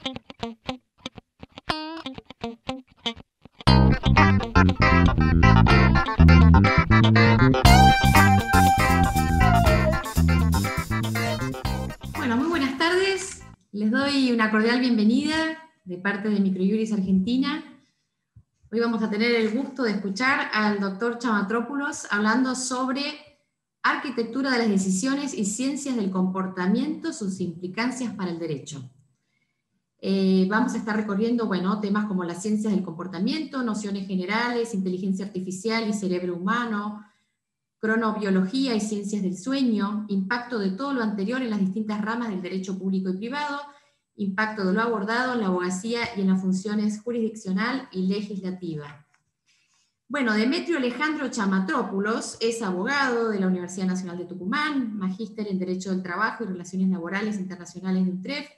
Bueno, muy buenas tardes. Les doy una cordial bienvenida de parte de Microjuris Argentina. Hoy vamos a tener el gusto de escuchar al doctor Chamatrópulos hablando sobre arquitectura de las decisiones y ciencias del comportamiento, sus implicancias para el derecho. Vamos a estar recorriendo, temas como las ciencias del comportamiento, nociones generales, inteligencia artificial y cerebro humano, cronobiología y ciencias del sueño, impacto de todo lo anterior en las distintas ramas del derecho público y privado, impacto de lo abordado en la abogacía y en las funciones jurisdiccional y legislativa. Bueno, Demetrio Alejandro Chamatrópulos es abogado de la Universidad Nacional de Tucumán, magíster en Derecho del Trabajo y Relaciones Laborales Internacionales de UNTREF,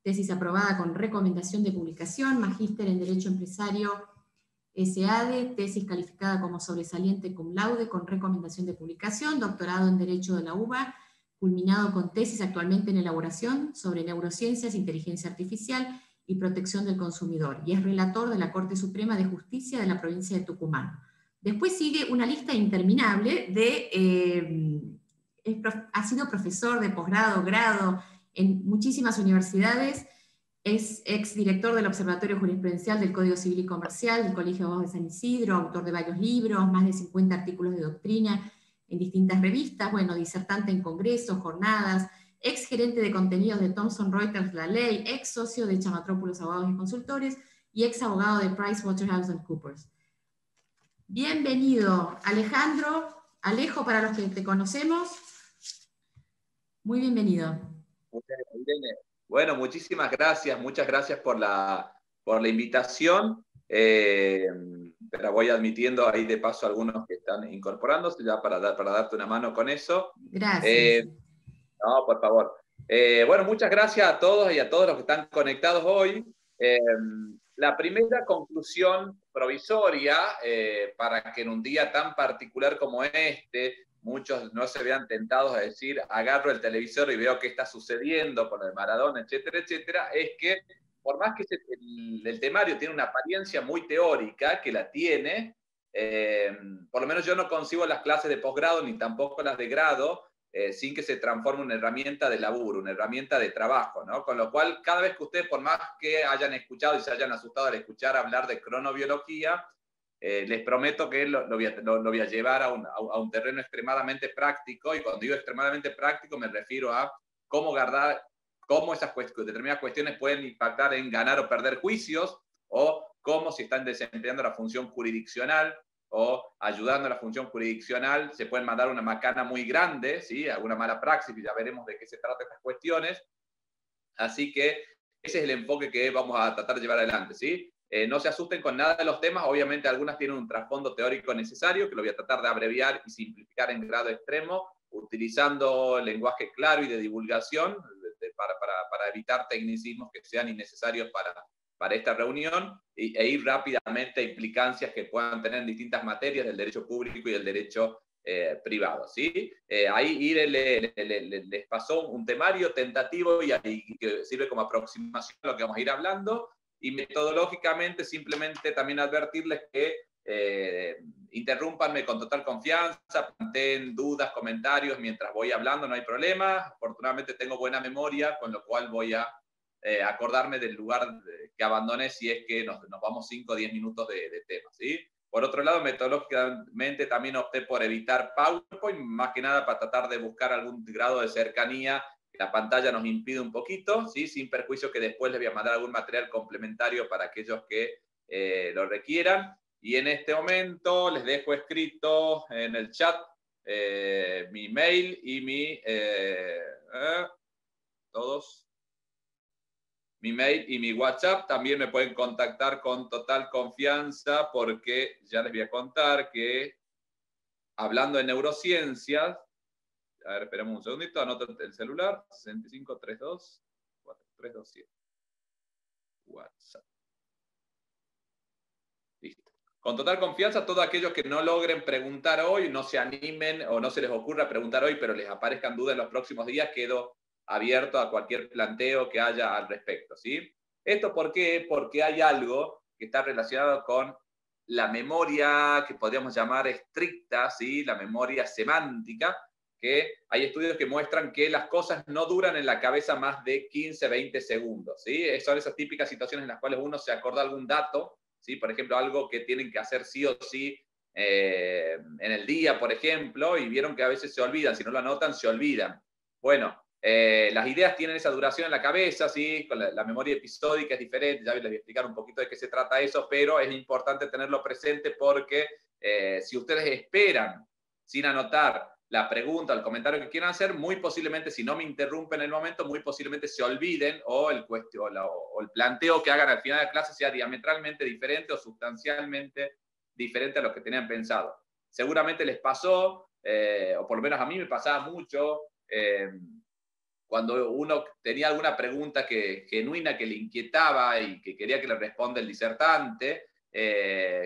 tesis aprobada con recomendación de publicación, magíster en Derecho Empresario SADE, tesis calificada como sobresaliente cum laude con recomendación de publicación, doctorado en Derecho de la UBA, culminado con tesis actualmente en elaboración sobre neurociencias, inteligencia artificial y protección del consumidor, y es relator de la Corte Suprema de Justicia de la provincia de Tucumán. Después sigue una lista interminable ha sido profesor de posgrado, grado en muchísimas universidades. Es exdirector del Observatorio Jurisprudencial del Código Civil y Comercial del Colegio de Abogados de San Isidro, autor de varios libros, más de 50 artículos de doctrina en distintas revistas, disertante en congresos, jornadas, ex gerente de contenidos de Thomson Reuters La Ley, ex socio de Chamatrópulos Abogados y Consultores y ex abogado de PricewaterhouseCoopers. Bienvenido, Alejandro, Alejo para los que te conocemos. Muy bienvenido. Bueno, muchísimas gracias, muchas gracias por la invitación. Pero voy admitiendo ahí de paso algunos que están incorporándose ya para darte una mano con eso. Gracias. No, por favor. Bueno, muchas gracias a todos y a todos los que están conectados hoy. La primera conclusión provisoria para que en un día tan particular como este, muchos no se vean tentados a decir, agarro el televisor y veo qué está sucediendo con el Maradona, etcétera, etcétera, es que por más que el temario tiene una apariencia muy teórica, que la tiene, por lo menos yo no concibo las clases de posgrado ni tampoco las de grado, sin que se transforme en una herramienta de laburo, una herramienta de trabajo, ¿no? Con lo cual, cada vez que ustedes, por más que hayan escuchado y se hayan asustado al escuchar hablar de cronobiología, les prometo que lo voy a llevar a un terreno extremadamente práctico, y cuando digo extremadamente práctico me refiero a cómo esas determinadas cuestiones pueden impactar en ganar o perder juicios, o cómo si están desempeñando la función jurisdiccional o ayudando a la función jurisdiccional, se pueden mandar una macana muy grande, ¿sí? Alguna mala praxis, y ya veremos de qué se tratan estas cuestiones. Así que ese es el enfoque que vamos a tratar de llevar adelante, ¿sí? No se asusten con nada de los temas, obviamente algunas tienen un trasfondo teórico necesario, que lo voy a tratar de abreviar y simplificar en grado extremo, utilizando lenguaje claro y de divulgación, para evitar tecnicismos que sean innecesarios para esta reunión, e ir rápidamente a implicancias que puedan tener en distintas materias del derecho público y el derecho privado, ¿sí? Ahí les pasó un temario tentativo y que sirve como aproximación a lo que vamos a ir hablando, y metodológicamente simplemente también advertirles que interrúmpanme con total confianza, planteen dudas, comentarios mientras voy hablando, no hay problema. Afortunadamente tengo buena memoria, con lo cual voy a acordarme del lugar que abandoné si es que nos vamos 5 o 10 minutos de tema, ¿sí? Por otro lado, metodológicamente también opté por evitar PowerPoint, más que nada para tratar de buscar algún grado de cercanía que la pantalla nos impide un poquito, ¿sí? Sin perjuicio que después les voy a mandar algún material complementario para aquellos que lo requieran. Y en este momento les dejo escrito en el chat mi mail y todos. Mi mail y mi WhatsApp. También me pueden contactar con total confianza, porque ya les voy a contar que, hablando de neurociencias, a ver, esperemos un segundito, anoto el celular, 6532 4327. WhatsApp. Listo. Con total confianza, todos aquellos que no logren preguntar hoy, no se animen o no se les ocurra preguntar hoy, pero les aparezcan dudas en los próximos días, quedo abierto a cualquier planteo que haya al respecto, ¿sí? ¿Esto por qué? Porque hay algo que está relacionado con la memoria que podríamos llamar estricta, ¿sí? La memoria semántica, que hay estudios que muestran que las cosas no duran en la cabeza más de 15, 20 segundos, ¿sí? Son esas típicas situaciones en las cuales uno se acuerda algún dato, ¿sí? Por ejemplo, algo que tienen que hacer sí o sí en el día, por ejemplo, y vieron que a veces se olvidan, si no lo anotan, se olvidan. Bueno, las ideas tienen esa duración en la cabeza, ¿sí? Con la memoria episódica es diferente, ya les voy a explicar un poquito de qué se trata eso, pero es importante tenerlo presente porque si ustedes esperan sin anotar la pregunta o el comentario que quieran hacer, muy posiblemente, si no me interrumpen en el momento, muy posiblemente se olviden o el planteo que hagan al final de la clase sea diametralmente diferente o sustancialmente diferente a lo que tenían pensado. Seguramente les pasó, o por lo menos a mí me pasaba mucho, cuando uno tenía alguna pregunta genuina que le inquietaba y que quería que le responda el disertante,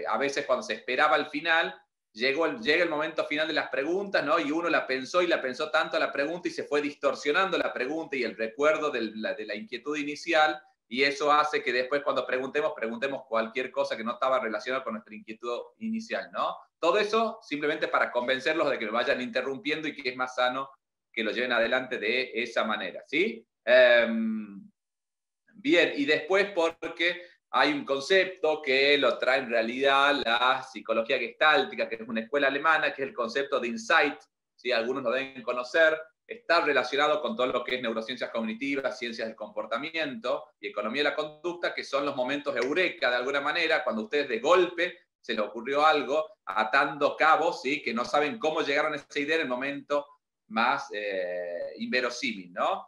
a veces cuando se esperaba al final, llega el momento final de las preguntas, ¿no? Y uno la pensó y la pensó tanto la pregunta y se fue distorsionando la pregunta y el recuerdo de la inquietud inicial, y eso hace que después cuando preguntemos cualquier cosa que no estaba relacionada con nuestra inquietud inicial, ¿no? Todo eso simplemente para convencerlos de que me vayan interrumpiendo y que es más sano que lo lleven adelante de esa manera, ¿sí? Bien, y después porque hay un concepto que lo trae en realidad la psicología gestáltica, que es una escuela alemana, que es el concepto de insight, ¿sí? Algunos lo deben conocer, está relacionado con todo lo que es neurociencias cognitivas, ciencias del comportamiento y economía de la conducta, que son los momentos eureka, de alguna manera, cuando a ustedes de golpe se les ocurrió algo, atando cabos, ¿sí? Que no saben cómo llegaron a esa idea en el momento más inverosímil, ¿no?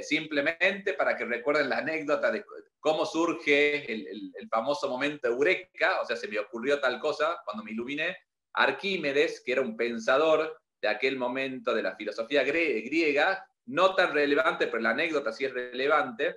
Simplemente para que recuerden la anécdota de cómo surge el famoso momento eureka, o sea, se me ocurrió tal cosa cuando me iluminé. Arquímedes, que era un pensador de aquel momento de la filosofía griega, no tan relevante, pero la anécdota sí es relevante,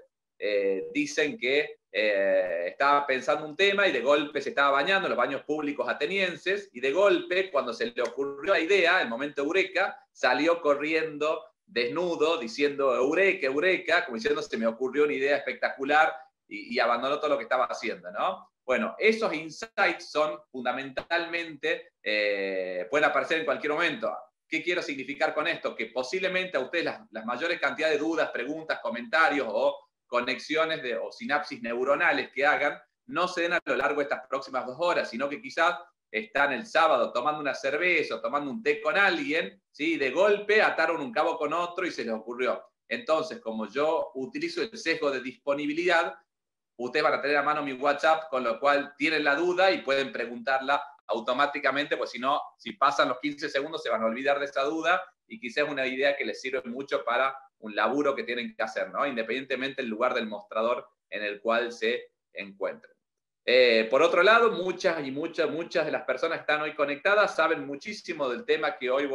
dicen que estaba pensando un tema y de golpe se estaba bañando en los baños públicos atenienses y de golpe, cuando se le ocurrió la idea, el momento eureka, salió corriendo desnudo diciendo eureka, eureka, como diciendo se me ocurrió una idea espectacular y abandonó todo lo que estaba haciendo, ¿no? Bueno, esos insights son fundamentalmente, pueden aparecer en cualquier momento. ¿Qué quiero significar con esto? Que posiblemente a ustedes las mayores cantidades de dudas, preguntas, comentarios o conexiones o sinapsis neuronales que hagan no se den a lo largo de estas próximas 2 horas, sino que quizás están el sábado tomando una cerveza o tomando un té con alguien, ¿sí? De golpe ataron un cabo con otro y se les ocurrió. Entonces, como yo utilizo el sesgo de disponibilidad, ustedes van a tener a mano mi WhatsApp, con lo cual tienen la duda y pueden preguntarla automáticamente, pues si no, si pasan los 15 segundos se van a olvidar de esa duda y quizás es una idea que les sirve mucho para un laburo que tienen que hacer, ¿no? Independientemente del lugar del mostrador en el cual se encuentren. Por otro lado, muchas de las personas que están hoy conectadas saben muchísimo del tema que hoy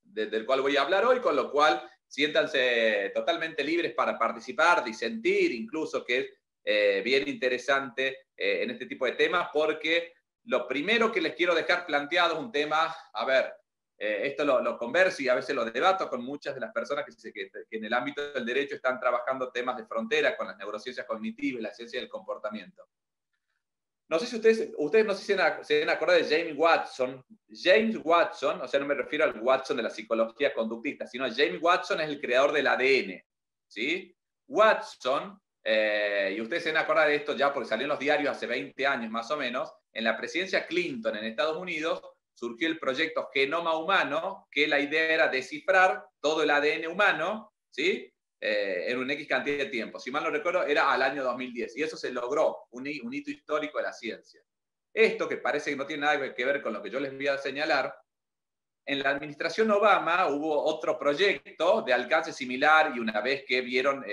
del cual voy a hablar hoy, con lo cual siéntanse totalmente libres para participar, disentir, incluso, que es bien interesante en este tipo de temas, porque lo primero que les quiero dejar planteado es un tema, a ver, esto lo converso y a veces lo debato con muchas de las personas que en el ámbito del derecho están trabajando temas de frontera con las neurociencias cognitivas, la ciencia del comportamiento. No sé si ustedes no sé si se deben acordar de James Watson. James Watson, o sea, no me refiero al Watson de la psicología conductista, sino James Watson es el creador del ADN, ¿sí? Watson, y ustedes se deben acordar de esto ya porque salió en los diarios hace 20 años más o menos, en la presidencia Clinton en Estados Unidos surgió el proyecto Genoma Humano, que la idea era descifrar todo el ADN humano, ¿sí? En un X cantidad de tiempo. Si mal no recuerdo, era al año 2010. Y eso se logró, un hito histórico de la ciencia. Esto, que parece que no tiene nada que ver con lo que yo les voy a señalar, en la administración Obama hubo otro proyecto de alcance similar y una vez que vieron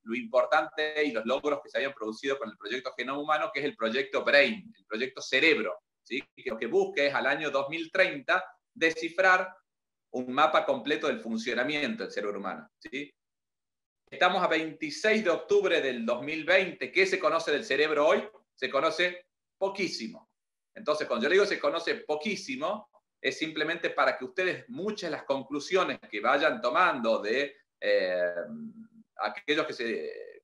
lo importante y los logros que se habían producido con el proyecto Genoma Humano, que es el proyecto BRAIN, el proyecto Cerebro, ¿sí? Que lo que busca es al año 2030 descifrar un mapa completo del funcionamiento del cerebro humano, ¿sí? Estamos a 26 de octubre del 2020. ¿Qué se conoce del cerebro hoy? Se conoce poquísimo. Entonces, cuando yo digo se conoce poquísimo, es simplemente para que ustedes muchas de las conclusiones que vayan tomando de aquellos que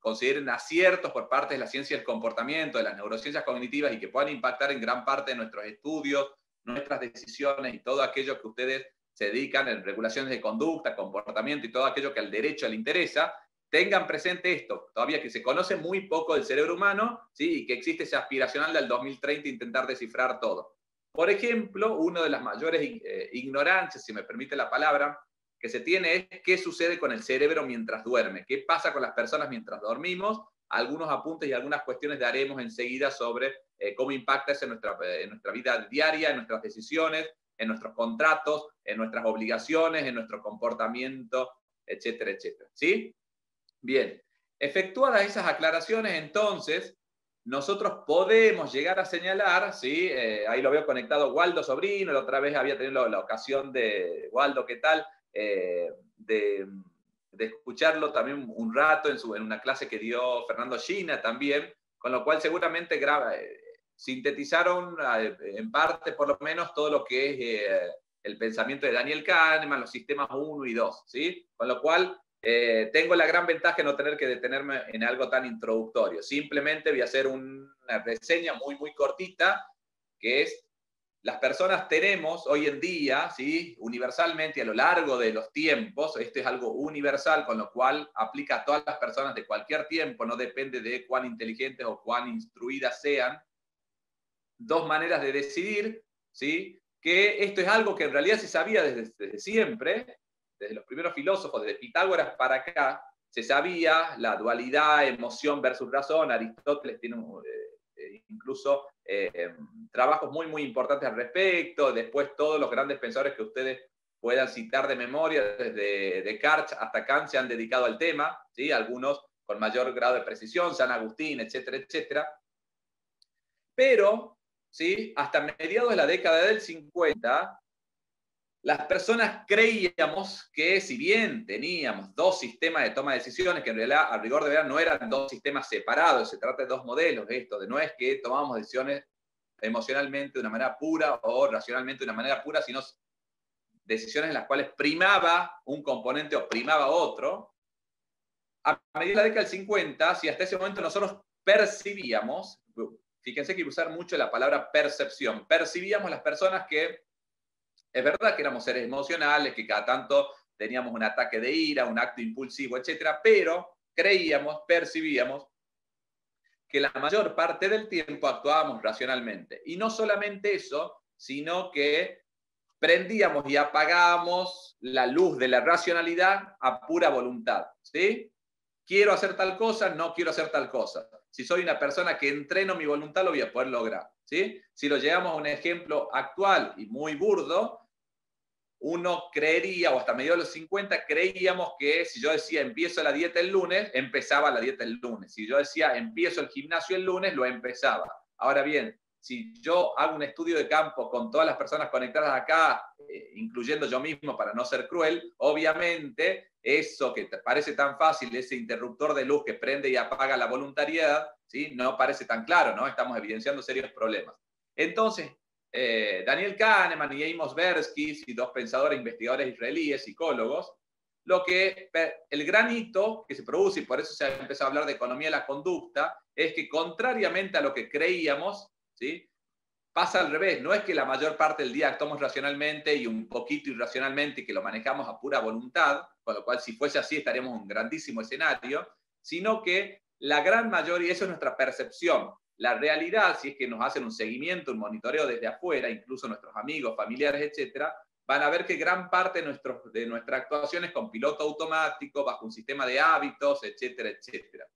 consideren aciertos por parte de la ciencia del comportamiento, de las neurociencias cognitivas y que puedan impactar en gran parte de nuestros estudios, nuestras decisiones y todo aquello que ustedes se dedican en regulaciones de conducta, comportamiento y todo aquello que al derecho le interesa, tengan presente esto, todavía que se conoce muy poco del cerebro humano, ¿sí? Y que existe ese aspiracional del 2030 intentar descifrar todo. Por ejemplo, una de las mayores ignorancias, si me permite la palabra, que se tiene es qué sucede con el cerebro mientras duerme, qué pasa con las personas mientras dormimos. Algunos apuntes y algunas cuestiones daremos enseguida sobre cómo impacta eso en nuestra vida diaria, en nuestras decisiones, en nuestros contratos, en nuestras obligaciones, en nuestro comportamiento, etcétera, etcétera. ¿Sí? Bien, efectuadas esas aclaraciones, entonces, nosotros podemos llegar a señalar, ¿sí? Ahí lo veo conectado Waldo Sobrino, la otra vez había tenido la ocasión de, Waldo, ¿qué tal? De escucharlo también un rato en una clase que dio Fernando Gina también, con lo cual seguramente sintetizaron en parte por lo menos todo lo que es el pensamiento de Daniel Kahneman, los sistemas 1 y 2, ¿sí? Con lo cual tengo la gran ventaja de no tener que detenerme en algo tan introductorio. Simplemente voy a hacer una reseña muy, muy cortita, que es, las personas tenemos hoy en día, ¿sí? Universalmente a lo largo de los tiempos, esto es algo universal, con lo cual aplica a todas las personas de cualquier tiempo, no depende de cuán inteligentes o cuán instruidas sean, dos maneras de decidir, ¿sí? Que esto es algo que en realidad se sabía desde siempre, desde los primeros filósofos, desde Pitágoras para acá, se sabía la dualidad, emoción versus razón. Aristóteles tiene incluso trabajos muy, muy importantes al respecto. Después todos los grandes pensadores que ustedes puedan citar de memoria, desde Descartes hasta Kant, se han dedicado al tema, ¿sí? Algunos con mayor grado de precisión, San Agustín, etcétera, etcétera. Pero, ¿sí? Hasta mediados de la década del 50, las personas creíamos que si bien teníamos dos sistemas de toma de decisiones, que en realidad a rigor de verdad no eran dos sistemas separados, se trata de dos modelos, no es que tomamos decisiones emocionalmente de una manera pura o racionalmente de una manera pura, sino decisiones en las cuales primaba un componente o primaba otro. A medida de la década del 50, si hasta ese momento nosotros percibíamos, fíjense que hay que usar mucho la palabra percepción, percibíamos las personas que es verdad que éramos seres emocionales, que cada tanto teníamos un ataque de ira, un acto impulsivo, etcétera, pero creíamos, percibíamos que la mayor parte del tiempo actuábamos racionalmente. Y no solamente eso, sino que prendíamos y apagábamos la luz de la racionalidad a pura voluntad, ¿sí? Quiero hacer tal cosa, no quiero hacer tal cosa. Si soy una persona que entreno mi voluntad, lo voy a poder lograr, ¿sí? Si lo llevamos a un ejemplo actual y muy burdo, uno creería, o hasta mediados de los 50, creíamos que si yo decía empiezo la dieta el lunes, empezaba la dieta el lunes. Si yo decía empiezo el gimnasio el lunes, lo empezaba. Ahora bien, si yo hago un estudio de campo con todas las personas conectadas acá, incluyendo yo mismo para no ser cruel, obviamente eso que te parece tan fácil, ese interruptor de luz que prende y apaga la voluntariedad, ¿sí? No parece tan claro, ¿no? Estamos evidenciando serios problemas. Entonces, Daniel Kahneman y Amos Tversky, y dos pensadores, investigadores israelíes, psicólogos, el gran hito que se produce, y por eso se ha empezado a hablar de economía de la conducta, es que contrariamente a lo que creíamos, ¿sí? Pasa al revés. No es que la mayor parte del día actuamos racionalmente y un poquito irracionalmente y que lo manejamos a pura voluntad, con lo cual si fuese así estaríamos en un grandísimo escenario, sino que la gran mayoría, eso es nuestra percepción. La realidad, si es que nos hacen un seguimiento, un monitoreo desde afuera, incluso nuestros amigos, familiares, etcétera, van a ver que gran parte de nuestra actuación es con piloto automático, bajo un sistema de hábitos, etcétera, etcétera.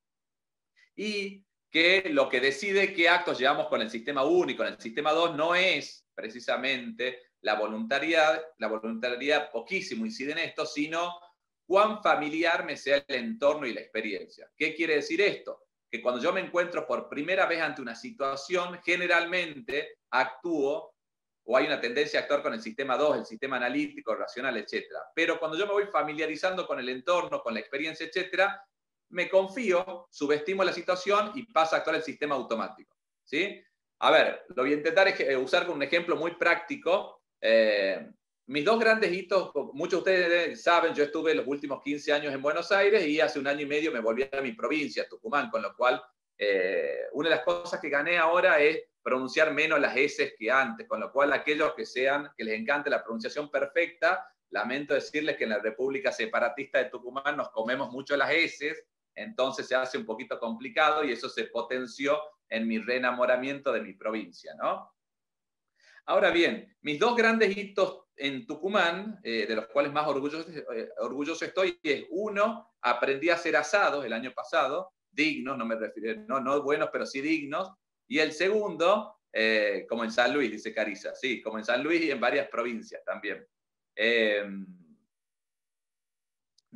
Y que lo que decide qué actos llevamos con el sistema 1 y con el sistema 2 no es precisamente la voluntariedad poquísimo incide en esto, sino cuán familiar me sea el entorno y la experiencia. ¿Qué quiere decir esto? Que cuando yo me encuentro por primera vez ante una situación, generalmente actúo o hay una tendencia a actuar con el sistema 2, el sistema analítico, racional, etc. Pero cuando yo me voy familiarizando con el entorno, con la experiencia, etc., me confío, subestimo la situación y pasa a actuar el sistema automático, ¿sí? A ver, lo voy a intentar usar con un ejemplo muy práctico. mis dos grandes hitos, muchos de ustedes saben, yo estuve los últimos 15 años en Buenos Aires y hace 1 año y medio me volví a mi provincia, Tucumán, con lo cual una de las cosas que gané ahora es pronunciar menos las S que antes, con lo cual aquellos que les encante la pronunciación perfecta, lamento decirles que en la República Separatista de Tucumán nos comemos mucho las S, entonces se hace un poquito complicado y eso se potenció en mi reenamoramiento de mi provincia, ¿no? Ahora bien, mis dos grandes hitos en Tucumán, de los cuales más orgulloso estoy, es uno, aprendí a hacer asados el año pasado, dignos, no me refiero, no buenos, pero sí dignos, y el segundo, como en San Luis, dice Carissa, sí, como en San Luis y en varias provincias también. De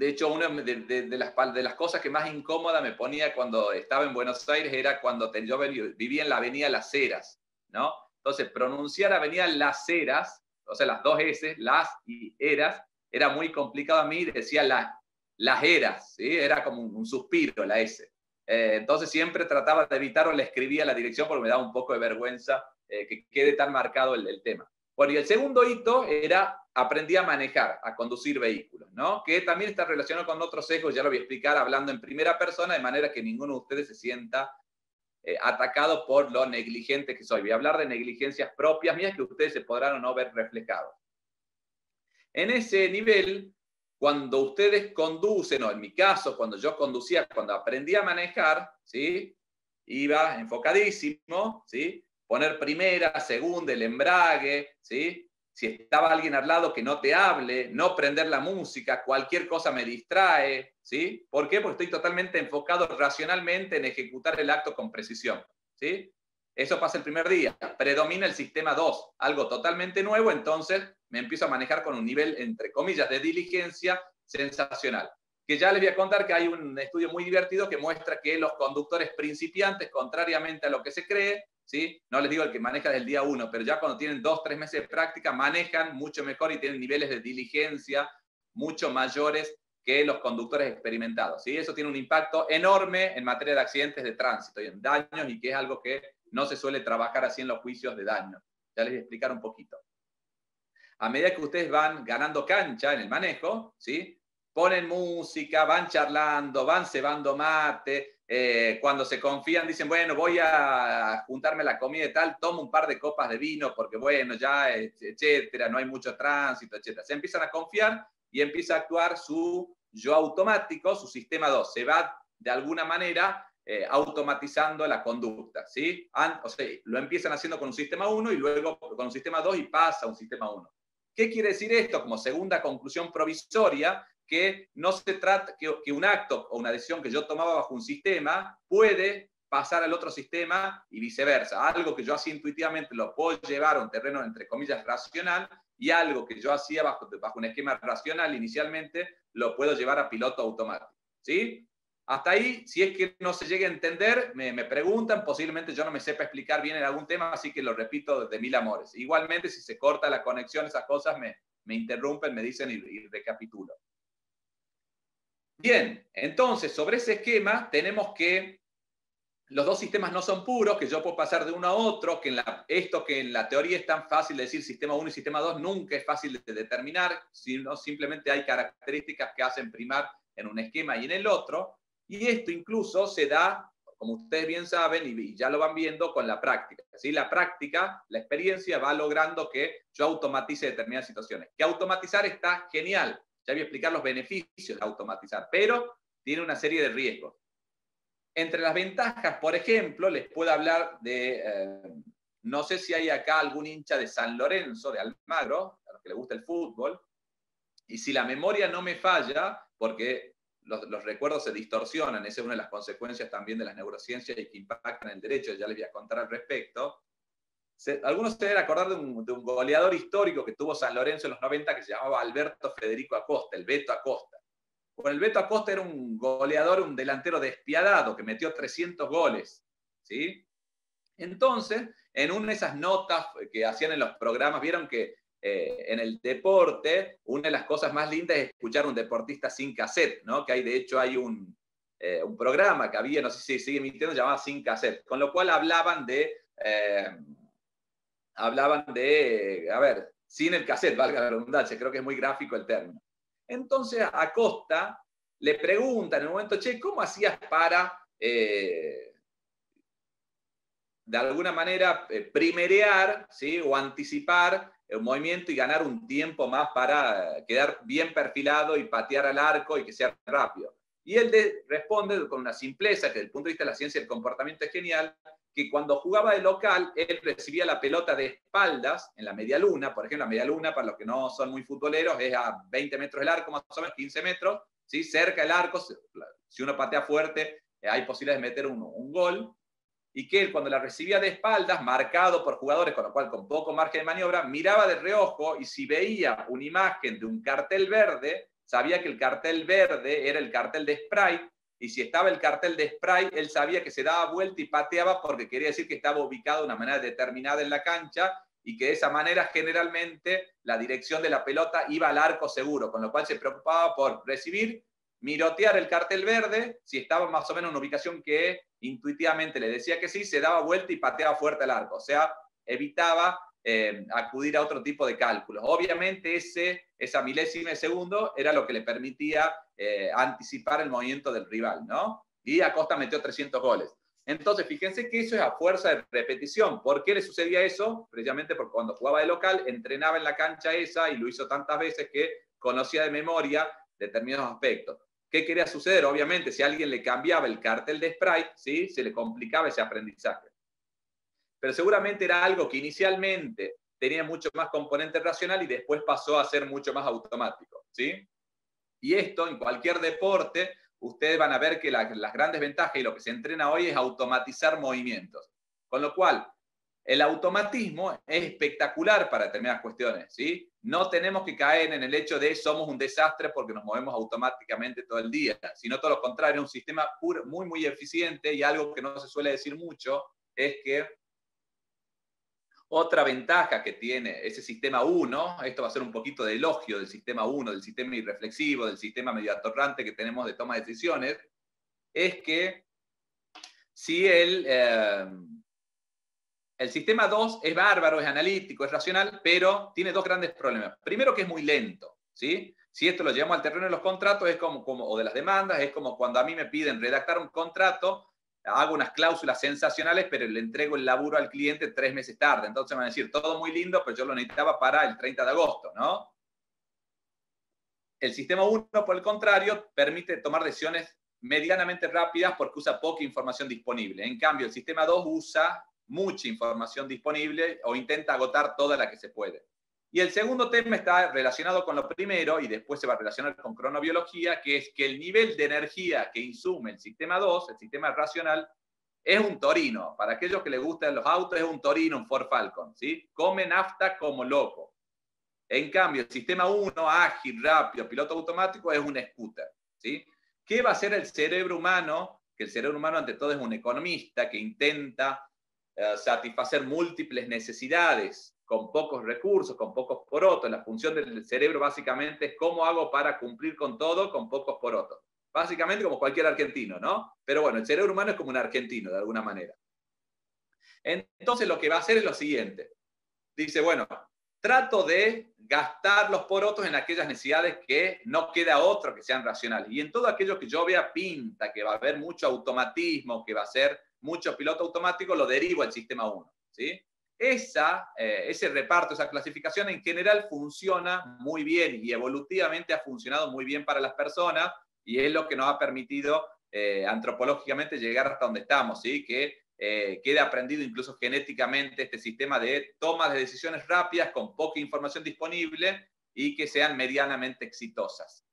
hecho, una de las cosas que más incómoda me ponía cuando estaba en Buenos Aires era cuando yo vivía en la avenida Las Heras, ¿no? Entonces, pronunciar avenida Las Heras, o sea, las dos S, las y eras, era muy complicado a mí, decía las eras, ¿sí? Era como un suspiro la S. Entonces siempre trataba de evitar o le escribía la dirección porque me daba un poco de vergüenza que quede tan marcado el tema. Bueno, y el segundo hito era aprendí a manejar, a conducir vehículos, ¿no? Que también está relacionado con otros sesgos, ya lo voy a explicar hablando en primera persona, de manera que ninguno de ustedes se sienta atacado por lo negligente que soy. Voy a hablar de negligencias propias mías que ustedes se podrán o no ver reflejados. En ese nivel, cuando ustedes conducen, o en mi caso, cuando yo conducía, cuando aprendí a manejar, ¿sí? Iba enfocadísimo, ¿sí? Poner primera, segunda, el embrague, ¿sí? Si estaba alguien al lado que no te hable, no prender la música, cualquier cosa me distrae, ¿sí? ¿Por qué? Porque estoy totalmente enfocado racionalmente en ejecutar el acto con precisión, ¿sí? Eso pasa el primer día, predomina el sistema 2, algo totalmente nuevo, entonces me empiezo a manejar con un nivel, entre comillas, de diligencia sensacional. Que ya les voy a contar que hay un estudio muy divertido que muestra que los conductores principiantes, contrariamente a lo que se cree, ¿sí? No les digo el que maneja del día 1, pero ya cuando tienen 2 o 3 meses de práctica, manejan mucho mejor y tienen niveles de diligencia mucho mayores que los conductores experimentados, ¿sí? Eso tiene un impacto enorme en materia de accidentes de tránsito y en daños, y que es algo que no se suele trabajar así en los juicios de daño. Ya les voy a explicar un poquito. A medida que ustedes van ganando cancha en el manejo, ¿sí? Ponen música, van charlando, van cebando mate, cuando se confían dicen, bueno, voy a juntarme la comida y tal, tomo un par de copas de vino porque, bueno, ya, etcétera, no hay mucho tránsito, etcétera. Se empiezan a confiar y empieza a actuar su yo automático, su sistema 2. Se va, de alguna manera, automatizando la conducta, ¿sí? O sea, lo empiezan haciendo con un sistema 1 y luego con un sistema 2 y pasa a un sistema 1. ¿Qué quiere decir esto? Como segunda conclusión provisoria, que no se trata que un acto o una decisión que yo tomaba bajo un sistema puede pasar al otro sistema y viceversa. Algo que yo hacía intuitivamente lo puedo llevar a un terreno, entre comillas, racional, y algo que yo hacía bajo un esquema racional inicialmente lo puedo llevar a piloto automático, ¿sí? Hasta ahí, si es que no se llegue a entender, me preguntan, posiblemente yo no me sepa explicar bien en algún tema, así que lo repito de mil amores. Igualmente, si se corta la conexión, esas cosas me interrumpen, me dicen y recapitulo. Bien, entonces, sobre ese esquema tenemos que los dos sistemas no son puros, que yo puedo pasar de uno a otro, que esto que en la teoría es tan fácil de decir sistema 1 y sistema 2, nunca es fácil de determinar, sino simplemente hay características que hacen primar en un esquema y en el otro. Y esto incluso se da, como ustedes bien saben y ya lo van viendo, con la práctica. ¿Sí? La práctica, la experiencia va logrando que yo automatice determinadas situaciones. Que automatizar está genial. Ya voy a explicar los beneficios de automatizar, pero tiene una serie de riesgos. Entre las ventajas, por ejemplo, les puedo hablar de, no sé si hay acá algún hincha de San Lorenzo, de Almagro, a los que les gusta el fútbol, y si la memoria no me falla, porque los recuerdos se distorsionan, esa es una de las consecuencias también de las neurociencias y que impactan el derecho, ya les voy a contar al respecto. Algunos se deben acordar de un goleador histórico que tuvo San Lorenzo en los 90 que se llamaba Alberto Federico Acosta, el Beto Acosta. Bueno, el Beto Acosta era un goleador, un delantero despiadado que metió 300 goles, ¿sí? Entonces, en una de esas notas que hacían en los programas, vieron que en el deporte, una de las cosas más lindas es escuchar a un deportista sin cassette, ¿no? Que de hecho hay un programa que había, no sé si sigue emitiendo, llamado Sin Cassette, con lo cual hablaban de, a ver, sin el cassette, valga la redundancia, creo que es muy gráfico el término. Entonces Acosta le pregunta en el momento, che, ¿cómo hacías para, de alguna manera, primerear, ¿sí? O anticipar un movimiento y ganar un tiempo más para quedar bien perfilado y patear al arco y que sea rápido? Y él responde con una simpleza que desde el punto de vista de la ciencia del comportamiento es genial, que cuando jugaba de local, él recibía la pelota de espaldas en la media luna. Por ejemplo, la media luna, para los que no son muy futboleros, es a 20 metros del arco, más o menos 15 metros, ¿sí? Cerca del arco. Si uno patea fuerte, hay posibilidades de meter un gol. Y que él, cuando la recibía de espaldas, marcado por jugadores, con lo cual con poco margen de maniobra, miraba de reojo y si veía una imagen de un cartel verde, sabía que el cartel verde era el cartel de Sprite, y si estaba el cartel de Sprite, él sabía que se daba vuelta y pateaba porque quería decir que estaba ubicado de una manera determinada en la cancha y que de esa manera generalmente la dirección de la pelota iba al arco seguro, con lo cual se preocupaba por recibir, mirotear el cartel verde, si estaba más o menos en una ubicación que intuitivamente le decía que sí, se daba vuelta y pateaba fuerte al arco. O sea, evitaba acudir a otro tipo de cálculos. Obviamente esa milésima de segundo era lo que le permitía anticipar el movimiento del rival, ¿no? Y Acosta metió 300 goles. Entonces, fíjense que eso es a fuerza de repetición. ¿Por qué le sucedía eso? Precisamente porque cuando jugaba de local, entrenaba en la cancha esa y lo hizo tantas veces que conocía de memoria determinados aspectos. ¿Qué quería suceder? Obviamente, si a alguien le cambiaba el cartel de Sprite, ¿sí? Se le complicaba ese aprendizaje. Pero seguramente era algo que inicialmente tenía mucho más componente racional y después pasó a ser mucho más automático, ¿sí? Y esto, en cualquier deporte, ustedes van a ver que las grandes ventajas y lo que se entrena hoy es automatizar movimientos. Con lo cual, el automatismo es espectacular para determinadas cuestiones, ¿sí? No tenemos que caer en el hecho de somos un desastre porque nos movemos automáticamente todo el día, sino todo lo contrario, un sistema muy, muy eficiente, y algo que no se suele decir mucho es que otra ventaja que tiene ese sistema 1, esto va a ser un poquito de elogio del sistema 1, del sistema irreflexivo, del sistema medio atorrante que tenemos de toma de decisiones, es que si el sistema 2 es bárbaro, es analítico, es racional, pero tiene dos grandes problemas. Primero, que es muy lento, ¿sí? Si esto lo llevamos al terreno de los contratos es o de las demandas, es como cuando a mí me piden redactar un contrato, hago unas cláusulas sensacionales, pero le entrego el laburo al cliente 3 meses tarde. Entonces me van a decir, todo muy lindo, pero yo lo necesitaba para el 30 de agosto, ¿no? El sistema 1, por el contrario, permite tomar decisiones medianamente rápidas porque usa poca información disponible. En cambio, el sistema 2 usa mucha información disponible o intenta agotar toda la que se puede. Y el segundo tema está relacionado con lo primero y después se va a relacionar con cronobiología, que es que el nivel de energía que insume el sistema 2, el sistema racional, es un Torino. Para aquellos que les gustan los autos, es un Torino, un Ford Falcon, ¿sí? Come nafta como loco. En cambio, el sistema 1, ágil, rápido, piloto automático, es un scooter, ¿sí? ¿Qué va a hacer el cerebro humano? Que el cerebro humano, ante todo, es un economista que intenta satisfacer múltiples necesidades con pocos recursos, con pocos porotos. La función del cerebro básicamente es cómo hago para cumplir con todo con pocos porotos. Básicamente como cualquier argentino, ¿no? Pero bueno, el cerebro humano es como un argentino, de alguna manera. Entonces lo que va a hacer es lo siguiente. Dice, bueno, trato de gastar los porotos en aquellas necesidades que no queda otro que sean racionales. Y en todo aquello que yo vea pinta, que va a haber mucho automatismo, que va a ser mucho piloto automático, lo derivo al sistema 1, ¿sí? Ese reparto, esa clasificación en general funciona muy bien y evolutivamente ha funcionado muy bien para las personas, y es lo que nos ha permitido antropológicamente llegar hasta donde estamos, ¿sí? Que quede aprendido incluso genéticamente este sistema de toma de decisiones rápidas con poca información disponible y que sean medianamente exitosas.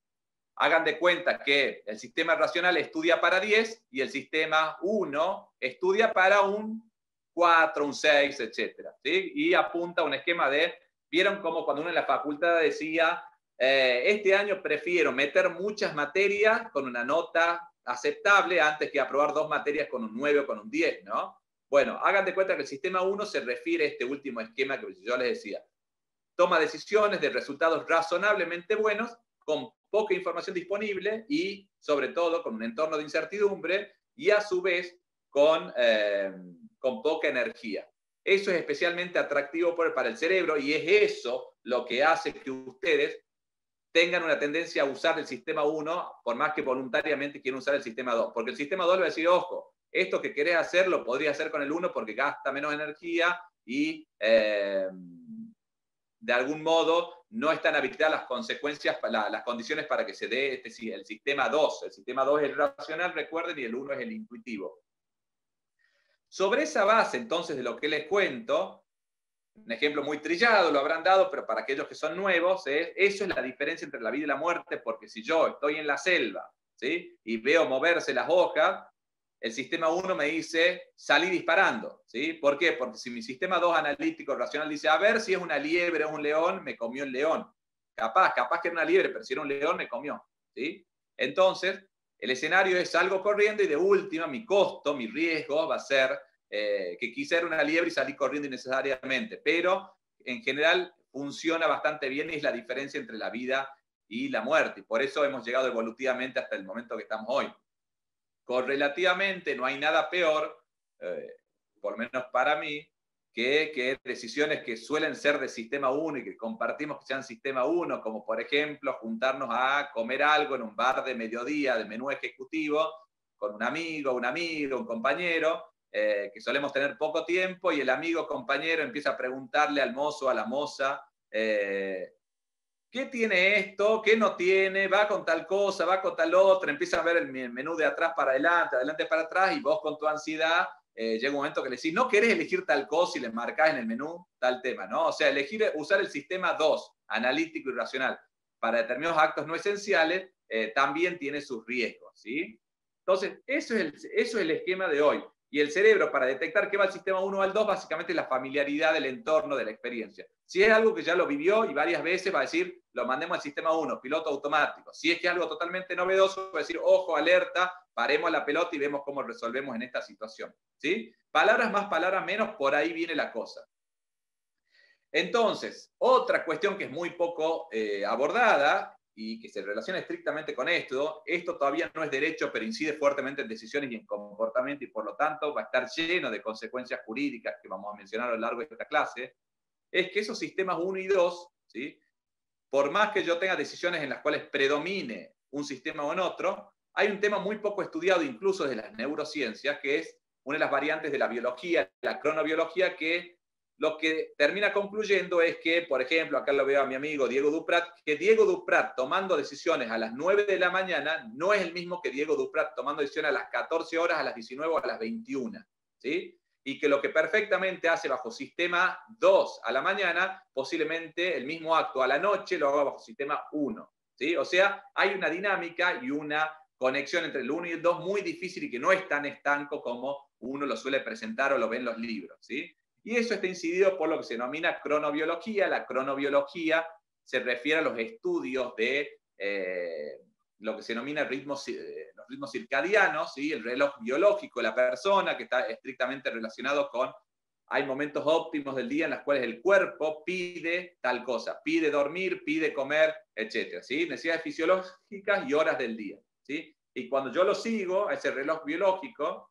Hagan de cuenta que el sistema racional estudia para 10 y el sistema 1 estudia para un 4, un 6, etc. ¿Sí? Y apunta a un esquema de, vieron como cuando uno en la facultad decía, este año prefiero meter muchas materias con una nota aceptable antes que aprobar 2 materias con un 9 o con un 10, ¿no? Bueno, hagan de cuenta que el sistema 1 se refiere a este último esquema que yo les decía. Toma decisiones de resultados razonablemente buenos, con poca información disponible y, sobre todo, con un entorno de incertidumbre y, a su vez, con poca energía. Eso es especialmente atractivo para el cerebro y es eso lo que hace que ustedes tengan una tendencia a usar el sistema 1, por más que voluntariamente quieran usar el sistema 2. Porque el sistema 2 le va a decir, ojo, esto que querés hacer lo podrías hacer con el 1 porque gasta menos energía y de algún modo no están habilitadas las consecuencias, las condiciones para que se dé el sistema 2. El sistema 2 es el racional, recuerden, y el 1 es el intuitivo. Sobre esa base, entonces, de lo que les cuento, un ejemplo muy trillado, lo habrán dado, pero para aquellos que son nuevos, eso es la diferencia entre la vida y la muerte, porque si yo estoy en la selva, ¿sí?, y veo moverse las hojas, el sistema 1 me dice, salí disparando, ¿sí? ¿Por qué? Porque si mi sistema 2 analítico, racional, dice, a ver si es una liebre o un león, me comió el león. Capaz que era una liebre, pero si era un león, me comió, ¿sí? Entonces, el escenario es salgo corriendo y de última, mi costo, mi riesgo va a ser que quise ser una liebre y salí corriendo innecesariamente, pero en general funciona bastante bien y es la diferencia entre la vida y la muerte. Y por eso hemos llegado evolutivamente hasta el momento que estamos hoy. Correlativamente no hay nada peor, por lo menos para mí, que decisiones que suelen ser de sistema 1 y que compartimos que sean sistema 1, como por ejemplo juntarnos a comer algo en un bar de mediodía de menú ejecutivo con un amigo, un compañero, que solemos tener poco tiempo y el amigo compañero empieza a preguntarle al mozo, a la moza, ¿qué tiene esto? ¿Qué no tiene? ¿Va con tal cosa? ¿Va con tal otra? Empiezan a ver el menú de atrás para adelante, adelante para atrás, y vos con tu ansiedad llega un momento que le decís, ¿no querés elegir tal cosa y le marcás en el menú tal tema? ¿No? O sea, usar el sistema 2, analítico y racional, para determinados actos no esenciales, también tiene sus riesgos, ¿sí? Entonces, eso es el esquema de hoy. Y el cerebro, para detectar qué va al sistema 1 o al 2, básicamente es la familiaridad del entorno, de la experiencia. Si es algo que ya lo vivió y varias veces, va a decir, lo mandemos al sistema 1, piloto automático. Si es que es algo totalmente novedoso, va a decir, ojo, alerta, paremos la pelota y vemos cómo resolvemos en esta situación, ¿sí? Palabras más, palabras menos, por ahí viene la cosa. Entonces, otra cuestión que es muy poco abordada y que se relaciona estrictamente con esto todavía no es derecho, pero incide fuertemente en decisiones y en comportamiento y por lo tanto va a estar lleno de consecuencias jurídicas que vamos a mencionar a lo largo de esta clase, es que esos sistemas 1 y 2, ¿sí?, por más que yo tenga decisiones en las cuales predomine un sistema o en otro, hay un tema muy poco estudiado incluso desde las neurociencias, que es una de las variantes de la biología, la cronobiología, que lo que termina concluyendo es que, por ejemplo, acá lo veo a mi amigo Diego Duprat, que Diego Duprat tomando decisiones a las 9 de la mañana no es el mismo que Diego Duprat tomando decisiones a las 14 horas, a las 19 o a las 21, ¿sí? Y que lo que perfectamente hace bajo sistema 2 a la mañana, posiblemente el mismo acto a la noche lo haga bajo sistema 1, ¿sí? O sea, hay una dinámica y una conexión entre el 1 y el 2 muy difícil y que no es tan estanco como uno lo suele presentar o lo ve en los libros, ¿sí? Y eso está incidido por lo que se denomina cronobiología. La cronobiología se refiere a los estudios de lo que se denomina los ritmos circadianos, ¿sí?, el reloj biológico de la persona, que está estrictamente relacionado con, hay momentos óptimos del día en los cuales el cuerpo pide tal cosa, pide dormir, pide comer, etc., ¿sí? Necesidades fisiológicas y horas del día, ¿sí? Y cuando yo lo sigo, a ese reloj biológico,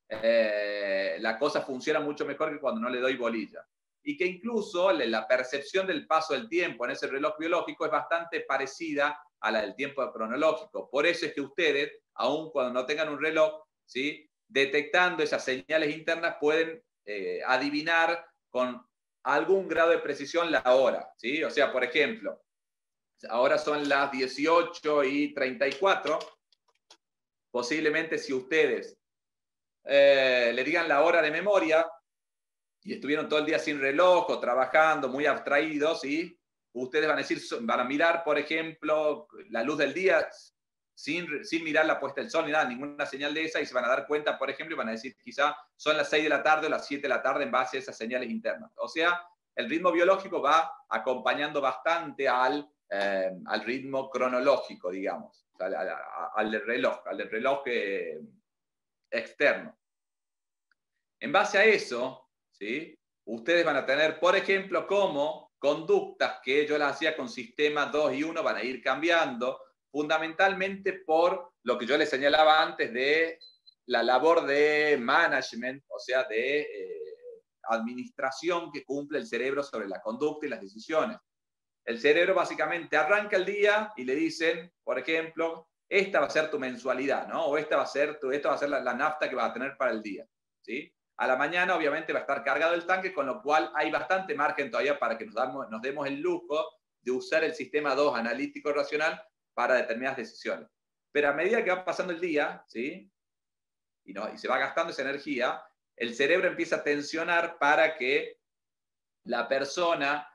la cosa funciona mucho mejor que cuando no le doy bolilla. Y que incluso la percepción del paso del tiempo en ese reloj biológico es bastante parecida a la del tiempo cronológico. Por eso es que ustedes, aun cuando no tengan un reloj, ¿sí?, detectando esas señales internas, pueden adivinar con algún grado de precisión la hora, ¿sí? O sea, por ejemplo, ahora son las 18:34. Posiblemente si ustedes le digan la hora de memoria y estuvieron todo el día sin reloj o trabajando muy abstraídos, ¿sí?, ustedes van a decir, van a mirar, por ejemplo, la luz del día sin mirar la puesta del sol ni nada, ninguna señal de esa, y se van a dar cuenta, por ejemplo, y van a decir, quizá son las 6 de la tarde o las 7 de la tarde en base a esas señales internas. O sea, el ritmo biológico va acompañando bastante al ritmo cronológico, digamos, al del reloj externo. En base a eso, ¿sí?, ustedes van a tener, por ejemplo, como conductas que yo las hacía con sistema 2 y 1 van a ir cambiando, fundamentalmente por lo que yo les señalaba antes de la labor de management, o sea, de administración que cumple el cerebro sobre la conducta y las decisiones. El cerebro básicamente arranca el día y le dicen, por ejemplo, esta va a ser tu mensualidad, ¿no? O esta va a ser la nafta que vas a tener para el día, ¿sí? A la mañana obviamente va a estar cargado el tanque, con lo cual hay bastante margen todavía para que nos demos el lujo de usar el sistema 2 analítico racional para determinadas decisiones. Pero a medida que va pasando el día, ¿sí? Y se va gastando esa energía, el cerebro empieza a tensionar para que la persona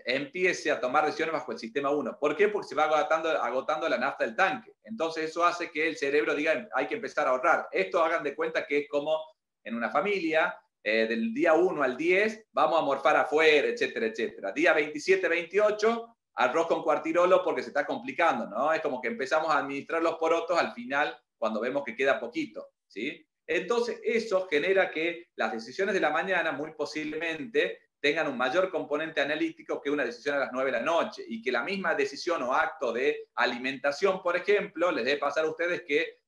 empiece a tomar decisiones bajo el sistema 1. ¿Por qué? Porque se va agotando la nafta del tanque. Entonces eso hace que el cerebro diga, hay que empezar a ahorrar. Esto hagan de cuenta que es como en una familia, del día 1 al 10, vamos a morfar afuera, etcétera, etcétera. Día 27, 28, arroz con cuartirolo porque se está complicando, ¿no? Es como que empezamos a administrar los porotos al final cuando vemos que queda poquito, ¿sí? Entonces eso genera que las decisiones de la mañana muy posiblemente tengan un mayor componente analítico que una decisión a las 9 de la noche, y que la misma decisión o acto de alimentación, por ejemplo, les debe pasar a ustedes que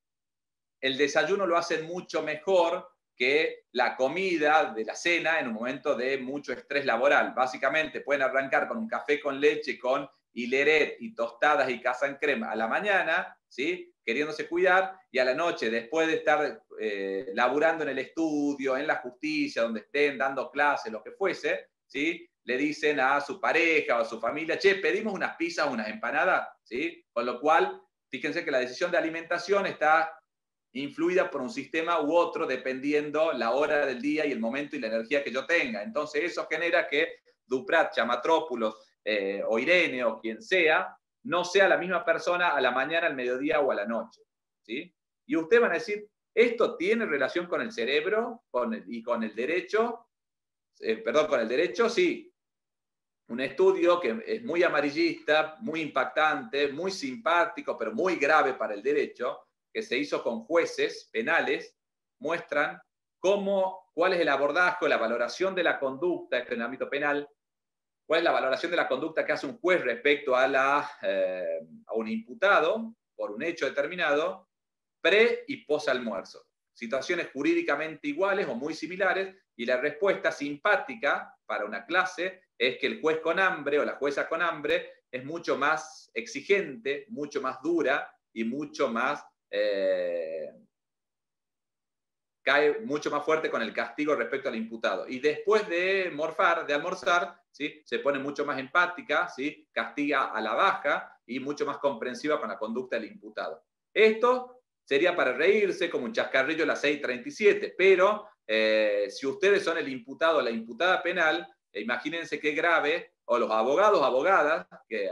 el desayuno lo hacen mucho mejor que la comida de la cena en un momento de mucho estrés laboral. Básicamente pueden arrancar con un café con leche, con hileret y tostadas y casa en crema a la mañana, ¿sí? Queriéndose cuidar, y a la noche, después de estar laburando en el estudio, en la justicia, donde estén dando clases, lo que fuese, ¿sí? Le dicen a su pareja o a su familia, che, pedimos unas pizzas o unas empanadas, ¿sí? Con lo cual, fíjense que la decisión de alimentación está influida por un sistema u otro dependiendo la hora del día y el momento y la energía que yo tenga. Entonces eso genera que Duprat, Chamatrópulos o Irene o quien sea, no sea la misma persona a la mañana, al mediodía o a la noche, ¿sí? Y ustedes van a decir, ¿esto tiene relación con el cerebro y con el derecho? Con el derecho, sí. Un estudio que es muy amarillista, muy impactante, muy simpático, pero muy grave para el derecho, que se hizo con jueces penales, muestran cuál es el abordaje o la valoración de la conducta en el ámbito penal, cuál es la valoración de la conducta que hace un juez respecto a un imputado por un hecho determinado, pre y post almuerzo. Situaciones jurídicamente iguales o muy similares, y la respuesta simpática para una clase es que el juez con hambre o la jueza con hambre es mucho más exigente, mucho más dura y mucho más cae mucho más fuerte con el castigo respecto al imputado. Y después de almorzar, ¿sí? Se pone mucho más empática, ¿sí? Castiga a la baja y mucho más comprensiva con la conducta del imputado. Esto sería para reírse como un chascarrillo a las 6:37, pero si ustedes son el imputado o la imputada penal, imagínense qué grave, o los abogados o abogadas que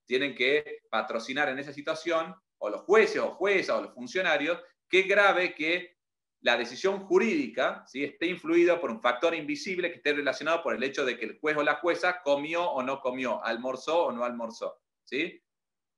tienen que patrocinar en esa situación, o los jueces o juezas o los funcionarios, qué grave que la decisión jurídica, ¿sí? Esté influida por un factor invisible que esté relacionado por el hecho de que el juez o la jueza comió o no comió, almorzó o no almorzó, ¿sí?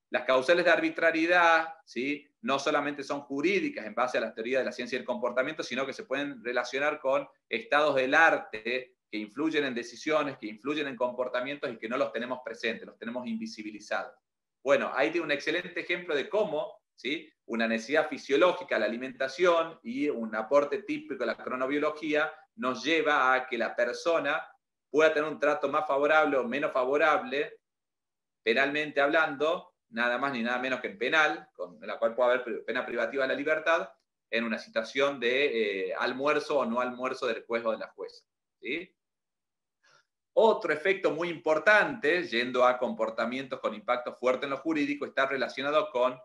Las causales de arbitrariedad, ¿sí? No solamente son jurídicas en base a la teoría de la ciencia del comportamiento, sino que se pueden relacionar con estados del arte que influyen en decisiones, que influyen en comportamientos y que no los tenemos presentes, los tenemos invisibilizados. Bueno, ahí tiene un excelente ejemplo de cómo, ¿sí? Una necesidad fisiológica, la alimentación, y un aporte típico de la cronobiología nos lleva a que la persona pueda tener un trato más favorable o menos favorable, penalmente hablando, nada más ni nada menos que en penal, en la cual puede haber pena privativa de la libertad, en una situación de almuerzo o no almuerzo del juez o de la jueza, ¿sí? Otro efecto muy importante, yendo a comportamientos con impacto fuerte en lo jurídico, está relacionado con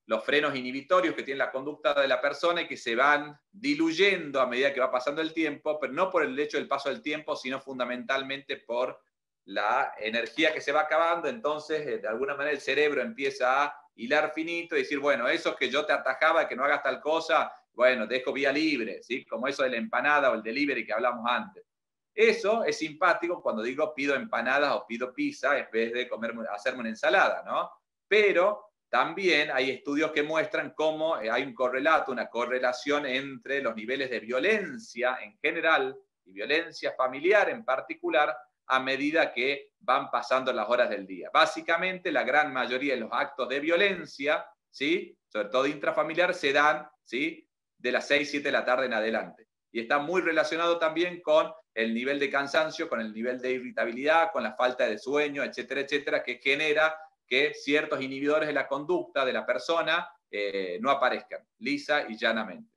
los frenos inhibitorios que tiene la conducta de la persona y que se van diluyendo a medida que va pasando el tiempo, pero no por el hecho del paso del tiempo, sino fundamentalmente por la energía que se va acabando. Entonces, de alguna manera, el cerebro empieza a hilar finito y decir, bueno, eso que yo te atajaba, que no hagas tal cosa, bueno, dejo vía libre, ¿sí? Como eso de la empanada o el delivery que hablamos antes. Eso es simpático cuando digo pido empanadas o pido pizza en vez de hacerme una ensalada, ¿no? Pero también hay estudios que muestran cómo hay un correlato, una correlación entre los niveles de violencia en general y violencia familiar en particular a medida que van pasando las horas del día. Básicamente, la gran mayoría de los actos de violencia, ¿sí? Sobre todo intrafamiliar, se dan, ¿sí? De las 6, 7 de la tarde en adelante. y está muy relacionado también con el nivel de cansancio, con el nivel de irritabilidad, con la falta de sueño, etcétera, etcétera, que genera que ciertos inhibidores de la conducta de la persona no aparezcan, lisa y llanamente.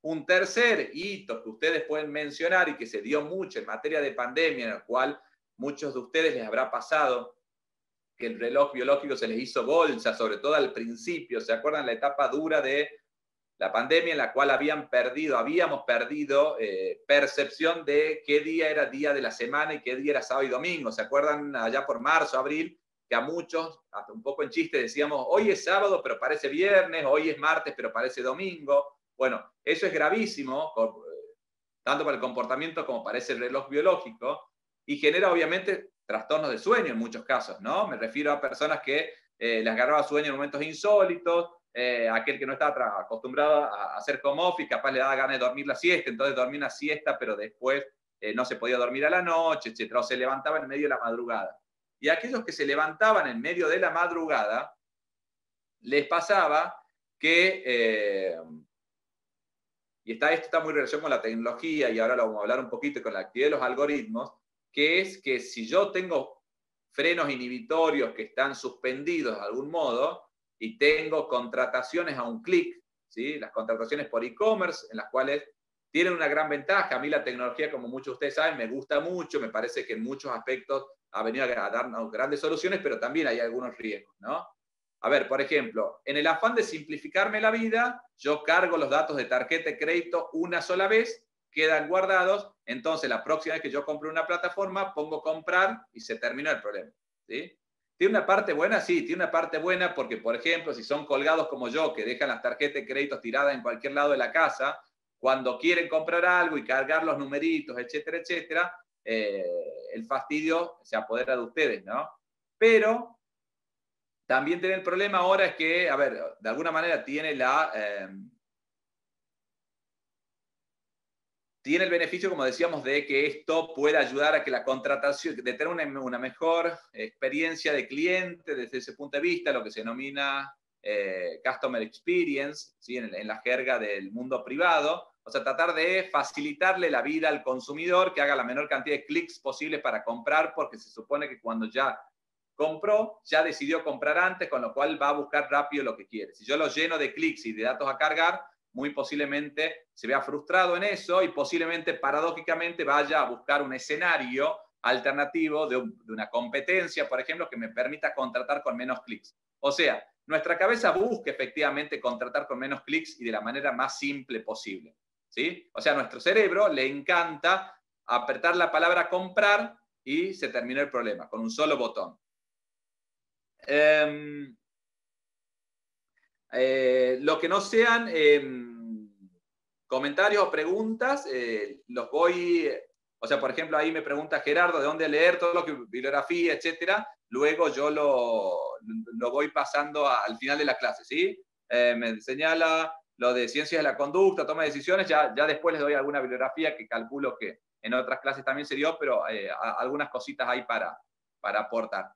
Un tercer hito que ustedes pueden mencionar y que se dio mucho en materia de pandemia, en el cual muchos de ustedes les habrá pasado que el reloj biológico se les hizo bolsa, sobre todo al principio. ¿Se acuerdan la etapa dura de la pandemia en la cual habíamos perdido percepción de qué día era día de la semana y qué día era sábado y domingo? ¿Se acuerdan allá por marzo, abril, que a muchos, hasta un poco en chiste, decíamos, hoy es sábado pero parece viernes, hoy es martes pero parece domingo? Bueno, eso es gravísimo, tanto para el comportamiento como para ese reloj biológico, y genera obviamente trastornos de sueño en muchos casos, ¿no? Me refiero a personas que les agarraba sueño en momentos insólitos, aquel que no estaba acostumbrado a hacer home office, capaz le daba ganas de dormir la siesta, entonces dormía una siesta, pero después no se podía dormir a la noche, etc. O se levantaba en medio de la madrugada. Y a aquellos que se levantaban en medio de la madrugada, les pasaba que, y esto está muy relacionado con la tecnología, y ahora lo vamos a hablar un poquito con la actividad de los algoritmos, que es que si yo tengo frenos inhibitorios que están suspendidos de algún modo, y tengo contrataciones a un clic, ¿sí? Las contrataciones por e-commerce, en las cuales tienen una gran ventaja. A mí la tecnología, como muchos de ustedes saben, me gusta mucho, me parece que en muchos aspectos ha venido a darnos grandes soluciones, pero también hay algunos riesgos, ¿no? A ver, por ejemplo, en el afán de simplificarme la vida, yo cargo los datos de tarjeta de crédito una sola vez, quedan guardados, entonces la próxima vez que yo compro una plataforma, pongo comprar y se terminó el problema, ¿sí? ¿Tiene una parte buena? Sí, tiene una parte buena porque, por ejemplo, si son colgados como yo, que dejan las tarjetas de crédito tiradas en cualquier lado de la casa, cuando quieren comprar algo y cargar los numeritos, etcétera, etcétera, el fastidio se apodera de ustedes, ¿no? Pero también tiene el problema ahora es que, a ver, de alguna manera tiene tiene el beneficio, como decíamos, de que esto puede ayudar a que la contratación, de tener una mejor experiencia de cliente desde ese punto de vista, lo que se denomina Customer Experience, ¿sí? en la jerga del mundo privado. O sea, tratar de facilitarle la vida al consumidor, que haga la menor cantidad de clics posible para comprar, porque se supone que cuando ya compró, ya decidió comprar antes, con lo cual va a buscar rápido lo que quiere. Si yo lo lleno de clics y de datos a cargar, muy posiblemente se vea frustrado en eso y posiblemente, paradójicamente, vaya a buscar un escenario alternativo de una competencia, por ejemplo, que me permita contratar con menos clics. O sea, nuestra cabeza busca efectivamente contratar con menos clics y de la manera más simple posible, ¿sí? O sea, a nuestro cerebro le encanta apretar la palabra comprar y se terminó el problema con un solo botón. Lo que no sean comentarios o preguntas, los voy, o sea, por ejemplo, ahí me pregunta Gerardo de dónde leer todo lo que bibliografía, etcétera. Luego yo lo voy pasando al final de la clase, ¿sí? Me señala lo de ciencias de la conducta, toma de decisiones, ya después les doy alguna bibliografía que calculo que en otras clases también se dio, pero algunas cositas hay para aportar.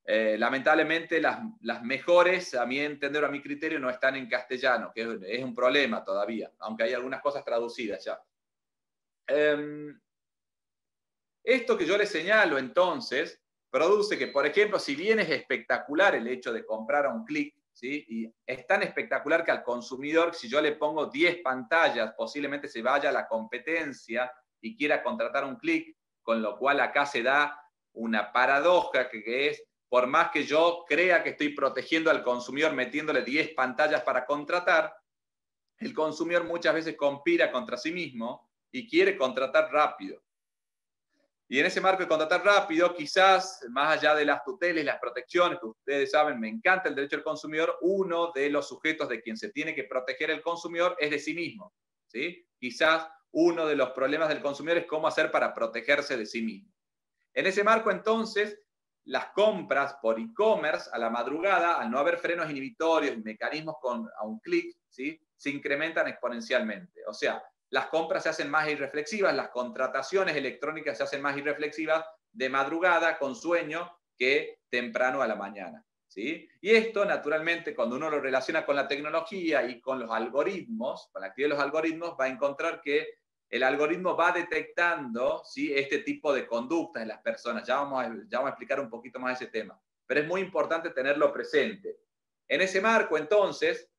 Lamentablemente las mejores, a mi entender o a mi criterio, no están en castellano, que es un problema todavía, aunque hay algunas cosas traducidas ya. Esto que yo les señalo entonces produce que, por ejemplo, si bien es espectacular el hecho de comprar a un clic, ¿sí? Y es tan espectacular que al consumidor, si yo le pongo 10 pantallas, posiblemente se vaya a la competencia y quiera contratar un clic, con lo cual acá se da una paradoja que es, por más que yo crea que estoy protegiendo al consumidor metiéndole 10 pantallas para contratar, el consumidor muchas veces conspira contra sí mismo y quiere contratar rápido. Y en ese marco de contratar rápido, quizás, más allá de las tutelas y las protecciones, que ustedes saben, me encanta el derecho del consumidor, uno de los sujetos de quien se tiene que proteger el consumidor es de sí mismo, ¿sí? Quizás uno de los problemas del consumidor es cómo hacer para protegerse de sí mismo. En ese marco, entonces, las compras por e-commerce a la madrugada, al no haber frenos inhibitorios y mecanismos a un clic, ¿sí? Se incrementan exponencialmente. O sea, las compras se hacen más irreflexivas, las contrataciones electrónicas se hacen más irreflexivas de madrugada, con sueño, que temprano a la mañana, ¿sí? Y esto, naturalmente, cuando uno lo relaciona con la tecnología y con los algoritmos, con la actividad de los algoritmos, va a encontrar que el algoritmo va detectando, ¿sí?, este tipo de conductas en las personas. Ya vamos a explicar un poquito más ese tema. Pero es muy importante tenerlo presente. En ese marco, entonces,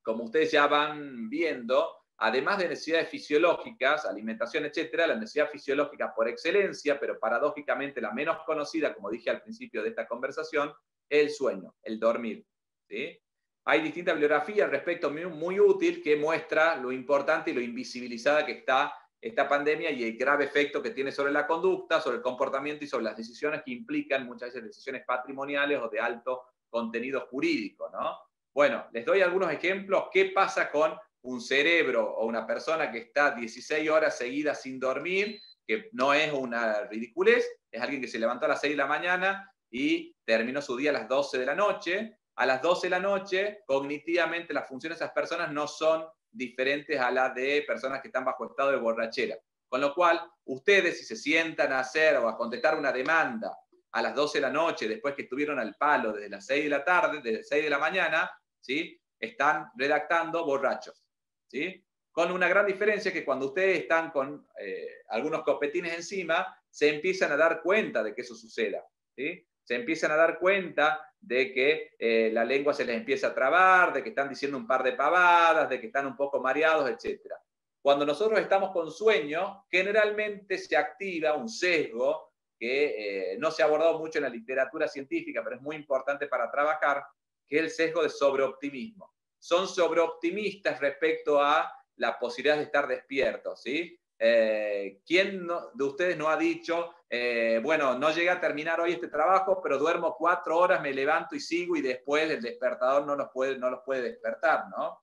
como ustedes ya van viendo, además de necesidades fisiológicas, alimentación, etcétera, la necesidad fisiológica por excelencia, pero paradójicamente la menos conocida, como dije al principio de esta conversación, es el sueño, el dormir, ¿sí? Hay distintas bibliografías al respecto muy útil que muestra lo importante y lo invisibilizada que está esta pandemia y el grave efecto que tiene sobre la conducta, sobre el comportamiento y sobre las decisiones que implican muchas veces decisiones patrimoniales o de alto contenido jurídico, ¿no? Bueno, les doy algunos ejemplos. ¿Qué pasa con un cerebro o una persona que está 16 horas seguidas sin dormir? Que no es una ridiculez, es alguien que se levantó a las 6 de la mañana y terminó su día a las 12 de la noche. A las 12 de la noche, cognitivamente, las funciones de esas personas no son diferentes a las de personas que están bajo estado de borrachera. Con lo cual, ustedes, si se sientan a hacer o a contestar una demanda a las 12 de la noche, después que estuvieron al palo desde las 6 de la tarde, desde las 6 de la mañana, ¿sí?, están redactando borrachos, ¿sí? Con una gran diferencia que cuando ustedes están con algunos copetines encima, se empiezan a dar cuenta de que eso suceda, ¿sí? Se empiezan a dar cuenta de que la lengua se les empieza a trabar, de que están diciendo un par de pavadas, de que están un poco mareados, etc. Cuando nosotros estamos con sueño, generalmente se activa un sesgo que no se ha abordado mucho en la literatura científica, pero es muy importante para trabajar, que es el sesgo de sobreoptimismo. Son sobreoptimistas respecto a la posibilidad de estar despiertos, ¿sí? ¿Quién de ustedes no ha dicho, bueno, no llegué a terminar hoy este trabajo, pero duermo 4 horas, me levanto y sigo, y después el despertador no los puede despertar, ¿no?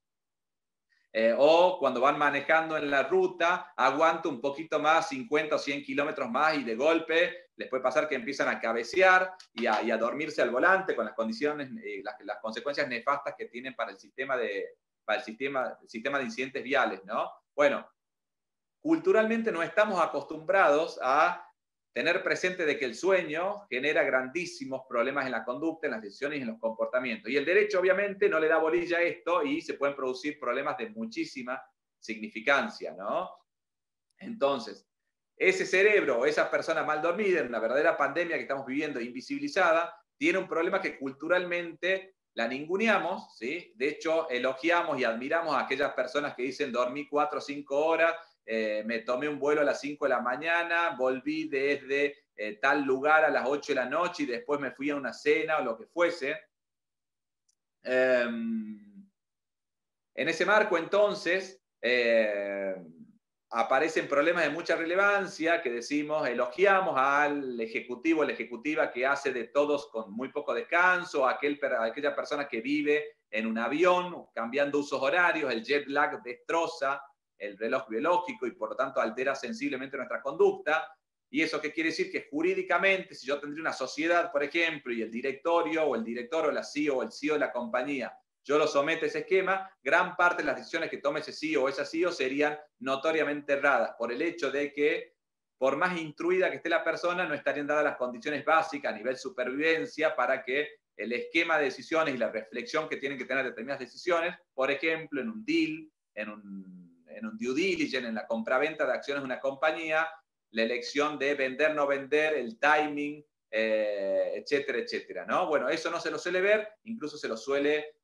O cuando van manejando en la ruta, aguanto un poquito más, 50 o 100 kilómetros más, y de golpe les puede pasar que empiezan a cabecear y a dormirse al volante con las condiciones, las consecuencias nefastas que tienen para el sistema de incidentes viales, ¿no? Bueno, culturalmente no estamos acostumbrados a tener presente de que el sueño genera grandísimos problemas en la conducta, en las decisiones y en los comportamientos. Y el derecho obviamente no le da bolilla a esto y se pueden producir problemas de muchísima significancia, ¿no? Entonces, ese cerebro o esa persona mal dormida en una verdadera pandemia que estamos viviendo invisibilizada, tiene un problema que culturalmente la ninguneamos, ¿sí? De hecho, elogiamos y admiramos a aquellas personas que dicen dormí 4 o 5 horas, me tomé un vuelo a las 5 de la mañana, volví desde tal lugar a las 8 de la noche y después me fui a una cena o lo que fuese. En ese marco, entonces, aparecen problemas de mucha relevancia que decimos, elogiamos al ejecutivo, la ejecutiva que hace de todos con muy poco descanso, aquella persona que vive en un avión cambiando usos horarios, el jet lag destroza el reloj biológico y por lo tanto altera sensiblemente nuestra conducta. ¿Y eso qué quiere decir? Que jurídicamente, si yo tendría una sociedad, por ejemplo, y el directorio o el director o la CEO o el CEO de la compañía, yo lo someto a ese esquema, gran parte de las decisiones que tome ese CEO o esa CEO serían notoriamente erradas por el hecho de que, por más instruida que esté la persona, no estarían dadas las condiciones básicas a nivel supervivencia para que el esquema de decisiones y la reflexión que tienen que tener determinadas decisiones, por ejemplo, en un deal, en un due diligence, en la compraventa de acciones de una compañía, la elección de vender, no vender, el timing, etcétera, etcétera, ¿no? Bueno, eso no se lo suele ver, incluso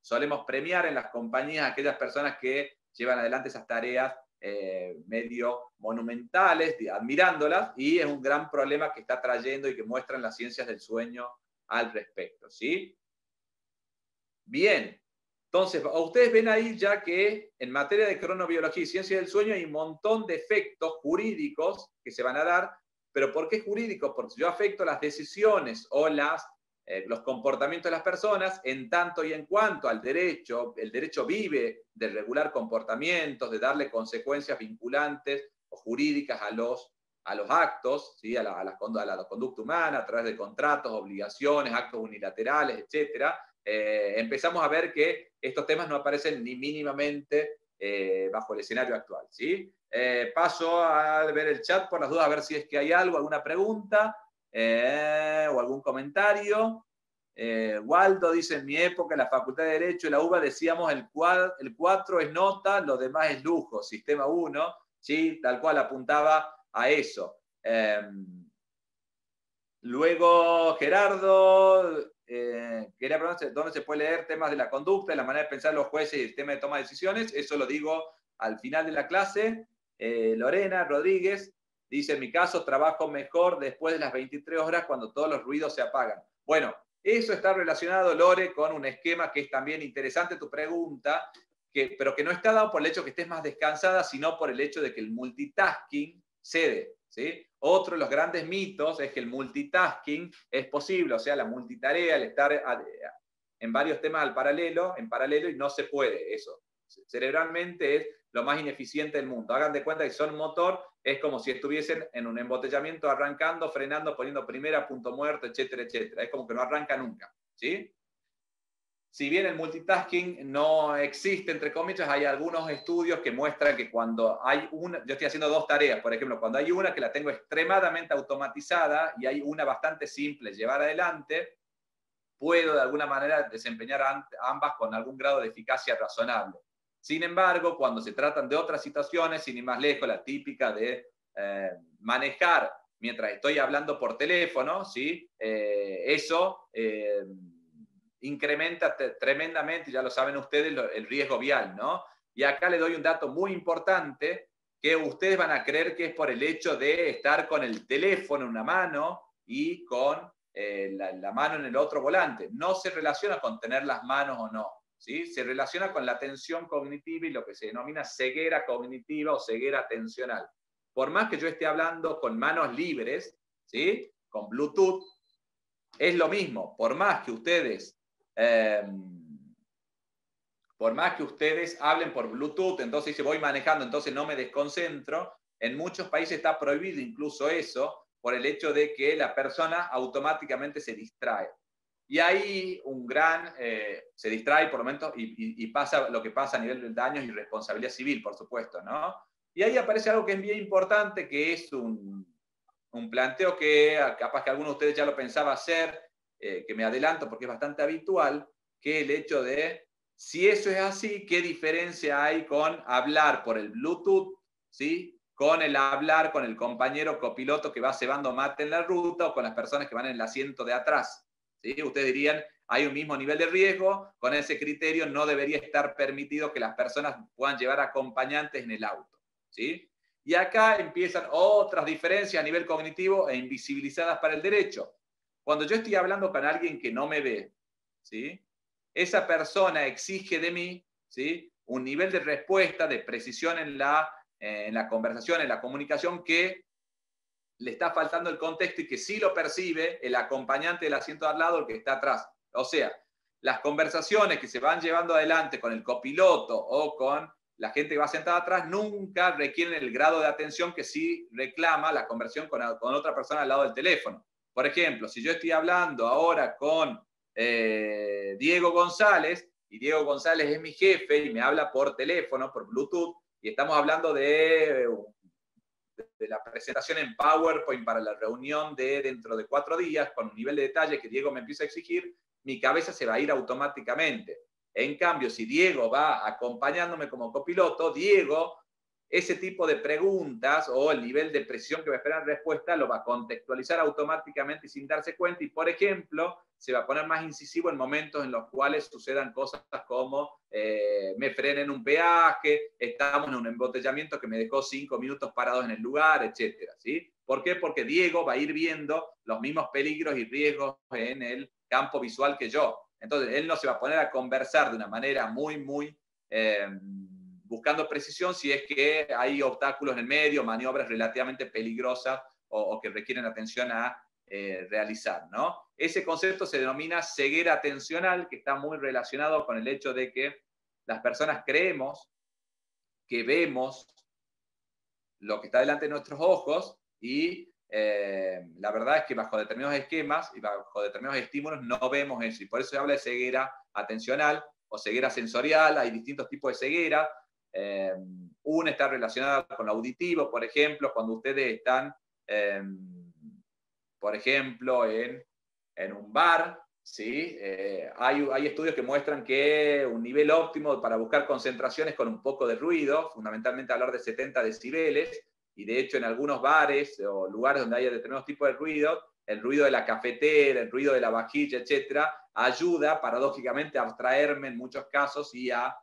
solemos premiar en las compañías a aquellas personas que llevan adelante esas tareas medio monumentales, admirándolas, y es un gran problema que está trayendo y que muestran las ciencias del sueño al respecto, ¿sí? Bien. Entonces, ustedes ven ahí ya que en materia de cronobiología y ciencia del sueño hay un montón de efectos jurídicos que se van a dar. ¿Pero por qué jurídicos? Porque yo afecto las decisiones o los comportamientos de las personas en tanto y en cuanto al derecho. El derecho vive de regular comportamientos, de darle consecuencias vinculantes o jurídicas a los actos, ¿sí? a la conducta humana, a través de contratos, obligaciones, actos unilaterales, etcétera. Empezamos a ver que estos temas no aparecen ni mínimamente bajo el escenario actual, ¿sí? Paso a ver el chat por las dudas, a ver si es que hay algo, alguna pregunta o algún comentario. Waldo dice, en mi época, en la Facultad de Derecho, en la UBA, decíamos el 4 es nota, lo demás es lujo, sistema 1. ¿sí? Tal cual apuntaba a eso. Luego, Gerardo, quería preguntar dónde se puede leer temas de la conducta, de la manera de pensar los jueces y el tema de toma de decisiones. Eso lo digo al final de la clase. Lorena Rodríguez dice, en mi caso, trabajo mejor después de las 23 horas cuando todos los ruidos se apagan. Bueno, eso está relacionado, Lore, con un esquema que es también interesante tu pregunta, pero que no está dado por el hecho de que estés más descansada, sino por el hecho de que el multitasking cede, ¿sí? Otro de los grandes mitos es que el multitasking es posible, o sea, la multitarea, el estar en varios temas en paralelo, y no se puede eso. Cerebralmente es lo más ineficiente del mundo. Hagan de cuenta que son motor, es como si estuviesen en un embotellamiento arrancando, frenando, poniendo primera, punto muerto, etcétera, etcétera. Es como que no arranca nunca, ¿sí? Si bien el multitasking no existe, entre comillas, hay algunos estudios que muestran que cuando hay una, yo estoy haciendo dos tareas, por ejemplo, cuando hay una que la tengo extremadamente automatizada y hay una bastante simple llevar adelante, puedo de alguna manera desempeñar ambas con algún grado de eficacia razonable. Sin embargo, cuando se tratan de otras situaciones, sin ir más lejos, la típica de manejar mientras estoy hablando por teléfono, ¿sí? Eso incrementa tremendamente, ya lo saben ustedes, el riesgo vial, ¿no? Y acá les doy un dato muy importante que ustedes van a creer que es por el hecho de estar con el teléfono en una mano y con la mano en el otro volante. No se relaciona con tener las manos o no, ¿sí? Se relaciona con la atención cognitiva y lo que se denomina ceguera cognitiva o ceguera atencional. Por más que yo esté hablando con manos libres, ¿sí? Con Bluetooth, es lo mismo. Por más que ustedes hablen por Bluetooth, entonces dice voy manejando, entonces no me desconcentro. En muchos países está prohibido incluso eso, por el hecho de que la persona automáticamente se distrae. Y ahí se distrae por momentos y pasa lo que pasa a nivel de daños y responsabilidad civil, por supuesto, ¿no? Y ahí aparece algo que es bien importante, que es un planteo que capaz que alguno de ustedes ya lo pensaba hacer, que me adelanto porque es bastante habitual, que el hecho de, si eso es así, ¿qué diferencia hay con hablar por el Bluetooth, ¿sí? Con el hablar con el compañero copiloto que va cebando mate en la ruta o con las personas que van en el asiento de atrás, ¿sí? Ustedes dirían, hay un mismo nivel de riesgo, con ese criterio no debería estar permitido que las personas puedan llevar acompañantes en el auto, ¿sí? Y acá empiezan otras diferencias a nivel cognitivo e invisibilizadas para el derecho. Cuando yo estoy hablando con alguien que no me ve, ¿sí? Esa persona exige de mí, ¿sí? Un nivel de respuesta, de precisión en la conversación, en la comunicación, que le está faltando el contexto y que sí lo percibe el acompañante del asiento de al lado, el que está atrás. O sea, las conversaciones que se van llevando adelante con el copiloto o con la gente que va sentada atrás nunca requieren el grado de atención que sí reclama la conversación con otra persona al lado del teléfono. Por ejemplo, si yo estoy hablando ahora con Diego González, y Diego González es mi jefe y me habla por teléfono, por Bluetooth, y estamos hablando de la presentación en PowerPoint para la reunión de dentro de 4 días, con un nivel de detalle que Diego me empieza a exigir, mi cabeza se va a ir automáticamente. En cambio, si Diego va acompañándome como copiloto, Diego, ese tipo de preguntas o el nivel de precisión que va a esperar en respuesta lo va a contextualizar automáticamente y sin darse cuenta. Y, por ejemplo, se va a poner más incisivo en momentos en los cuales sucedan cosas como me frené en un peaje, estamos en un embotellamiento que me dejó 5 minutos parados en el lugar, etcétera, ¿sí? ¿Por qué? Porque Diego va a ir viendo los mismos peligros y riesgos en el campo visual que yo. Entonces, él no se va a poner a conversar de una manera muy buscando precisión si es que hay obstáculos en el medio, maniobras relativamente peligrosas o que requieren atención a realizar, ¿no? Ese concepto se denomina ceguera atencional, que está muy relacionado con el hecho de que las personas creemos que vemos lo que está delante de nuestros ojos y la verdad es que bajo determinados esquemas y bajo determinados estímulos no vemos eso. Y por eso se habla de ceguera atencional o ceguera sensorial. Hay distintos tipos de ceguera. Una está relacionada con lo auditivo, por ejemplo, cuando ustedes están, por ejemplo, en un bar, ¿sí? Hay estudios que muestran que un nivel óptimo para buscar concentraciones con un poco de ruido, fundamentalmente hablar de 70 decibeles, y de hecho en algunos bares o lugares donde haya determinados tipos de ruido, el ruido de la cafetera, el ruido de la vajilla, etcétera, ayuda paradójicamente a abstraerme en muchos casos y a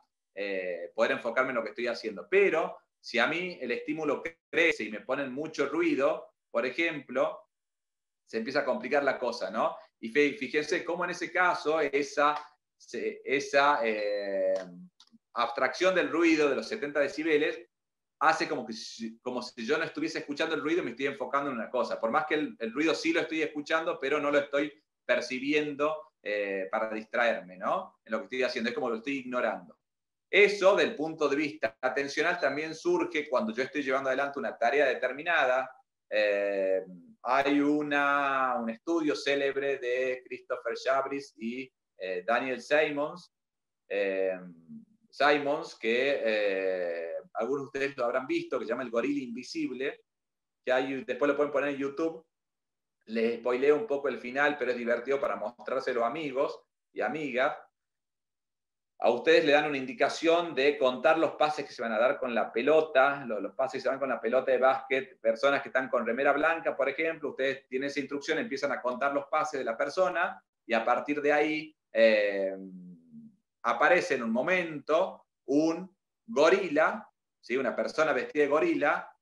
poder enfocarme en lo que estoy haciendo. Pero si a mí el estímulo crece y me ponen mucho ruido, por ejemplo, se empieza a complicar la cosa, ¿no? Y fíjense cómo en ese caso esa abstracción del ruido de los 70 decibeles hace como si yo no estuviese escuchando el ruido y me estoy enfocando en una cosa. Por más que el ruido sí lo estoy escuchando, pero no lo estoy percibiendo para distraerme, ¿no? En lo que estoy haciendo, es como lo estoy ignorando. Eso, del punto de vista atencional, también surge cuando yo estoy llevando adelante una tarea determinada. Hay un estudio célebre de Christopher Chabris y Daniel Simons, que algunos de ustedes lo habrán visto, que se llama El gorila invisible, que después lo pueden poner en YouTube. Les spoileo un poco el final, pero es divertido para mostrárselo a amigos y amigas. A ustedes le dan una indicación de contar los pases que se van a dar con la pelota, los pases que se van con la pelota de básquet, personas que están con remera blanca, por ejemplo, ustedes tienen esa instrucción, empiezan a contar los pases de la persona y a partir de ahí aparece en un momento un gorila, ¿sí? Una persona vestida de gorila,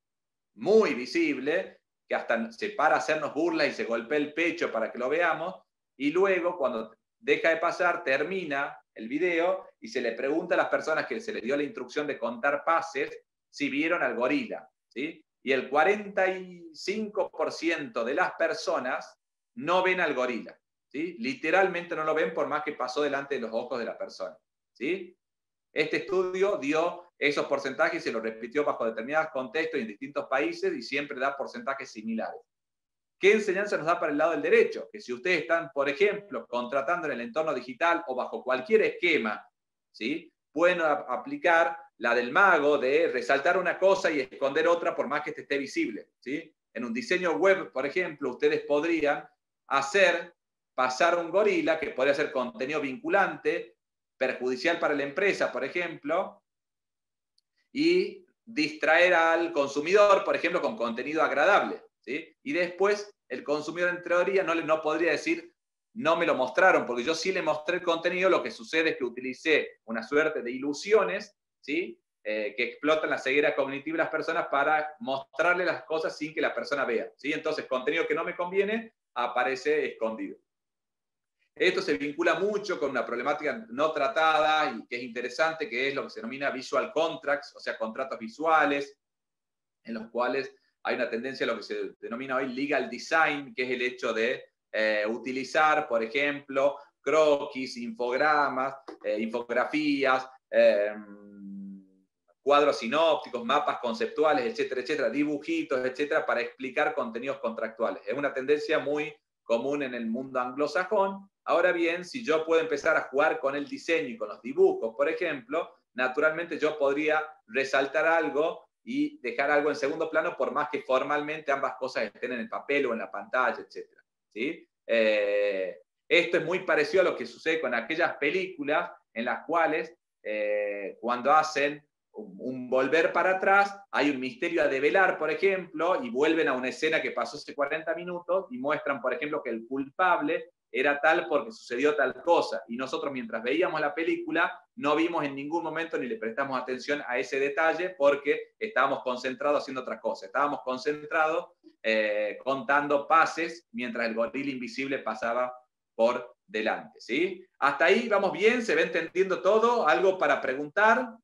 muy visible, que hasta se para a hacernos burlas y se golpea el pecho para que lo veamos, y luego cuando deja de pasar, termina el video y se le pregunta a las personas que se les dio la instrucción de contar pases si vieron al gorila, ¿sí? Y el 45% de las personas no ven al gorila, ¿sí? Literalmente no lo ven por más que pasó delante de los ojos de la persona, ¿sí? Este estudio dio esos porcentajes y se lo repitió bajo determinados contextos y en distintos países y siempre da porcentajes similares. ¿Qué enseñanza nos da para el lado del derecho? Que si ustedes están, por ejemplo, contratando en el entorno digital o bajo cualquier esquema, ¿sí? Pueden aplicar la del mago de resaltar una cosa y esconder otra por más que esté visible, ¿sí? En un diseño web, por ejemplo, ustedes podrían hacer pasar un gorila, que podría ser contenido vinculante, perjudicial para la empresa, por ejemplo, y distraer al consumidor, por ejemplo, con contenido agradable, ¿sí? Y después el consumidor en teoría no podría decir, no me lo mostraron, porque yo sí le mostré el contenido, lo que sucede es que utilicé una suerte de ilusiones, ¿sí? Que explotan la ceguera cognitiva de las personas para mostrarle las cosas sin que la persona vea, ¿sí? Entonces, contenido que no me conviene aparece escondido. Esto se vincula mucho con una problemática no tratada y que es interesante, que es lo que se denomina visual contracts, o sea, contratos visuales, en los cuales hay una tendencia a lo que se denomina hoy legal design, que es el hecho de utilizar, por ejemplo, croquis, infogramas, infografías, cuadros sinópticos, mapas conceptuales, etcétera, etcétera, dibujitos, etcétera, para explicar contenidos contractuales. Es una tendencia muy común en el mundo anglosajón. Ahora bien, si yo puedo empezar a jugar con el diseño y con los dibujos, por ejemplo, naturalmente yo podría resaltar algo y dejar algo en segundo plano, por más que formalmente ambas cosas estén en el papel o en la pantalla, etc. ¿Sí? Esto es muy parecido a lo que sucede con aquellas películas en las cuales cuando hacen un volver para atrás, hay un misterio a develar, por ejemplo, y vuelven a una escena que pasó hace 40 minutos y muestran, por ejemplo, que el culpable era tal porque sucedió tal cosa. Y nosotros, mientras veíamos la película, no vimos en ningún momento ni le prestamos atención a ese detalle porque estábamos concentrados haciendo otra cosa. Estábamos concentrados contando pases mientras el gorila invisible pasaba por delante, ¿sí? Hasta ahí vamos bien, se va entendiendo todo. ¿Algo para preguntar?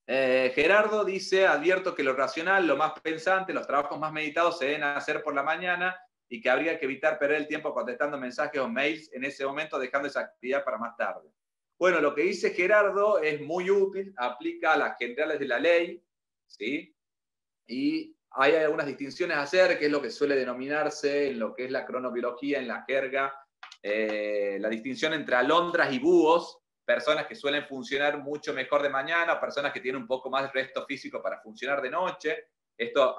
Gerardo dice, advierto que lo racional, lo más pensante, los trabajos más meditados se deben hacer por la mañana y que habría que evitar perder el tiempo contestando mensajes o mails en ese momento, dejando esa actividad para más tarde. Bueno, lo que dice Gerardo es muy útil, aplica a las generales de la ley, ¿sí? Y hay algunas distinciones a hacer, que es lo que suele denominarse en lo que es la cronobiología, en la jerga, la distinción entre alondras y búhos, personas que suelen funcionar mucho mejor de mañana, personas que tienen un poco más de resto físico para funcionar de noche. Esto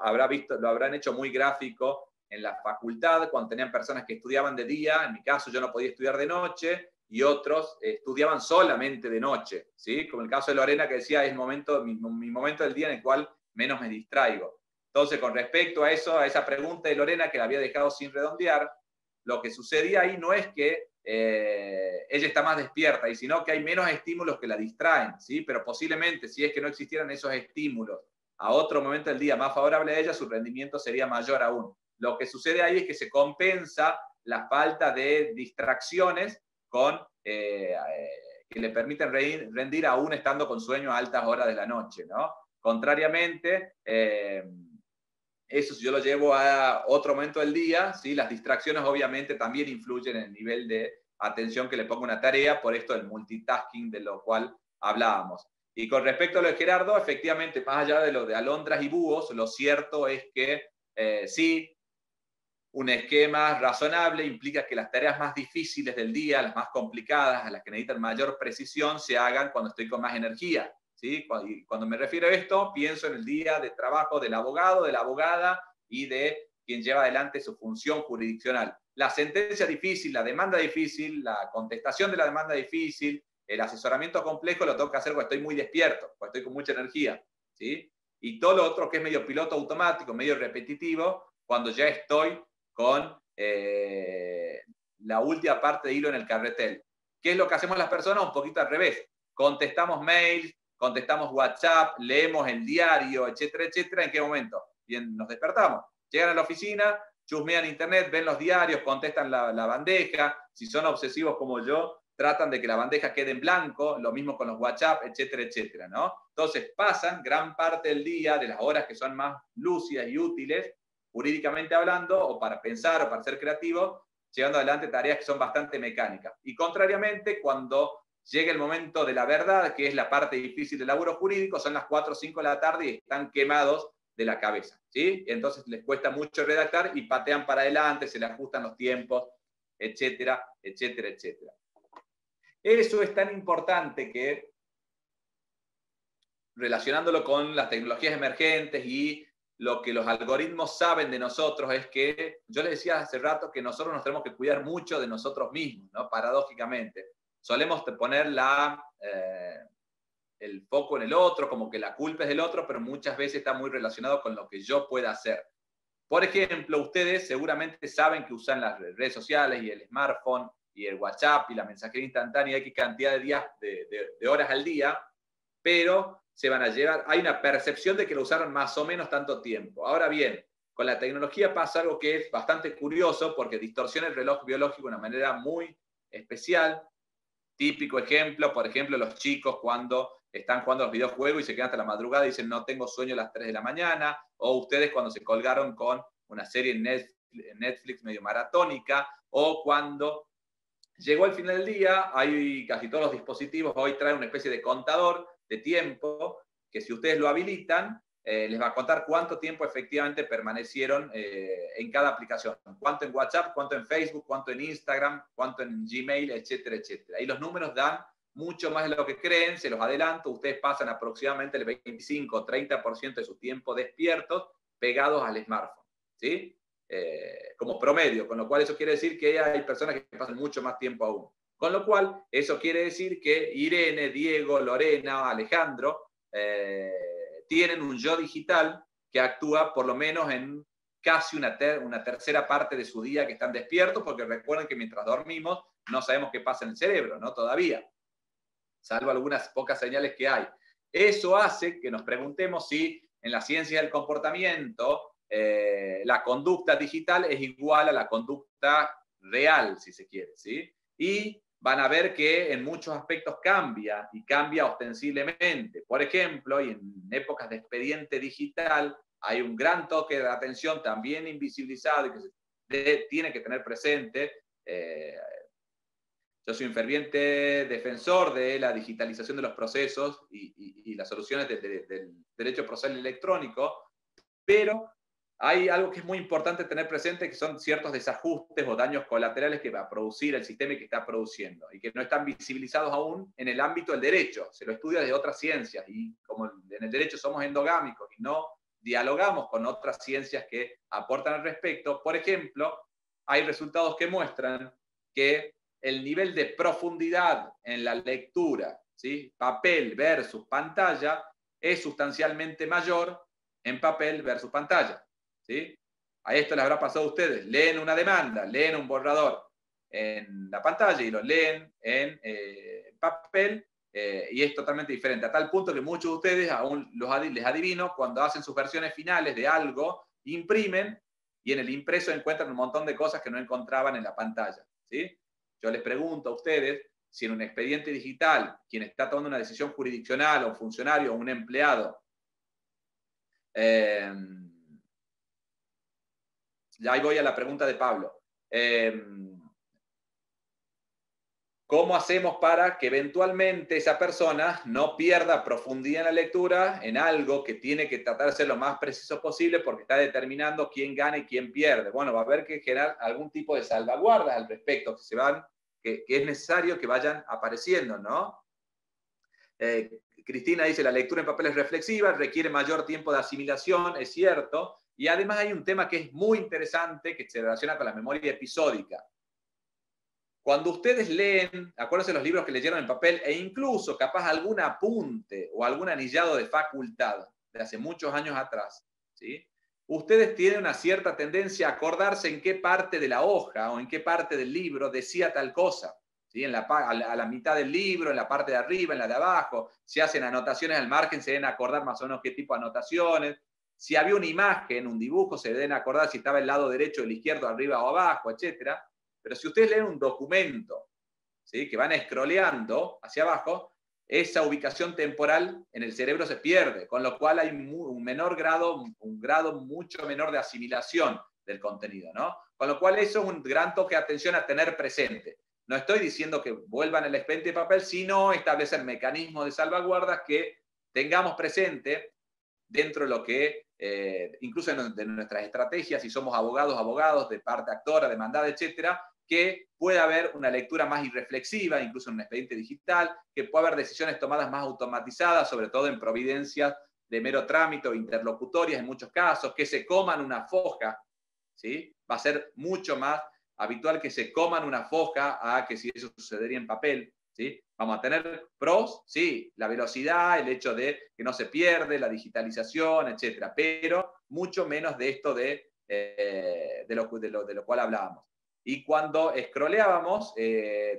lo habrán hecho muy gráfico en la facultad, cuando tenían personas que estudiaban de día, en mi caso yo no podía estudiar de noche, y otros estudiaban solamente de noche, ¿sí? Como el caso de Lorena, que decía, es mi momento del día en el cual menos me distraigo. Entonces, con respecto a eso, a esa pregunta de Lorena, que la había dejado sin redondear, lo que sucedía ahí no es que ella está más despierta, y sino que hay menos estímulos que la distraen, ¿sí? Pero posiblemente, si es que no existieran esos estímulos a otro momento del día más favorable a ella, su rendimiento sería mayor aún. Lo que sucede ahí es que se compensa la falta de distracciones con que le permiten rendir aún estando con sueño a altas horas de la noche, ¿no? Contrariamente, eso si yo lo llevo a otro momento del día, ¿sí? Las distracciones obviamente también influyen en el nivel de atención que le pongo a una tarea, por esto del multitasking de lo cual hablábamos. Y con respecto a lo de Gerardo, efectivamente, más allá de lo de alondras y búhos, lo cierto es que sí, un esquema razonable implica que las tareas más difíciles del día, las más complicadas, a las que necesitan mayor precisión, se hagan cuando estoy con más energía, ¿sí? Y cuando me refiero a esto, pienso en el día de trabajo del abogado, de la abogada y de quien lleva adelante su función jurisdiccional. La sentencia difícil, la demanda difícil, la contestación de la demanda difícil, el asesoramiento complejo lo tengo que hacer cuando estoy muy despierto, cuando estoy con mucha energía, ¿sí? Y todo lo otro que es medio piloto automático, medio repetitivo, cuando ya estoy con la última parte de hilo en el carretel. ¿Qué es lo que hacemos las personas? Un poquito al revés. Contestamos mails, contestamos WhatsApp, leemos el diario, etcétera, etcétera. ¿En qué momento? Bien, nos despertamos. Llegan a la oficina, chusmean internet, ven los diarios, contestan la bandeja. Si son obsesivos como yo, tratan de que la bandeja quede en blanco, lo mismo con los WhatsApp, etcétera, etcétera, ¿no? Entonces pasan gran parte del día, de las horas que son más lúcidas y útiles, jurídicamente hablando, o para pensar o para ser creativo, llevando adelante tareas que son bastante mecánicas. Y contrariamente, cuando llega el momento de la verdad, que es la parte difícil del laburo jurídico, son las 4 o 5 de la tarde y están quemados de la cabeza, ¿sí? Entonces les cuesta mucho redactar y patean para adelante, se les ajustan los tiempos, etcétera, etcétera, etcétera. Eso es tan importante que, relacionándolo con las tecnologías emergentes y lo que los algoritmos saben de nosotros, es que yo les decía hace rato que nosotros nos tenemos que cuidar mucho de nosotros mismos, ¿no? Paradójicamente. Solemos poner el foco en el otro, como que la culpa es del otro, pero muchas veces está muy relacionado con lo que yo pueda hacer. Por ejemplo, ustedes seguramente saben que usan las redes sociales y el smartphone y el WhatsApp y la mensajería instantánea, X cantidad de días, de horas al día, pero se van a llevar, hay una percepción de que lo usaron más o menos tanto tiempo. Ahora bien, con la tecnología pasa algo que es bastante curioso porque distorsiona el reloj biológico de una manera muy especial. Típico ejemplo, por ejemplo, los chicos cuando están jugando los videojuegos y se quedan hasta la madrugada y dicen no tengo sueño a las 3 de la mañana, o ustedes cuando se colgaron con una serie en Netflix medio maratónica, o cuando llegó el final del día, hay casi todos los dispositivos hoy traen una especie de contador de tiempo que si ustedes lo habilitan, les va a contar cuánto tiempo efectivamente permanecieron en cada aplicación. Cuánto en WhatsApp, cuánto en Facebook, cuánto en Instagram, cuánto en Gmail, etcétera, etcétera. Y los números dan mucho más de lo que creen, se los adelanto, ustedes pasan aproximadamente el 25 o 30% de su tiempo despiertos pegados al smartphone, ¿sí? Como promedio, con lo cual eso quiere decir que hay personas que pasan mucho más tiempo aún. Con lo cual, eso quiere decir que Irene, Diego, Lorena, Alejandro tienen un yo digital que actúa por lo menos en casi una tercera parte de su día que están despiertos, porque recuerden que mientras dormimos no sabemos qué pasa en el cerebro, ¿no? Todavía, salvo algunas pocas señales que hay. Eso hace que nos preguntemos si en la ciencia del comportamiento la conducta digital es igual a la conducta real, si se quiere, ¿sí? Y van a ver que en muchos aspectos cambia, y cambia ostensiblemente. Por ejemplo, y en épocas de expediente digital, hay un gran toque de atención también invisibilizado y que se tiene que tener presente. Yo soy un ferviente defensor de la digitalización de los procesos y las soluciones del derecho procesal electrónico, pero hay algo que es muy importante tener presente, que son ciertos desajustes o daños colaterales que va a producir el sistema y que está produciendo, y que no están visibilizados aún en el ámbito del derecho. Se lo estudia desde otras ciencias, y como en el derecho somos endogámicos y no dialogamos con otras ciencias que aportan al respecto, por ejemplo, hay resultados que muestran que el nivel de profundidad en la lectura, ¿sí? Papel versus pantalla, es sustancialmente mayor en papel versus pantalla, ¿sí? A esto les habrá pasado a ustedes. Leen una demanda, leen un borrador en la pantalla y lo leen en papel, y es totalmente diferente, a tal punto que muchos de ustedes, aún les adivino, cuando hacen sus versiones finales de algo, imprimen y en el impreso encuentran un montón de cosas que no encontraban en la pantalla, ¿sí? Yo les pregunto a ustedes si en un expediente digital, quien está tomando una decisión jurisdiccional, o un funcionario, o un empleado, ya ahí voy a la pregunta de Pablo. ¿Cómo hacemos para que eventualmente esa persona no pierda profundidad en la lectura en algo que tiene que tratar de ser lo más preciso posible porque está determinando quién gana y quién pierde? Bueno, va a haber que generar algún tipo de salvaguardas al respecto que es necesario que vayan apareciendo, ¿no? Cristina dice, la lectura en papel es reflexiva, requiere mayor tiempo de asimilación, es cierto, y además hay un tema que es muy interesante que se relaciona con la memoria episódica. Cuando ustedes leen, acuérdense los libros que leyeron en papel, e incluso capaz algún apunte o algún anillado de facultad de hace muchos años atrás, ¿sí? Ustedes tienen una cierta tendencia a acordarse en qué parte de la hoja o en qué parte del libro decía tal cosa, ¿sí? A la mitad del libro, en la parte de arriba, en la de abajo. Si hacen anotaciones al margen, se deben acordar más o menos qué tipo de anotaciones. Si había una imagen, un dibujo, se deben acordar si estaba el lado derecho o el izquierdo, arriba o abajo, etcétera. Pero si ustedes leen un documento, ¿sí?, que van scrolleando hacia abajo, esa ubicación temporal en el cerebro se pierde, con lo cual hay un grado mucho menor de asimilación del contenido, ¿no? Con lo cual eso es un gran toque de atención a tener presente. No estoy diciendo que vuelvan al expediente de papel, sino establecer mecanismos de salvaguardas que tengamos presente dentro de lo que, incluso de nuestras estrategias, si somos abogados, de parte actora, demandada, etcétera, que pueda haber una lectura más irreflexiva, incluso en un expediente digital, que pueda haber decisiones tomadas más automatizadas, sobre todo en providencias de mero trámite o interlocutorias en muchos casos, que se coman una foja, ¿sí? Va a ser mucho más habitual que se coman una foja a que si eso sucedería en papel, ¿sí? Vamos a tener pros, sí, la velocidad, el hecho de que no se pierde, la digitalización, etcétera, pero mucho menos de esto de lo cual hablábamos. Y cuando scrolleábamos,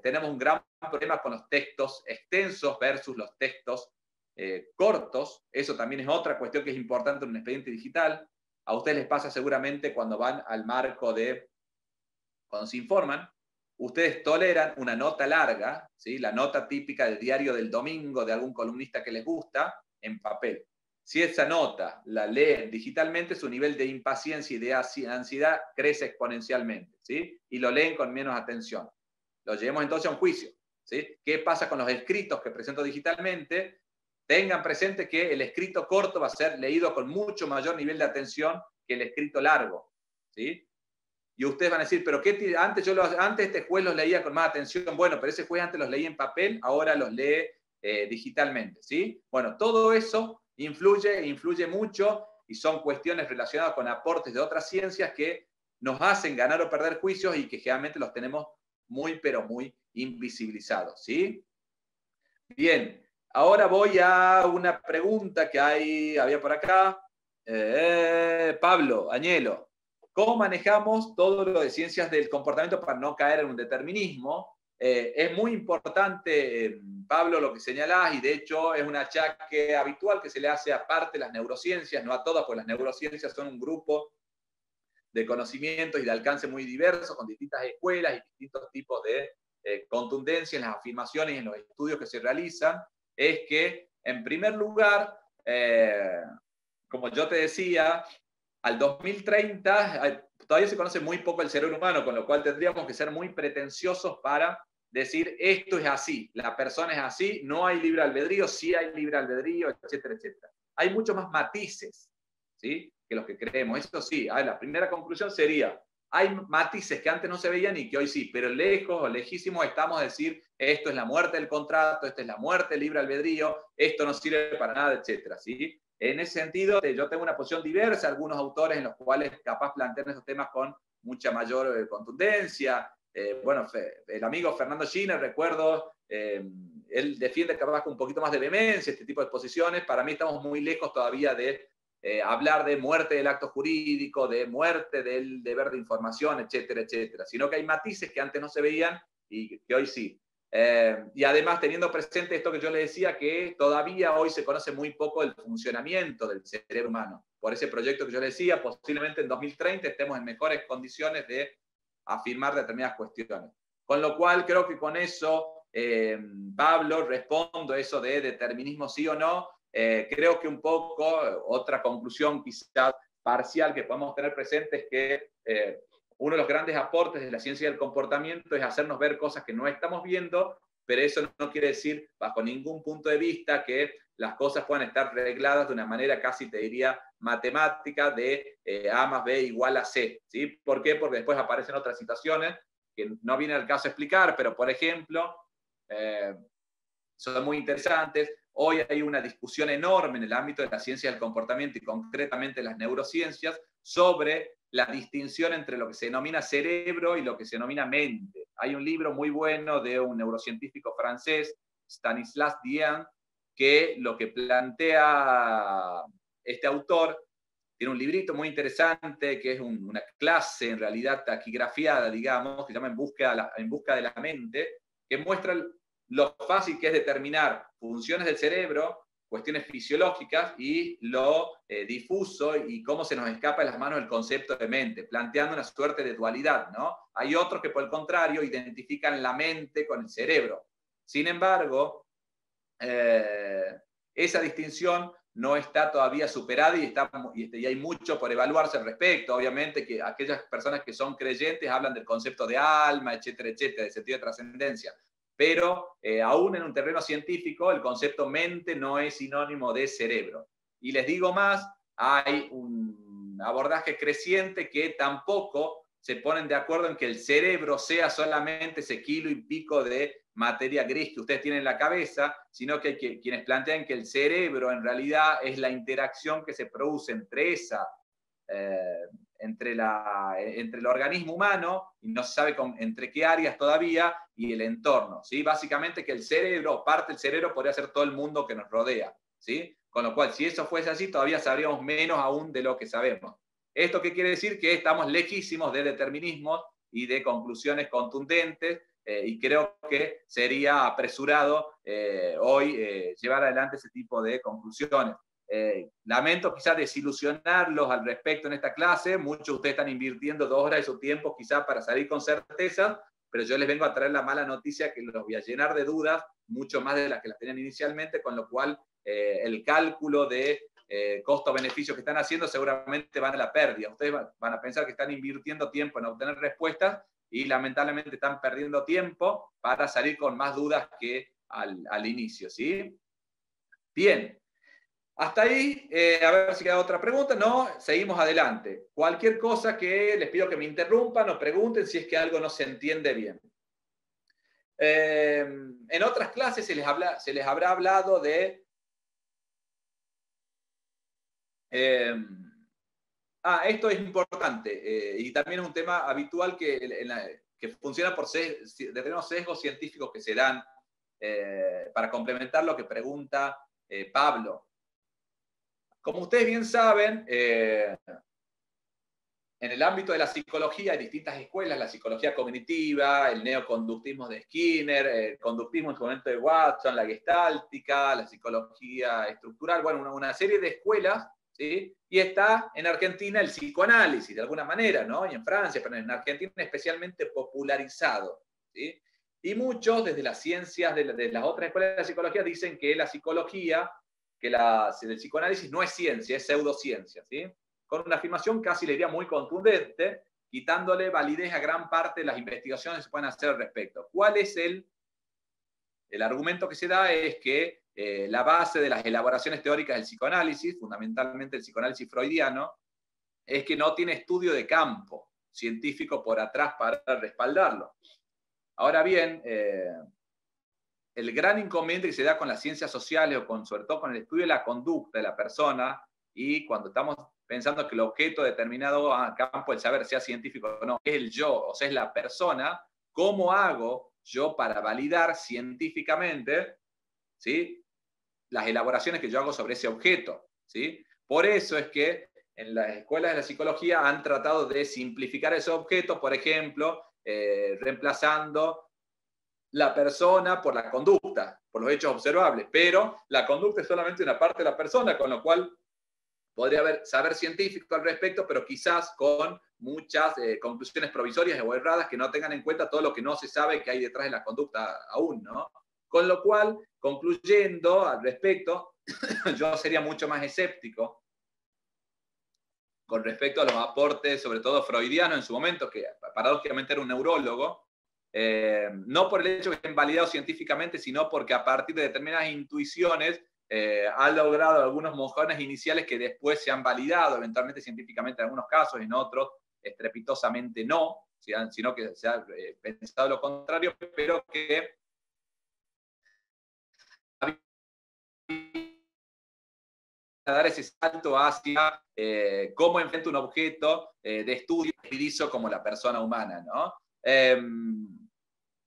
tenemos un gran problema con los textos extensos versus los textos cortos. Eso también es otra cuestión que es importante en un expediente digital. A ustedes les pasa seguramente cuando van al marco cuando se informan, ustedes toleran una nota larga, ¿sí?, la nota típica del diario del domingo de algún columnista que les gusta, en papel. Si esa nota la leen digitalmente, su nivel de impaciencia y de ansiedad crece exponencialmente, ¿sí? Y lo leen con menos atención. Lo llevemos entonces a un juicio, ¿sí? ¿Qué pasa con los escritos que presento digitalmente? Tengan presente que el escrito corto va a ser leído con mucho mayor nivel de atención que el escrito largo, ¿sí? Y ustedes van a decir, pero ¿qué antes este juez los leía con más atención? Bueno, pero ese juez antes los leía en papel, ahora los lee digitalmente, ¿sí? Bueno, todo eso influye mucho y son cuestiones relacionadas con aportes de otras ciencias que nos hacen ganar o perder juicios y que generalmente los tenemos muy, pero muy invisibilizados, ¿sí? Bien, ahora voy a una pregunta que había por acá. Pablo Añelo. ¿Cómo manejamos todo lo de ciencias del comportamiento para no caer en un determinismo? Es muy importante, Pablo, lo que señalás, y de hecho es un achaque habitual que se le hace aparte de las neurociencias, no a todas, porque las neurociencias son un grupo de conocimientos y de alcance muy diverso, con distintas escuelas y distintos tipos de contundencia en las afirmaciones y en los estudios que se realizan, es que, en primer lugar, como yo te decía, al 2030 todavía se conoce muy poco el cerebro humano, con lo cual tendríamos que ser muy pretenciosos para decir esto es así, la persona es así, no hay libre albedrío, sí hay libre albedrío, etcétera, etcétera. Hay muchos más matices, ¿sí?, que los que creemos. Eso sí, la primera conclusión sería, hay matices que antes no se veían y que hoy sí, pero lejos o lejísimos estamos de decir esto es la muerte del contrato, esto es la muerte del libre albedrío, esto no sirve para nada, etcétera, ¿sí? En ese sentido, yo tengo una posición diversa, algunos autores en los cuales capaz plantean esos temas con mucha mayor contundencia. Bueno, el amigo Fernando Schiner, recuerdo, él defiende capaz con un poquito más de vehemencia este tipo de posiciones. Para mí estamos muy lejos todavía de hablar de muerte del acto jurídico, de muerte del deber de información, etcétera, etcétera, sino que hay matices que antes no se veían y que hoy sí. Y además teniendo presente esto que yo le decía, que todavía hoy se conoce muy poco del funcionamiento del cerebro humano. Por ese proyecto que yo le decía, posiblemente en 2030 estemos en mejores condiciones de afirmar determinadas cuestiones. Con lo cual creo que con eso, Pablo, respondo eso de determinismo sí o no. Creo que un poco, otra conclusión quizás parcial que podemos tener presente es que uno de los grandes aportes de la ciencia del comportamiento es hacernos ver cosas que no estamos viendo, pero eso no quiere decir, bajo ningún punto de vista, que las cosas puedan estar regladas de una manera casi, te diría, matemática de A más B igual a C. ¿Sí? ¿Por qué? Porque después aparecen otras situaciones que no viene al caso explicar, pero por ejemplo, son muy interesantes. Hoy hay una discusión enorme en el ámbito de la ciencia del comportamiento y concretamente las neurociencias sobre la distinción entre lo que se denomina cerebro y lo que se denomina mente. Hay un libro muy bueno de un neurocientífico francés, Stanislas Dehaene, que lo que plantea este autor, tiene un librito muy interesante que es una clase en realidad taquigrafiada, digamos, que se llama En busca de la mente, que muestra lo fácil que es determinar funciones del cerebro, cuestiones fisiológicas y lo difuso y cómo se nos escapa de las manos el concepto de mente, planteando una suerte de dualidad, ¿no? Hay otros que por el contrario identifican la mente con el cerebro. Sin embargo, esa distinción no está todavía superada y hay mucho por evaluarse al respecto. Obviamente que aquellas personas que son creyentes hablan del concepto de alma, etcétera, etcétera, de sentido de trascendencia. Pero aún en un terreno científico el concepto mente no es sinónimo de cerebro. Y les digo más, hay un abordaje creciente que tampoco se ponen de acuerdo en que el cerebro sea solamente ese kilo y pico de materia gris que ustedes tienen en la cabeza, sino que hay quienes plantean que el cerebro en realidad es la interacción que se produce entre entre el organismo humano, y no se sabe entre qué áreas todavía, y el entorno. ¿Sí? Básicamente que el cerebro, parte del cerebro, podría ser todo el mundo que nos rodea. ¿Sí? Con lo cual, si eso fuese así, todavía sabríamos menos aún de lo que sabemos. ¿Esto qué quiere decir? Que estamos lejísimos de determinismos y de conclusiones contundentes, y creo que sería apresurado hoy llevar adelante ese tipo de conclusiones. Lamento quizás desilusionarlos al respecto en esta clase. Muchos de ustedes están invirtiendo 2 horas de su tiempo quizás para salir con certeza, pero yo les vengo a traer la mala noticia que los voy a llenar de dudas, mucho más de las que las tenían inicialmente, con lo cual el cálculo de costo-beneficio que están haciendo seguramente van a la pérdida. Ustedes van a pensar que están invirtiendo tiempo en obtener respuestas y lamentablemente están perdiendo tiempo para salir con más dudas que al inicio. ¿Sí? Bien. Hasta ahí, a ver si queda otra pregunta. No, seguimos adelante. Cualquier cosa que les pido que me interrumpan o pregunten si es que algo no se entiende bien. En otras clases se les habrá hablado de... esto es importante y también es un tema habitual que funciona por determinados sesgos científicos que se dan para complementar lo que pregunta Pablo. Como ustedes bien saben, en el ámbito de la psicología hay distintas escuelas, la psicología cognitiva, el neoconductismo de Skinner, el conductismo en su momento de Watson, la gestáltica, la psicología estructural, bueno, una serie de escuelas, ¿sí? Y está en Argentina el psicoanálisis, de alguna manera, ¿no? Y en Francia, pero en Argentina especialmente popularizado, ¿sí? Y muchos, desde las ciencias de las otras escuelas de psicología, dicen que la psicología, que el psicoanálisis no es ciencia, es pseudociencia, ¿sí? Con una afirmación casi le diría muy contundente, quitándole validez a gran parte de las investigaciones que se pueden hacer al respecto. ¿Cuál es el argumento que se da? Es que la base de las elaboraciones teóricas del psicoanálisis, fundamentalmente el psicoanálisis freudiano, es que no tiene estudio de campo científico por atrás para respaldarlo. Ahora bien, el gran inconveniente que se da con las ciencias sociales o sobre todo con el estudio de la conducta de la persona, y cuando estamos pensando que el objeto determinado a campo del saber, sea científico o no, es el yo, o sea, es la persona, ¿cómo hago yo para validar científicamente, ¿sí?, las elaboraciones que yo hago sobre ese objeto? ¿Sí? Por eso es que en las escuelas de la psicología han tratado de simplificar esos objetos, por ejemplo, reemplazando la persona por la conducta, por los hechos observables, pero la conducta es solamente una parte de la persona, con lo cual podría haber saber científico al respecto, pero quizás con muchas conclusiones provisorias o erradas que no tengan en cuenta todo lo que no se sabe que hay detrás de la conducta aún, ¿no? Con lo cual, concluyendo al respecto, yo sería mucho más escéptico con respecto a los aportes, sobre todo freudianos en su momento, que paradójicamente era un neurólogo, no por el hecho de que estén validados científicamente, sino porque a partir de determinadas intuiciones ha logrado algunos mojones iniciales que después se han validado eventualmente científicamente en algunos casos, en otros estrepitosamente no, sino que se ha pensado lo contrario, pero que dar ese salto hacia cómo enfrenta un objeto de estudio como la persona humana, ¿no?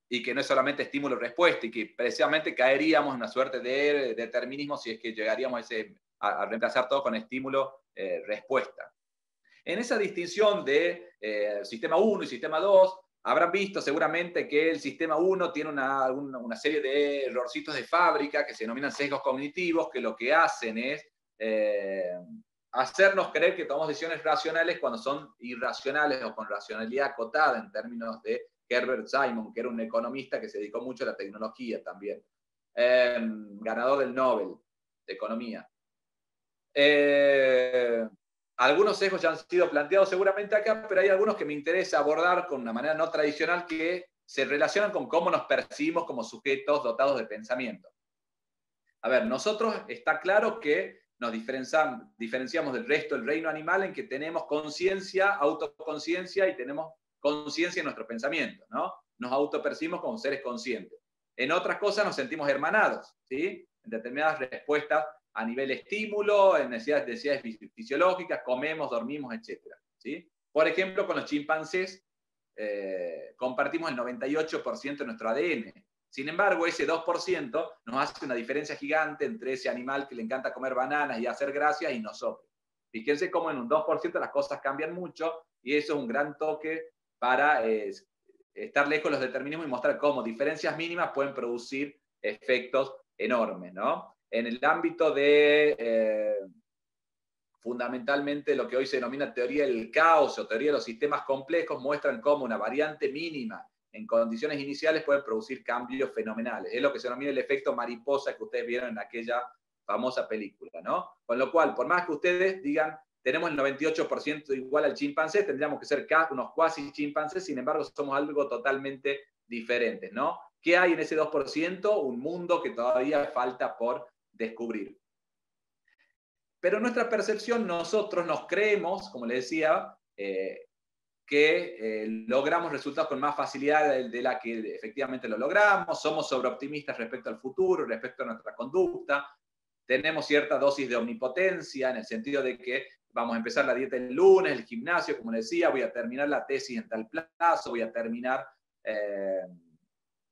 Y que no es solamente estímulo-respuesta, y que precisamente caeríamos en una suerte de determinismo si es que llegaríamos a reemplazar todo con estímulo-respuesta. En esa distinción de sistema 1 y sistema 2, habrán visto seguramente que el sistema 1 tiene una serie de errorcitos de fábrica que se denominan sesgos cognitivos, que lo que hacen es hacernos creer que tomamos decisiones racionales cuando son irracionales o con racionalidad acotada, en términos de Herbert Simon, que era un economista que se dedicó mucho a la tecnología también, ganador del Nobel de Economía. Algunos sesgos ya han sido planteados seguramente acá, pero hay algunos que me interesa abordar con una manera no tradicional que se relacionan con cómo nos percibimos como sujetos dotados de pensamiento. A ver, nosotros está claro que nos diferenciamos del resto del reino animal en que tenemos conciencia, autoconciencia, y tenemos conciencia en nuestro pensamiento, ¿no? Nos autopercibimos como seres conscientes. En otras cosas nos sentimos hermanados, ¿sí? En determinadas respuestas a nivel estímulo, en necesidades fisiológicas, comemos, dormimos, etc. ¿Sí? Por ejemplo, con los chimpancés compartimos el 98% de nuestro ADN. Sin embargo, ese 2% nos hace una diferencia gigante entre ese animal que le encanta comer bananas y hacer gracias y nosotros. Fíjense cómo en un 2% las cosas cambian mucho, y eso es un gran toque para estar lejos de los determinismos y mostrar cómo diferencias mínimas pueden producir efectos enormes, ¿no? En el ámbito de fundamentalmente lo que hoy se denomina teoría del caos o teoría de los sistemas complejos, muestran cómo una variante mínima en condiciones iniciales puede producir cambios fenomenales. Es lo que se denomina el efecto mariposa que ustedes vieron en aquella famosa película, ¿no? Con lo cual, por más que ustedes digan, tenemos el 98% igual al chimpancé, tendríamos que ser unos cuasi chimpancés, sin embargo, somos algo totalmente diferente, ¿no? ¿Qué hay en ese 2%? Un mundo que todavía falta por descubrir. Pero nuestra percepción, nosotros nos creemos, como les decía, que logramos resultados con más facilidad de la que efectivamente lo logramos, somos sobreoptimistas respecto al futuro, respecto a nuestra conducta, tenemos cierta dosis de omnipotencia en el sentido de que vamos a empezar la dieta el lunes, el gimnasio, como les decía, voy a terminar la tesis en tal plazo, voy a terminar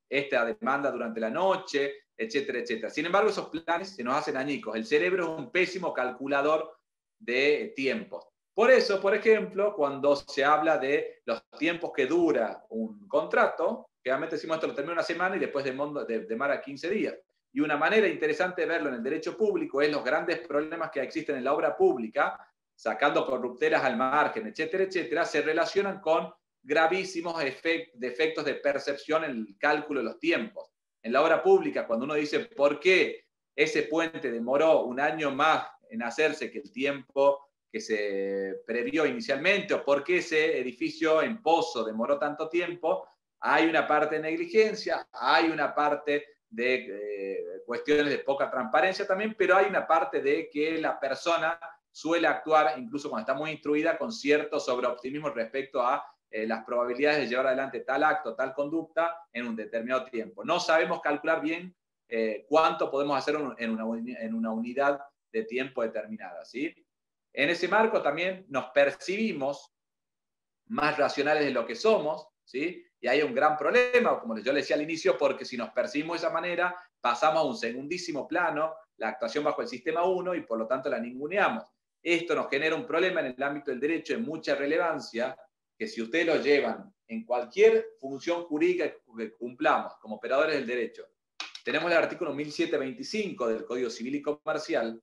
esta demanda durante la noche, etcétera, etcétera. Sin embargo, esos planes se nos hacen añicos. El cerebro es un pésimo calculador de tiempos. Por eso, por ejemplo, cuando se habla de los tiempos que dura un contrato, generalmente decimos esto lo termina una semana y después demora 15 días. Y una manera interesante de verlo en el derecho público es los grandes problemas que existen en la obra pública, sacando corruptelas al margen, etcétera, etcétera, se relacionan con gravísimos defectos de percepción en el cálculo de los tiempos. En la obra pública, cuando uno dice por qué ese puente demoró un año más en hacerse que el tiempo que se previó inicialmente, o por qué ese edificio en Pozo demoró tanto tiempo, hay una parte de negligencia, hay una parte de cuestiones de poca transparencia también, pero hay una parte de que la persona suele actuar, incluso cuando está muy instruida, con cierto sobreoptimismo respecto a las probabilidades de llevar adelante tal acto, tal conducta en un determinado tiempo. No sabemos calcular bien cuánto podemos hacer en una unidad de tiempo determinada, ¿sí? En ese marco también nos percibimos más racionales de lo que somos, ¿sí? Y hay un gran problema, como yo le decía al inicio, porque si nos percibimos de esa manera, pasamos a un segundísimo plano, la actuación bajo el sistema 1, y por lo tanto la ninguneamos. Esto nos genera un problema en el ámbito del derecho de mucha relevancia, que si ustedes lo llevan en cualquier función jurídica que cumplamos como operadores del derecho, tenemos el artículo 1725 del Código Civil y Comercial,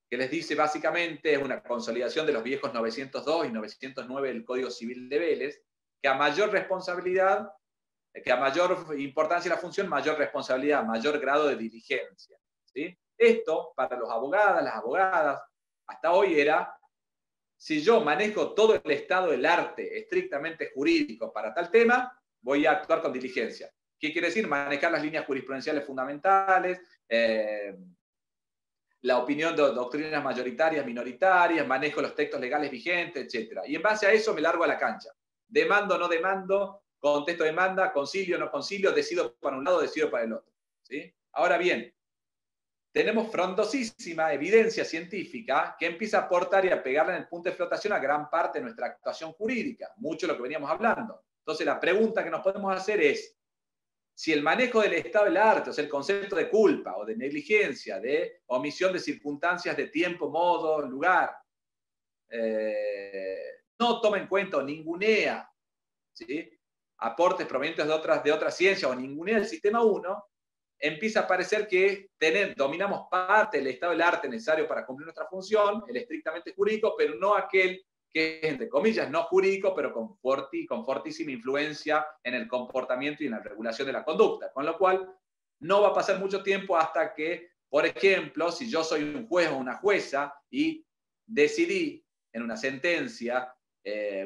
que les dice básicamente, es una consolidación de los viejos 902 y 909 del Código Civil de Vélez, que a mayor responsabilidad, que a mayor importancia de la función, mayor responsabilidad, mayor grado de diligencia, ¿sí? Esto, para los abogados, las abogadas, hasta hoy era, si yo manejo todo el estado del arte estrictamente jurídico para tal tema, voy a actuar con diligencia. ¿Qué quiere decir? Manejar las líneas jurisprudenciales fundamentales, la opinión de doctrinas mayoritarias, minoritarias, manejo los textos legales vigentes, etc. Y en base a eso me largo a la cancha. Demando, no demando, contesto demanda, concilio, no concilio, decido para un lado, decido para el otro, ¿sí? Ahora bien, tenemos frondosísima evidencia científica que empieza a aportar y a pegarle en el punto de flotación a gran parte de nuestra actuación jurídica, mucho de lo que veníamos hablando. Entonces la pregunta que nos podemos hacer es, si el manejo del estado del arte, o sea, el concepto de culpa o de negligencia, de omisión de circunstancias de tiempo, modo, lugar, no toma en cuenta o ningunea, ¿sí?, aportes provenientes de otras ciencias o ningunea el sistema 1, empieza a parecer que dominamos parte del estado del arte necesario para cumplir nuestra función, el estrictamente jurídico, pero no aquel que es, entre comillas, no jurídico, pero con fortísima influencia en el comportamiento y en la regulación de la conducta. Con lo cual, no va a pasar mucho tiempo hasta que, por ejemplo, si yo soy un juez o una jueza y decidí en una sentencia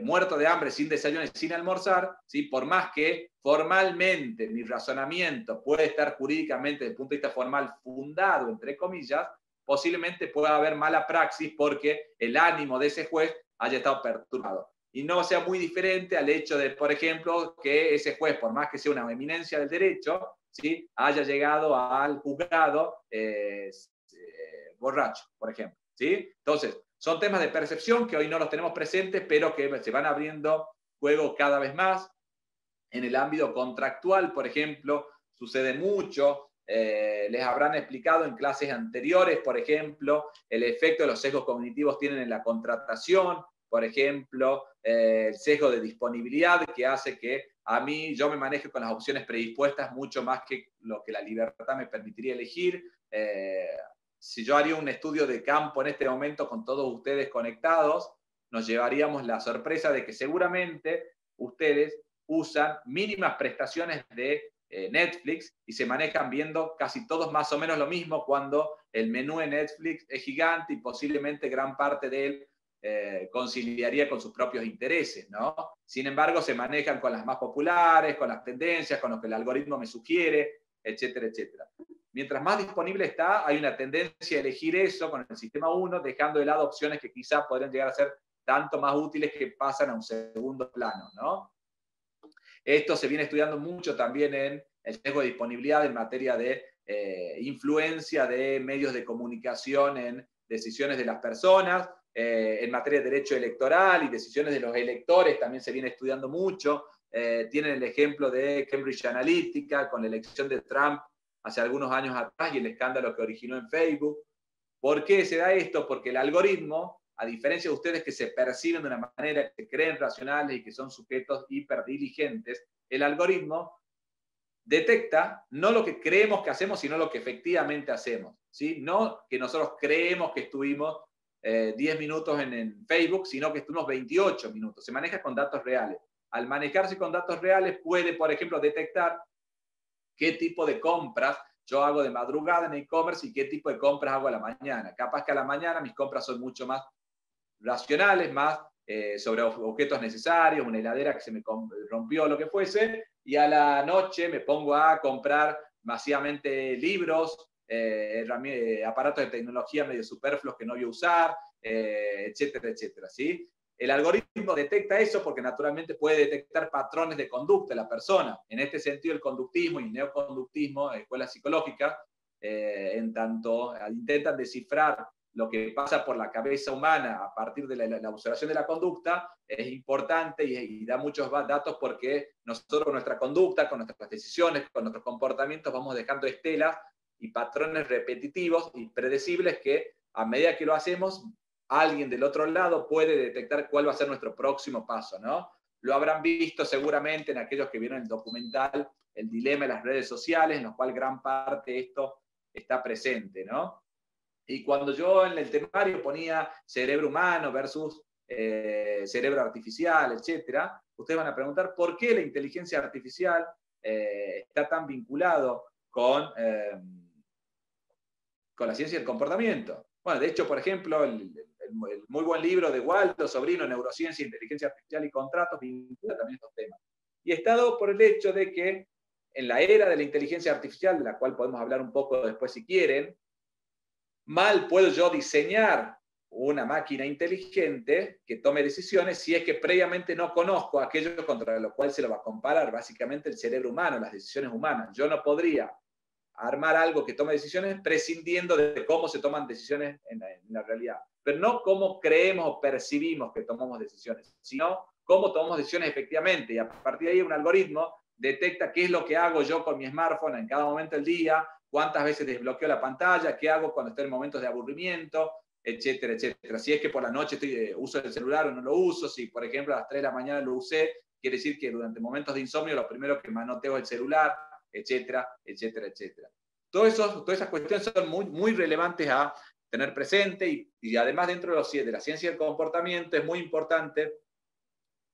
muerto de hambre, sin desayuno y sin almorzar, ¿sí?, por más que formalmente mi razonamiento puede estar jurídicamente desde el punto de vista formal fundado, entre comillas, posiblemente pueda haber mala praxis porque el ánimo de ese juez haya estado perturbado. Y no sea muy diferente al hecho de, por ejemplo, que ese juez, por más que sea una eminencia del derecho, ¿sí?, haya llegado al juzgado borracho, por ejemplo, ¿sí? Entonces, son temas de percepción que hoy no los tenemos presentes, pero que se van abriendo juego cada vez más. En el ámbito contractual, por ejemplo, sucede mucho. Les habrán explicado en clases anteriores, por ejemplo, el efecto que los sesgos cognitivos tienen en la contratación, por ejemplo, el sesgo de disponibilidad que hace que yo me maneje con las opciones predispuestas mucho más que lo que la libertad me permitiría elegir. Si yo haría un estudio de campo en este momento con todos ustedes conectados, nos llevaríamos la sorpresa de que seguramente ustedes usan mínimas prestaciones de Netflix y se manejan viendo casi todos más o menos lo mismo cuando el menú en Netflix es gigante y posiblemente gran parte de él conciliaría con sus propios intereses, ¿no? Sin embargo, se manejan con las más populares, con las tendencias, con lo que el algoritmo me sugiere, etcétera, etcétera. Mientras más disponible está, hay una tendencia a elegir eso con el sistema 1, dejando de lado opciones que quizás podrían llegar a ser tanto más útiles que pasan a un segundo plano, ¿no? Esto se viene estudiando mucho también en el sesgo de disponibilidad en materia de influencia de medios de comunicación en decisiones de las personas, en materia de derecho electoral y decisiones de los electores también se viene estudiando mucho. Tienen el ejemplo de Cambridge Analytica con la elección de Trump hace algunos años atrás y el escándalo que originó en Facebook. ¿Por qué se da esto? Porque el algoritmo, a diferencia de ustedes que se perciben de una manera, que se creen racionales y que son sujetos hiperdiligentes, el algoritmo detecta no lo que creemos que hacemos, sino lo que efectivamente hacemos, ¿sí? No que nosotros creemos que estuvimos 10 minutos en Facebook, sino que estuvimos 28 minutos. Se maneja con datos reales. Al manejarse con datos reales puede, por ejemplo, detectar qué tipo de compras yo hago de madrugada en e-commerce y qué tipo de compras hago a la mañana. Capaz que a la mañana mis compras son mucho más racionales, más sobre objetos necesarios, una heladera que se me rompió, lo que fuese, y a la noche me pongo a comprar masivamente libros, aparatos de tecnología medio superfluos que no voy a usar, etcétera, etcétera, ¿sí? El algoritmo detecta eso porque naturalmente puede detectar patrones de conducta de la persona. En este sentido, el conductismo y el neoconductismo, escuelas psicológicas, en tanto intentan descifrar lo que pasa por la cabeza humana a partir de la observación de la conducta, es importante y da muchos datos porque nosotros con nuestra conducta, con nuestras decisiones, con nuestros comportamientos, vamos dejando estelas y patrones repetitivos y predecibles que a medida que lo hacemos, alguien del otro lado puede detectar cuál va a ser nuestro próximo paso, ¿no? Lo habrán visto seguramente en aquellos que vieron el documental El dilema de las redes sociales, en lo cual gran parte de esto está presente, ¿no? Y cuando yo en el temario ponía cerebro humano versus cerebro artificial, etcétera, ustedes van a preguntar por qué la inteligencia artificial está tan vinculado con la ciencia del comportamiento. Bueno, de hecho, por ejemplo, el muy buen libro de Waldo Sobrino, Neurociencia, Inteligencia Artificial y Contratos, vincula también estos temas. Y está dado por el hecho de que en la era de la inteligencia artificial, de la cual podemos hablar un poco después si quieren, mal puedo yo diseñar una máquina inteligente que tome decisiones si es que previamente no conozco aquello contra lo cual se lo va a comparar, básicamente el cerebro humano, las decisiones humanas. Yo no podría armar algo que tome decisiones prescindiendo de cómo se toman decisiones en la realidad. Pero no cómo creemos o percibimos que tomamos decisiones, sino cómo tomamos decisiones efectivamente. Y a partir de ahí un algoritmo detecta qué es lo que hago yo con mi smartphone en cada momento del día, cuántas veces desbloqueo la pantalla, qué hago cuando estoy en momentos de aburrimiento, etcétera, etcétera. Si es que por la noche uso el celular o no lo uso, si por ejemplo a las 3 de la mañana lo usé, quiere decir que durante momentos de insomnio lo primero que manoteo es el celular, etcétera, etcétera, etcétera. Todas esas cuestiones son muy, muy relevantes a tener presente y además dentro de la ciencia del comportamiento es muy importante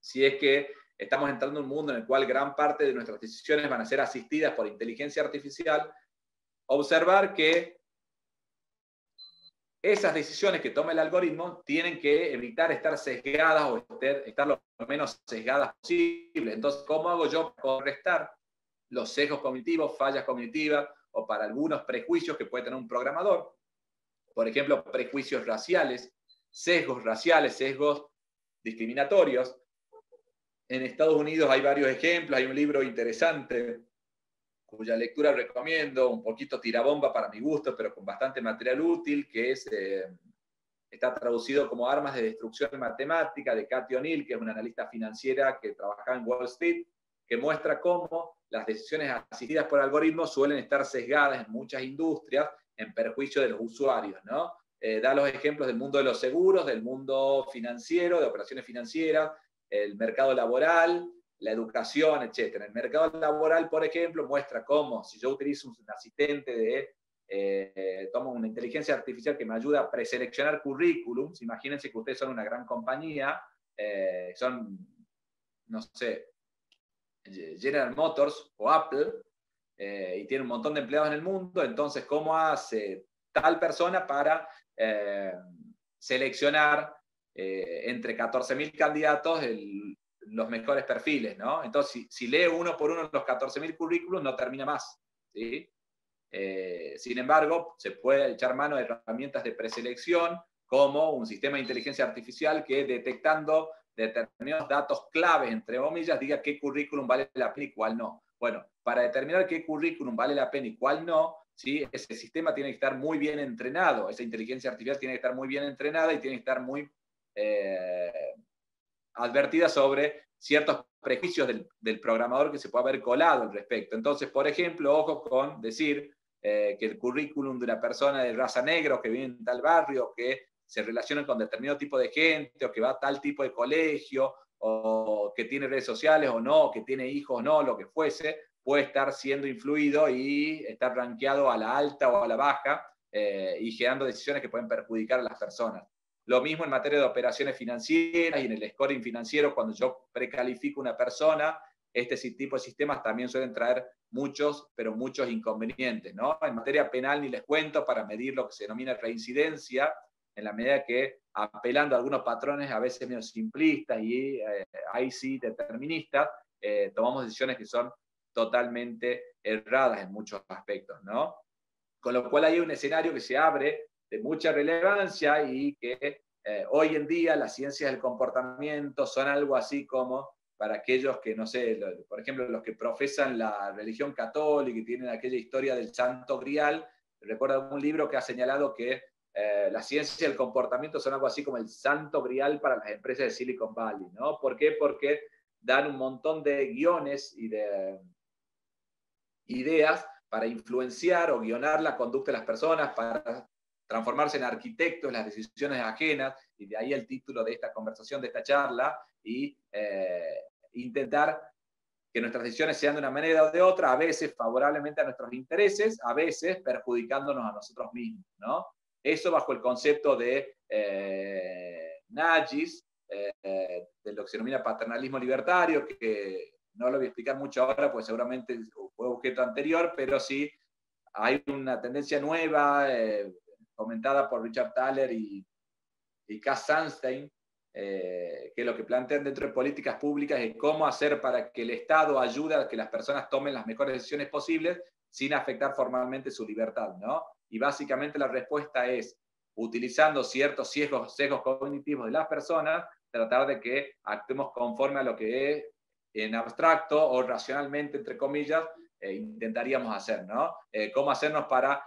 si es que estamos entrando en un mundo en el cual gran parte de nuestras decisiones van a ser asistidas por inteligencia artificial, observar que esas decisiones que toma el algoritmo tienen que evitar estar sesgadas o estar lo menos sesgadas posible. Entonces, ¿cómo hago yo para contrarrestar los sesgos cognitivos, fallas cognitivas o para algunos prejuicios que puede tener un programador? Por ejemplo, prejuicios raciales, sesgos discriminatorios. En Estados Unidos hay varios ejemplos, hay un libro interesante cuya lectura recomiendo, un poquito tirabomba para mi gusto, pero con bastante material útil, que está traducido como Armas de Destrucción Matemática, de Cathy O'Neill, que es una analista financiera que trabajaba en Wall Street, que muestra cómo las decisiones asistidas por algoritmos suelen estar sesgadas en muchas industrias en perjuicio de los usuarios, ¿no? Da los ejemplos del mundo de los seguros, del mundo financiero, de operaciones financieras, el mercado laboral, la educación, etc. En el mercado laboral, por ejemplo, muestra cómo si yo utilizo un asistente tomo una inteligencia artificial que me ayuda a preseleccionar currículums, imagínense que ustedes son una gran compañía, son, no sé, General Motors o Apple, y tiene un montón de empleados en el mundo, entonces, ¿cómo hace tal persona para seleccionar entre 14.000 candidatos los mejores perfiles, ¿no? Entonces, si lee uno por uno los 14.000 currículos, no termina más, ¿sí? Sin embargo, se puede echar mano de herramientas de preselección como un sistema de inteligencia artificial que detectando determinados datos claves, entre comillas, diga qué currículum vale la pena y cuál no. Bueno, para determinar qué currículum vale la pena y cuál no, ¿sí? Ese sistema tiene que estar muy bien entrenado, esa inteligencia artificial tiene que estar muy bien entrenada y tiene que estar muy advertida sobre ciertos prejuicios del programador que se puede haber colado al respecto. Entonces, por ejemplo, ojo con decir que el currículum de una persona de raza negra que vive en tal barrio, que se relaciona con determinado tipo de gente, o que va a tal tipo de colegio, o que tiene redes sociales o no, que tiene hijos o no, lo que fuese, puede estar siendo influido y estar rankeado a la alta o a la baja y generando decisiones que pueden perjudicar a las personas. Lo mismo en materia de operaciones financieras y en el scoring financiero, cuando yo precalifico una persona, este tipo de sistemas también suelen traer muchos, pero muchos inconvenientes, ¿no? En materia penal ni les cuento para medir lo que se denomina reincidencia, en la medida que apelando a algunos patrones a veces medio simplistas y ahí sí deterministas, tomamos decisiones que son totalmente erradas en muchos aspectos, ¿no? Con lo cual hay un escenario que se abre de mucha relevancia y que hoy en día las ciencias del comportamiento son algo así como para aquellos que, no sé, por ejemplo, los que profesan la religión católica y tienen aquella historia del Santo Grial, recuerdo algún libro que ha señalado que la ciencia del comportamiento son algo así como el santo grial para las empresas de Silicon Valley, ¿no? ¿Por qué? Porque dan un montón de guiones y de ideas para influenciar o guionar la conducta de las personas, para transformarse en arquitectos de las decisiones ajenas, y de ahí el título de esta conversación, de esta charla, y intentar que nuestras decisiones sean de una manera o de otra, a veces favorablemente a nuestros intereses, a veces perjudicándonos a nosotros mismos, ¿no? Eso bajo el concepto de Nagis, de lo que se denomina paternalismo libertario, que no lo voy a explicar mucho ahora, pues seguramente fue objeto anterior, pero sí hay una tendencia nueva, comentada por Richard Thaler y Cass Sunstein, que lo que plantean dentro de políticas públicas es cómo hacer para que el Estado ayude a que las personas tomen las mejores decisiones posibles sin afectar formalmente su libertad, ¿no? Y básicamente la respuesta es, utilizando ciertos sesgos cognitivos de las personas, tratar de que actuemos conforme a lo que es en abstracto o racionalmente, entre comillas, intentaríamos hacer, ¿no? Cómo hacernos para,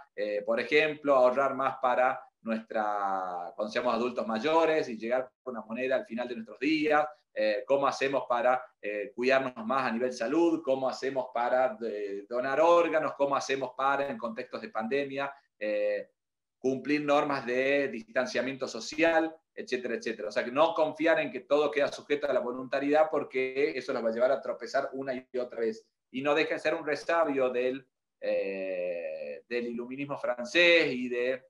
por ejemplo, ahorrar más para cuando seamos adultos mayores y llegar con una moneda al final de nuestros días, cómo hacemos para cuidarnos más a nivel salud, cómo hacemos para donar órganos, cómo hacemos para, en contextos de pandemia, cumplir normas de distanciamiento social, etcétera, etcétera. O sea, que no confiar en que todo queda sujeto a la voluntariedad, porque eso los va a llevar a tropezar una y otra vez. Y no deja de ser un resabio del iluminismo francés y de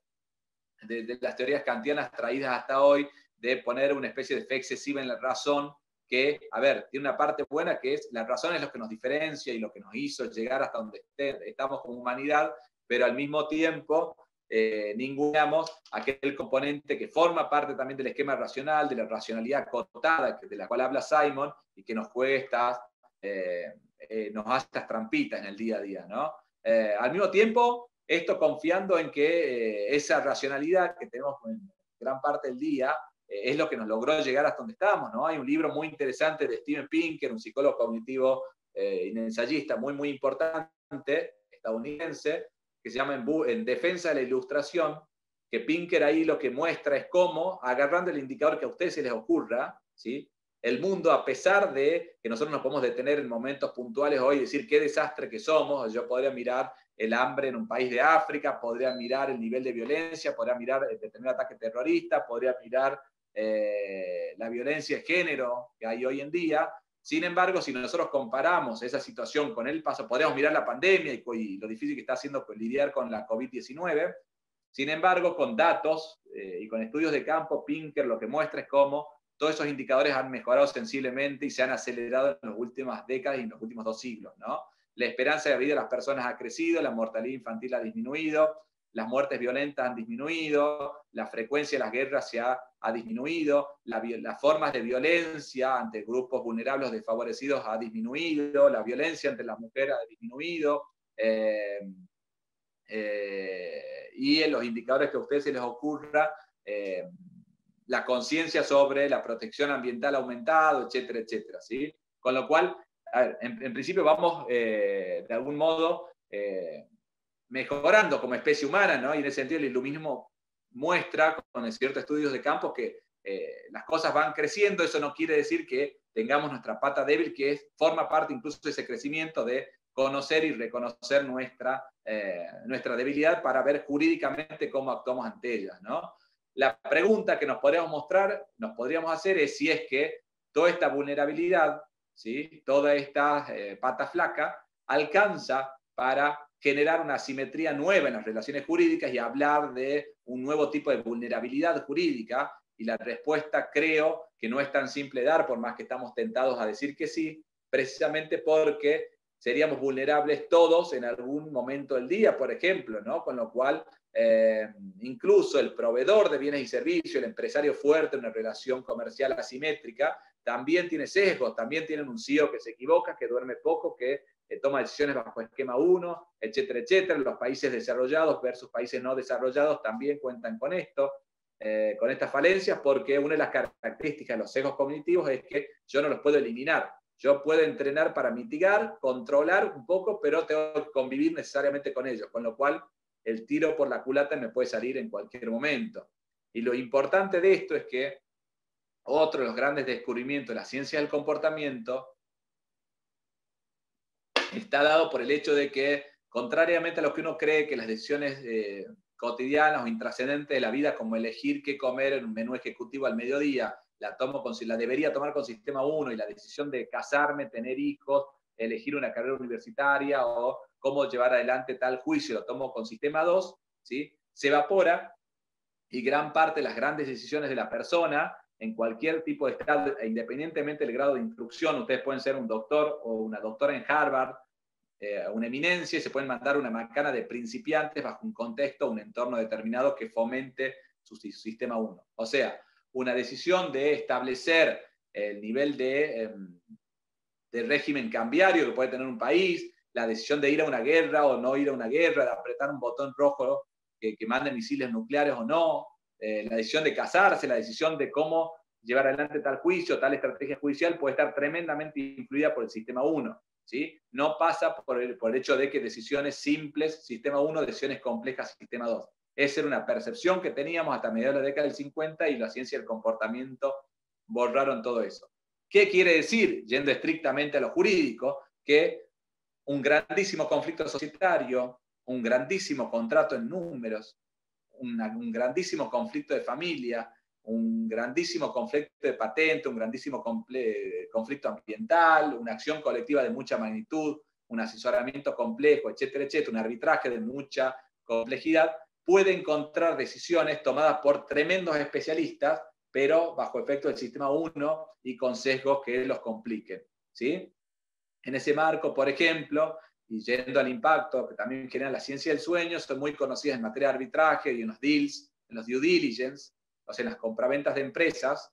las teorías kantianas traídas hasta hoy, de poner una especie de fe excesiva en la razón, que, a ver, tiene una parte buena, que es la razón es lo que nos diferencia y lo que nos hizo llegar hasta donde estamos como humanidad, pero al mismo tiempo ninguneamos aquel componente que forma parte también del esquema racional, de la racionalidad acotada, de la cual habla Simon, y que nos juega nos hace estas trampitas en el día a día, ¿no? Al mismo tiempo, esto confiando en que esa racionalidad que tenemos en gran parte del día es lo que nos logró llegar hasta donde estamos, ¿no? Hay un libro muy interesante de Steven Pinker, un psicólogo cognitivo y ensayista muy, muy importante, estadounidense, que se llama En defensa de la ilustración, que Pinker ahí lo que muestra es cómo, agarrando el indicador que a ustedes se les ocurra, ¿sí? El mundo, a pesar de que nosotros nos podemos detener en momentos puntuales hoy y decir qué desastre que somos, yo podría mirar el hambre en un país de África, podría mirar el nivel de violencia, podría mirar el determinado ataque terrorista, podría mirar la violencia de género que hay hoy en día. Sin embargo, si nosotros comparamos esa situación con el paso, podríamos mirar la pandemia y lo difícil que está haciendo lidiar con la COVID-19. Sin embargo, con datos y con estudios de campo, Pinker lo que muestra es cómo todos esos indicadores han mejorado sensiblemente y se han acelerado en las últimas décadas y en los últimos 2 siglos, ¿no? La esperanza de vida de las personas ha crecido, la mortalidad infantil ha disminuido, las muertes violentas han disminuido, la frecuencia de las guerras ha disminuido, las formas de violencia ante grupos vulnerables o desfavorecidos ha disminuido, la violencia entre las mujeres ha disminuido, y en los indicadores que a ustedes se les ocurra, la conciencia sobre la protección ambiental ha aumentado, etcétera, etcétera, ¿sí? Con lo cual, a ver, en principio vamos de algún modo mejorando como especie humana, ¿no? Y en ese sentido el iluminismo muestra con ciertos estudios de campo que las cosas van creciendo. Eso no quiere decir que tengamos nuestra pata débil, que forma parte incluso de ese crecimiento de conocer y reconocer nuestra debilidad para ver jurídicamente cómo actuamos ante ellas, ¿no? La pregunta que nos podríamos hacer es si es que toda esta vulnerabilidad, ¿sí? Toda esta pata flaca, alcanza para generar una asimetría nueva en las relaciones jurídicas y hablar de un nuevo tipo de vulnerabilidad jurídica. Y la respuesta creo que no es tan simple dar, por más que estamos tentados a decir que sí, precisamente porque seríamos vulnerables todos en algún momento del día, por ejemplo, ¿no? Con lo cual, incluso el proveedor de bienes y servicios, el empresario fuerte en una relación comercial asimétrica, también tiene sesgos, también tienen un CEO que se equivoca, que duerme poco, que toma decisiones bajo esquema 1, etcétera, etcétera. Los países desarrollados versus países no desarrollados también cuentan con esto, con estas falencias, porque una de las características de los sesgos cognitivos es que yo no los puedo eliminar. Yo puedo entrenar para mitigar, controlar un poco, pero tengo que convivir necesariamente con ellos, con lo cual el tiro por la culata me puede salir en cualquier momento. Y lo importante de esto es que otro de los grandes descubrimientos de la ciencia del comportamiento está dado por el hecho de que, contrariamente a lo que uno cree que las decisiones cotidianas o intrascendentes de la vida, como elegir qué comer en un menú ejecutivo al mediodía, la debería tomar con sistema 1, y la decisión de casarme, tener hijos, elegir una carrera universitaria o cómo llevar adelante tal juicio, lo tomo con sistema 2, ¿sí? Se evapora, y gran parte de las grandes decisiones de la persona, en cualquier tipo de estado, independientemente del grado de instrucción, ustedes pueden ser un doctor o una doctora en Harvard, una eminencia, y se pueden mandar una macana de principiantes bajo un contexto, un entorno determinado que fomente su sistema 1. O sea, una decisión de establecer el nivel de régimen cambiario que puede tener un país, la decisión de ir a una guerra o no ir a una guerra, de apretar un botón rojo que mande misiles nucleares o no, la decisión de casarse, la decisión de cómo llevar adelante tal juicio, tal estrategia judicial, puede estar tremendamente influida por el sistema 1. ¿Sí? No pasa por el hecho de que decisiones simples, sistema 1, decisiones complejas, sistema 2. Esa era una percepción que teníamos hasta mediados de la década del 50, y la ciencia del comportamiento borraron todo eso. ¿Qué quiere decir, yendo estrictamente a lo jurídico? Que un grandísimo conflicto societario, un grandísimo contrato en números, un grandísimo conflicto de familia, un grandísimo conflicto de patente, un grandísimo conflicto ambiental, una acción colectiva de mucha magnitud, un asesoramiento complejo, etcétera, etcétera, un arbitraje de mucha complejidad, puede encontrar decisiones tomadas por tremendos especialistas, pero bajo efecto del sistema 1 y con sesgos que los compliquen, ¿sí? En ese marco, por ejemplo, y yendo al impacto que también genera la ciencia del sueño, son muy conocidas en materia de arbitraje y en los deals, en los due diligence, o sea, en las compraventas de empresas,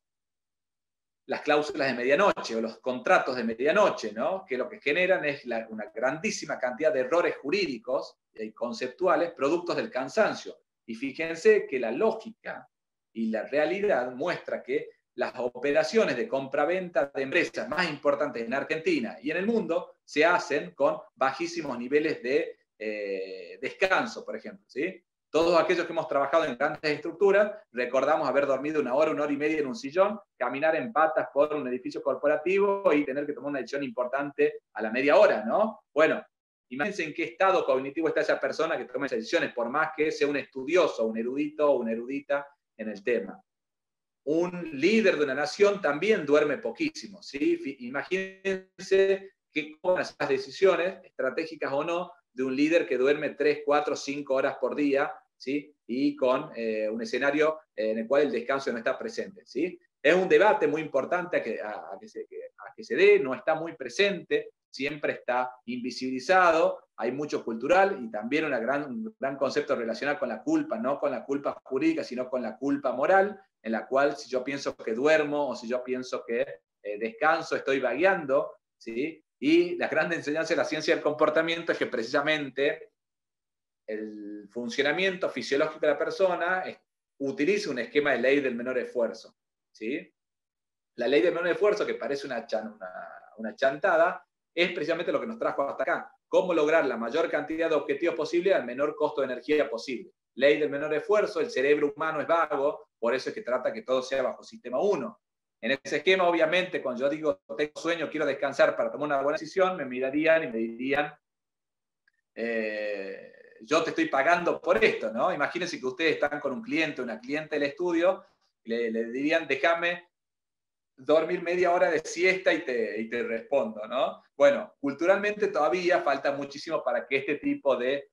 las cláusulas de medianoche o los contratos de medianoche, ¿no? Que lo que generan es una grandísima cantidad de errores jurídicos y conceptuales productos del cansancio. Y fíjense que la lógica y la realidad muestra que las operaciones de compraventa de empresas más importantes en Argentina y en el mundo se hacen con bajísimos niveles de descanso, por ejemplo, ¿sí? Todos aquellos que hemos trabajado en grandes estructuras recordamos haber dormido una hora y media en un sillón, caminar en patas por un edificio corporativo y tener que tomar una decisión importante a la media hora, ¿no? Bueno, imagínense en qué estado cognitivo está esa persona que toma esas decisiones, por más que sea un estudioso, un erudito o una erudita en el tema. Un líder de una nación también duerme poquísimo, ¿sí? Imagínense qué son las decisiones, estratégicas o no, de un líder que duerme 3, 4, 5 horas por día, ¿sí? Y con un escenario en el cual el descanso no está presente, ¿sí? Es un debate muy importante a que se dé, no está muy presente, siempre está invisibilizado, hay mucho cultural y también un gran concepto relacionado con la culpa, no con la culpa jurídica, sino con la culpa moral, en la cual si yo pienso que duermo o si yo pienso que descanso, estoy vagueando, ¿sí? Y la gran enseñanza de la ciencia del comportamiento es que precisamente el funcionamiento fisiológico de la persona utiliza un esquema de ley del menor esfuerzo, ¿sí? La ley del menor esfuerzo, que parece una chantada, es precisamente lo que nos trajo hasta acá. Cómo lograr la mayor cantidad de objetivos posible al menor costo de energía posible. Ley del menor esfuerzo, el cerebro humano es vago, por eso es que trata que todo sea bajo sistema 1. En ese esquema, obviamente, cuando yo digo tengo sueño, quiero descansar para tomar una buena decisión, me mirarían y me dirían, yo te estoy pagando por esto, ¿no? Imagínense que ustedes están con un cliente, una cliente del estudio, le dirían, déjame dormir media hora de siesta y te respondo, ¿no? Bueno, culturalmente todavía falta muchísimo para que este tipo de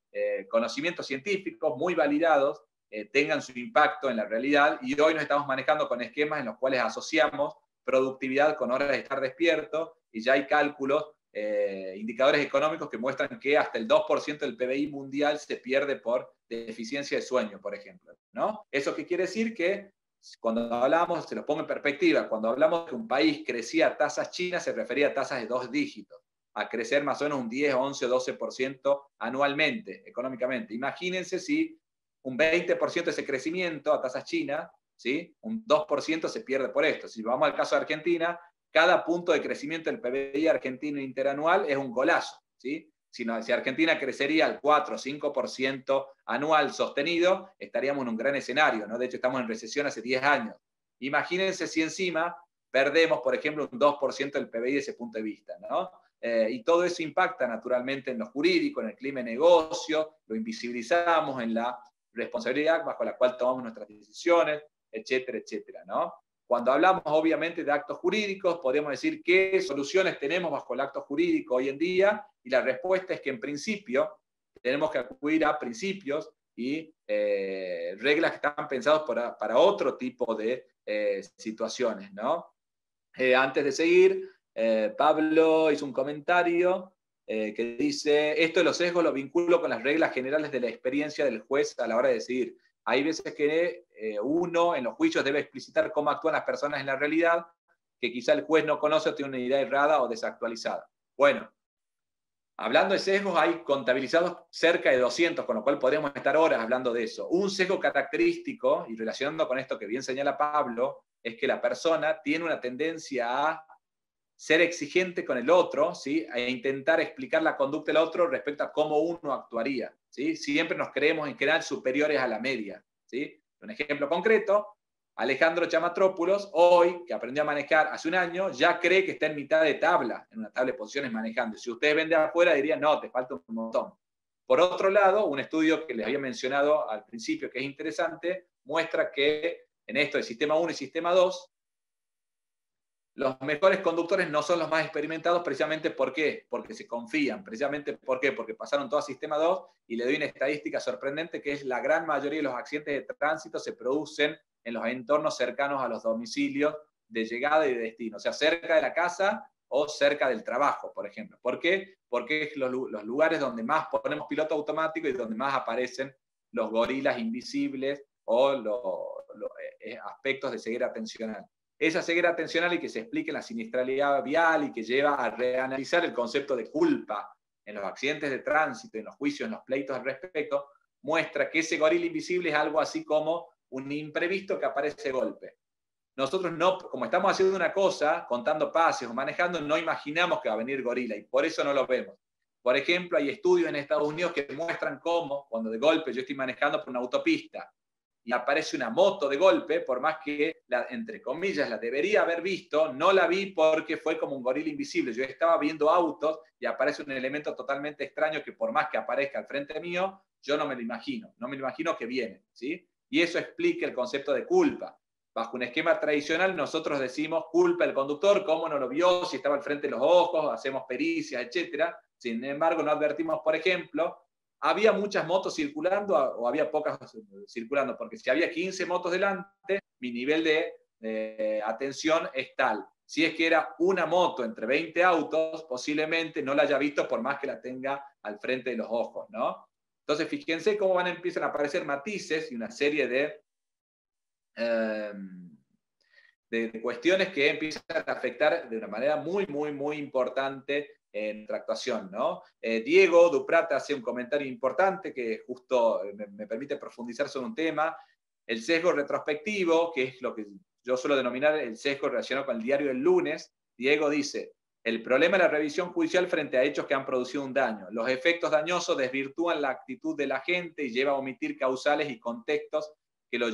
conocimientos científicos muy validados tengan su impacto en la realidad, y hoy nos estamos manejando con esquemas en los cuales asociamos productividad con horas de estar despierto, y ya hay cálculos, indicadores económicos que muestran que hasta el 2% del PBI mundial se pierde por deficiencia de sueño, por ejemplo, ¿no? ¿Eso qué quiere decir? Que cuando hablamos, se los pongo en perspectiva, cuando hablamos de que un país crecía a tasas chinas, se refería a tasas de 2 dígitos, a crecer más o menos un 10, 11 o 12% anualmente, económicamente. Imagínense si un 20% de ese crecimiento a tasas chinas, ¿sí? Un 2% se pierde por esto. Si vamos al caso de Argentina, cada punto de crecimiento del PBI argentino interanual es un golazo, ¿sí? Si Argentina crecería al 4 o 5% anual sostenido, estaríamos en un gran escenario, ¿no? De hecho, estamos en recesión hace 10 años. Imagínense si encima perdemos, por ejemplo, un 2% del PBI de ese punto de vista, ¿no? Y todo eso impacta naturalmente en lo jurídico, en el clima de negocio, lo invisibilizamos en la responsabilidad bajo la cual tomamos nuestras decisiones, etcétera, etcétera, ¿no? Cuando hablamos obviamente de actos jurídicos, podemos decir qué soluciones tenemos bajo el acto jurídico hoy en día, y la respuesta es que en principio tenemos que acudir a principios y reglas que están pensadas para otro tipo de situaciones, ¿no? Antes de seguir, Pablo hizo un comentario que dice, esto de los sesgos lo vinculo con las reglas generales de la experiencia del juez a la hora de decidir. Hay veces que uno en los juicios debe explicitar cómo actúan las personas en la realidad, que quizá el juez no conoce o tiene una idea errada o desactualizada. Bueno, hablando de sesgos, hay contabilizados cerca de 200, con lo cual podríamos estar horas hablando de eso. Un sesgo característico, y relacionando con esto que bien señala Pablo, es que la persona tiene una tendencia a ser exigente con el otro, ¿sí? E intentar explicar la conducta del otro respecto a cómo uno actuaría, ¿sí? Siempre nos creemos en general superiores a la media, ¿sí? Un ejemplo concreto, Alejandro Chamatrópulos, hoy, que aprendió a manejar hace un año, ya cree que está en mitad de tabla, en una tabla de posiciones manejando. Si ustedes ven de afuera, dirían, no, te falta un montón. Por otro lado, un estudio que les había mencionado al principio, que es interesante, muestra que en esto de sistema 1 y sistema 2, los mejores conductores no son los más experimentados, precisamente ¿por qué? Porque se confían, precisamente ¿por qué? Porque pasaron todo a sistema 2, y le doy una estadística sorprendente, que es la gran mayoría de los accidentes de tránsito se producen en los entornos cercanos a los domicilios de llegada y de destino, o sea, cerca de la casa o cerca del trabajo, por ejemplo. ¿Por qué? Porque es los lugares donde más ponemos piloto automático y donde más aparecen los gorilas invisibles o los aspectos de ceguera atencional. Esa ceguera atencional y que se explique en la siniestralidad vial y que lleva a reanalizar el concepto de culpa en los accidentes de tránsito, en los juicios, en los pleitos al respecto, muestra que ese gorila invisible es algo así como un imprevisto que aparece de golpe. Nosotros no, como estamos haciendo una cosa, contando pases o manejando, no imaginamos que va a venir gorila y por eso no lo vemos. Por ejemplo, hay estudios en Estados Unidos que muestran cómo, cuando de golpe yo estoy manejando por una autopista y aparece una moto de golpe, por más que, entre comillas, la debería haber visto, no la vi porque fue como un gorila invisible. Yo estaba viendo autos y aparece un elemento totalmente extraño que por más que aparezca al frente mío, yo no me lo imagino que viene, ¿sí? Y eso explica el concepto de culpa. Bajo un esquema tradicional nosotros decimos culpa del conductor, cómo no lo vio, si estaba al frente de los ojos, hacemos pericias, etc. Sin embargo, no advertimos, por ejemplo, ¿había muchas motos circulando o había pocas circulando? Porque si había 15 motos delante, mi nivel de atención es tal. Si es que era una moto entre 20 autos, posiblemente no la haya visto por más que la tenga al frente de los ojos, ¿no? Entonces, fíjense cómo empiezan a aparecer matices y una serie de cuestiones que empiezan a afectar de una manera muy, muy, muy importante en nuestra actuación, ¿no? Diego Duprat hace un comentario importante que justo me permite profundizar sobre un tema, el sesgo retrospectivo, que es lo que yo suelo denominar el sesgo relacionado con el diario del lunes. Diego dice, el problema es la revisión judicial frente a hechos que han producido un daño. Los efectos dañosos desvirtúan la actitud de la gente y lleva a omitir causales y contextos que lo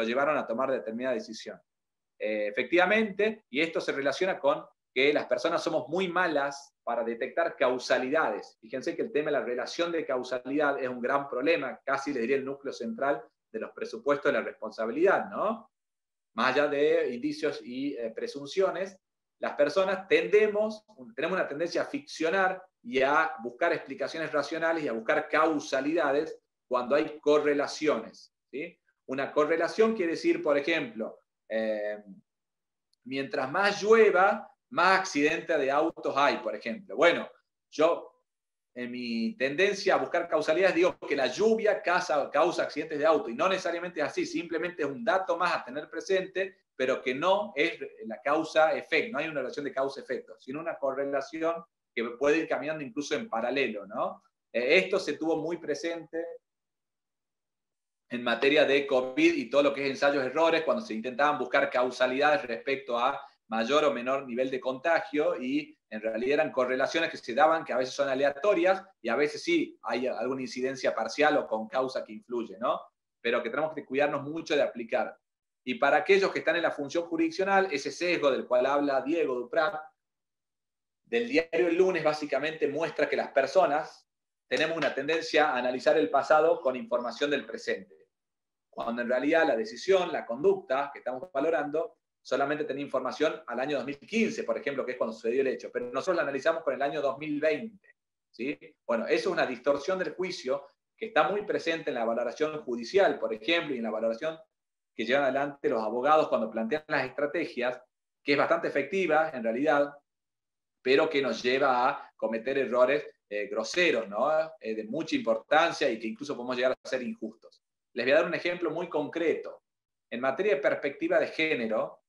llevaron a tomar determinada decisión. Efectivamente, y esto se relaciona con que las personas somos muy malas para detectar causalidades. Fíjense que el tema de la relación de causalidad es un gran problema, casi le diría el núcleo central de los presupuestos de la responsabilidad, ¿no? Más allá de indicios y presunciones, las personas tenemos una tendencia a ficcionar y a buscar explicaciones racionales y a buscar causalidades cuando hay correlaciones, ¿sí? Una correlación quiere decir, por ejemplo, mientras más llueva, más accidentes de autos hay, por ejemplo. Bueno, yo en mi tendencia a buscar causalidades digo que la lluvia causa accidentes de auto, y no necesariamente es así, simplemente es un dato más a tener presente, pero que no es la causa-efecto, no hay una relación de causa-efecto, sino una correlación que puede ir caminando incluso en paralelo, ¿no? Esto se tuvo muy presente en materia de COVID y todo lo que es ensayos-errores, cuando se intentaban buscar causalidades respecto a mayor o menor nivel de contagio, y en realidad eran correlaciones que se daban, que a veces son aleatorias y a veces sí hay alguna incidencia parcial o con causa que influye, ¿no? Pero que tenemos que cuidarnos mucho de aplicar. Y para aquellos que están en la función jurisdiccional, ese sesgo del cual habla Diego Duprat, del diario El Lunes, básicamente muestra que las personas tenemos una tendencia a analizar el pasado con información del presente, cuando en realidad la decisión, la conducta que estamos valorando, solamente tenía información al año 2015, por ejemplo, que es cuando sucedió el hecho, pero nosotros la analizamos con el año 2020. ¿Sí? Bueno, eso es una distorsión del juicio que está muy presente en la valoración judicial, por ejemplo, y en la valoración que llevan adelante los abogados cuando plantean las estrategias, que es bastante efectiva en realidad, pero que nos lleva a cometer errores groseros, ¿no? De mucha importancia y que incluso podemos llegar a ser injustos. Les voy a dar un ejemplo muy concreto. En materia de perspectiva de género,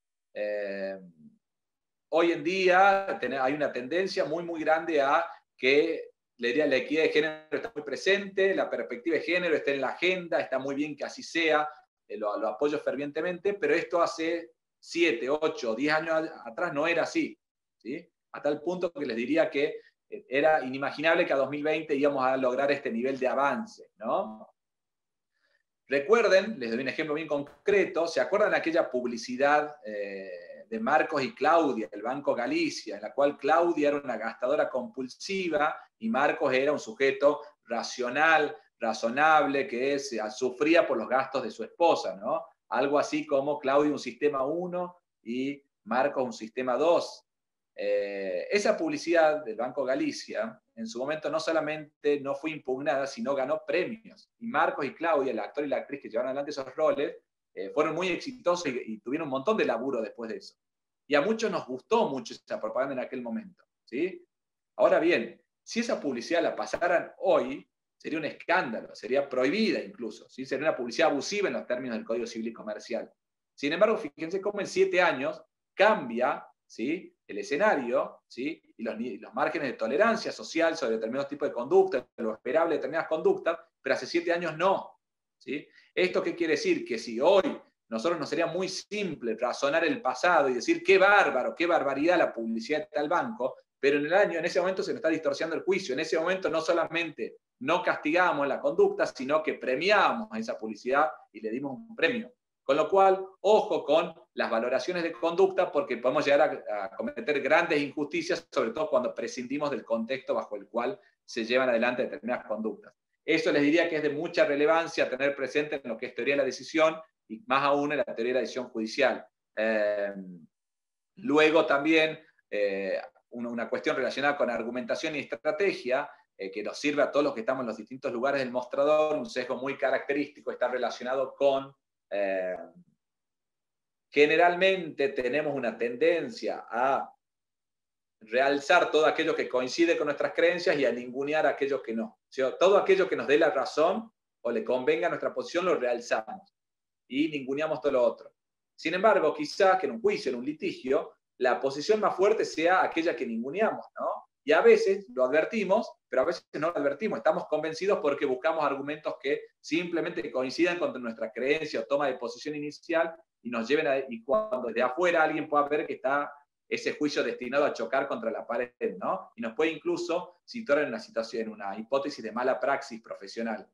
hoy en día hay una tendencia muy, muy grande a que la equidad de género está muy presente, la perspectiva de género está en la agenda, está muy bien que así sea, lo apoyo fervientemente, pero esto hace 7, 8, 10 años atrás no era así, ¿sí? A tal punto que les diría que era inimaginable que a 2020 íbamos a lograr este nivel de avance, ¿no? Recuerden, les doy un ejemplo bien concreto, ¿se acuerdan de aquella publicidad de Marcos y Claudia, el Banco Galicia, en la cual Claudia era una gastadora compulsiva y Marcos era un sujeto racional, razonable, que sufría por los gastos de su esposa, ¿no? Algo así como Claudia un sistema 1 y Marcos un sistema 2. Esa publicidad del Banco Galicia en su momento no solamente no fue impugnada, sino ganó premios. Y Marcos y Claudia, el actor y la actriz que llevaron adelante esos roles, fueron muy exitosos y tuvieron un montón de laburo después de eso. Y a muchos nos gustó mucho esa propaganda en aquel momento, ¿sí? Ahora bien, si esa publicidad la pasaran hoy, sería un escándalo, sería prohibida incluso, ¿sí? Sería una publicidad abusiva en los términos del Código Civil y Comercial. Sin embargo, fíjense cómo en 7 años cambia, ¿sí?, el escenario, ¿sí?, y los márgenes de tolerancia social sobre determinados tipos de conductas, lo esperable de determinadas conductas, pero hace 7 años no, ¿sí? ¿Esto qué quiere decir? Que si hoy nosotros nos sería muy simple razonar el pasado y decir qué bárbaro, qué barbaridad la publicidad de tal banco, pero en ese momento se nos está distorsionando el juicio. En ese momento no solamente no castigamos la conducta, sino que premiamos a esa publicidad y le dimos un premio. Con lo cual, ojo con las valoraciones de conducta, porque podemos llegar a cometer grandes injusticias, sobre todo cuando prescindimos del contexto bajo el cual se llevan adelante determinadas conductas. Eso les diría que es de mucha relevancia tener presente en lo que es teoría de la decisión y más aún en la teoría de la decisión judicial. Luego también una cuestión relacionada con argumentación y estrategia, que nos sirve a todos los que estamos en los distintos lugares del mostrador. Un sesgo muy característico está relacionado con generalmente tenemos una tendencia a realzar todo aquello que coincide con nuestras creencias y a ningunear a aquello que no. O sea, todo aquello que nos dé la razón o le convenga a nuestra posición lo realzamos y ninguneamos todo lo otro. Sin embargo, quizás que en un juicio, en un litigio, la posición más fuerte sea aquella que ninguneamos, ¿no? Y a veces lo advertimos, pero a veces no lo advertimos. Estamos convencidos porque buscamos argumentos que simplemente coincidan con nuestra creencia o toma de posición inicial y nos lleven y cuando desde afuera alguien pueda ver que está ese juicio destinado a chocar contra la pared, ¿no? Y nos puede incluso situar en una situación, en una hipótesis de mala praxis profesional.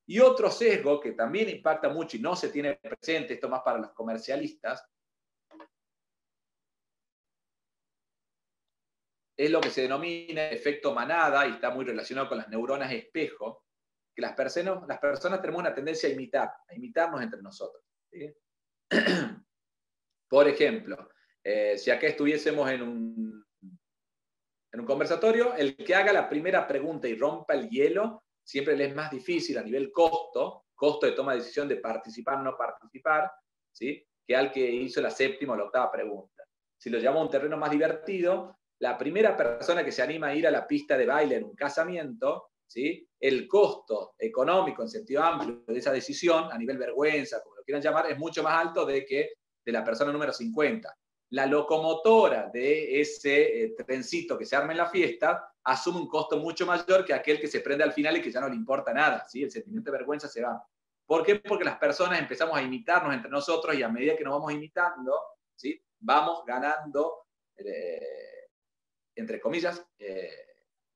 Y otro sesgo que también impacta mucho y no se tiene presente, esto más para los comercialistas, es lo que se denomina efecto manada y está muy relacionado con las neuronas espejo, que las personas tenemos una tendencia a imitarnos entre nosotros, ¿sí? Por ejemplo, si acá estuviésemos en un conversatorio, el que haga la primera pregunta y rompa el hielo siempre le es más difícil a nivel costo de toma de decisión de participar o no participar, ¿sí?, que al que hizo la 7ª o la 8ª pregunta. Si lo llevamos a un terreno más divertido, la primera persona que se anima a ir a la pista de baile en un casamiento, ¿sí?, el costo económico en sentido amplio de esa decisión, a nivel vergüenza, como lo quieran llamar, es mucho más alto de la persona número 50. La locomotora de ese trencito que se arma en la fiesta asume un costo mucho mayor que aquel que se prende al final y que ya no le importa nada, ¿sí? El sentimiento de vergüenza se va. ¿Por qué? Porque las personas empezamos a imitarnos entre nosotros y a medida que nos vamos imitando, ¿sí? Vamos ganando, entre comillas,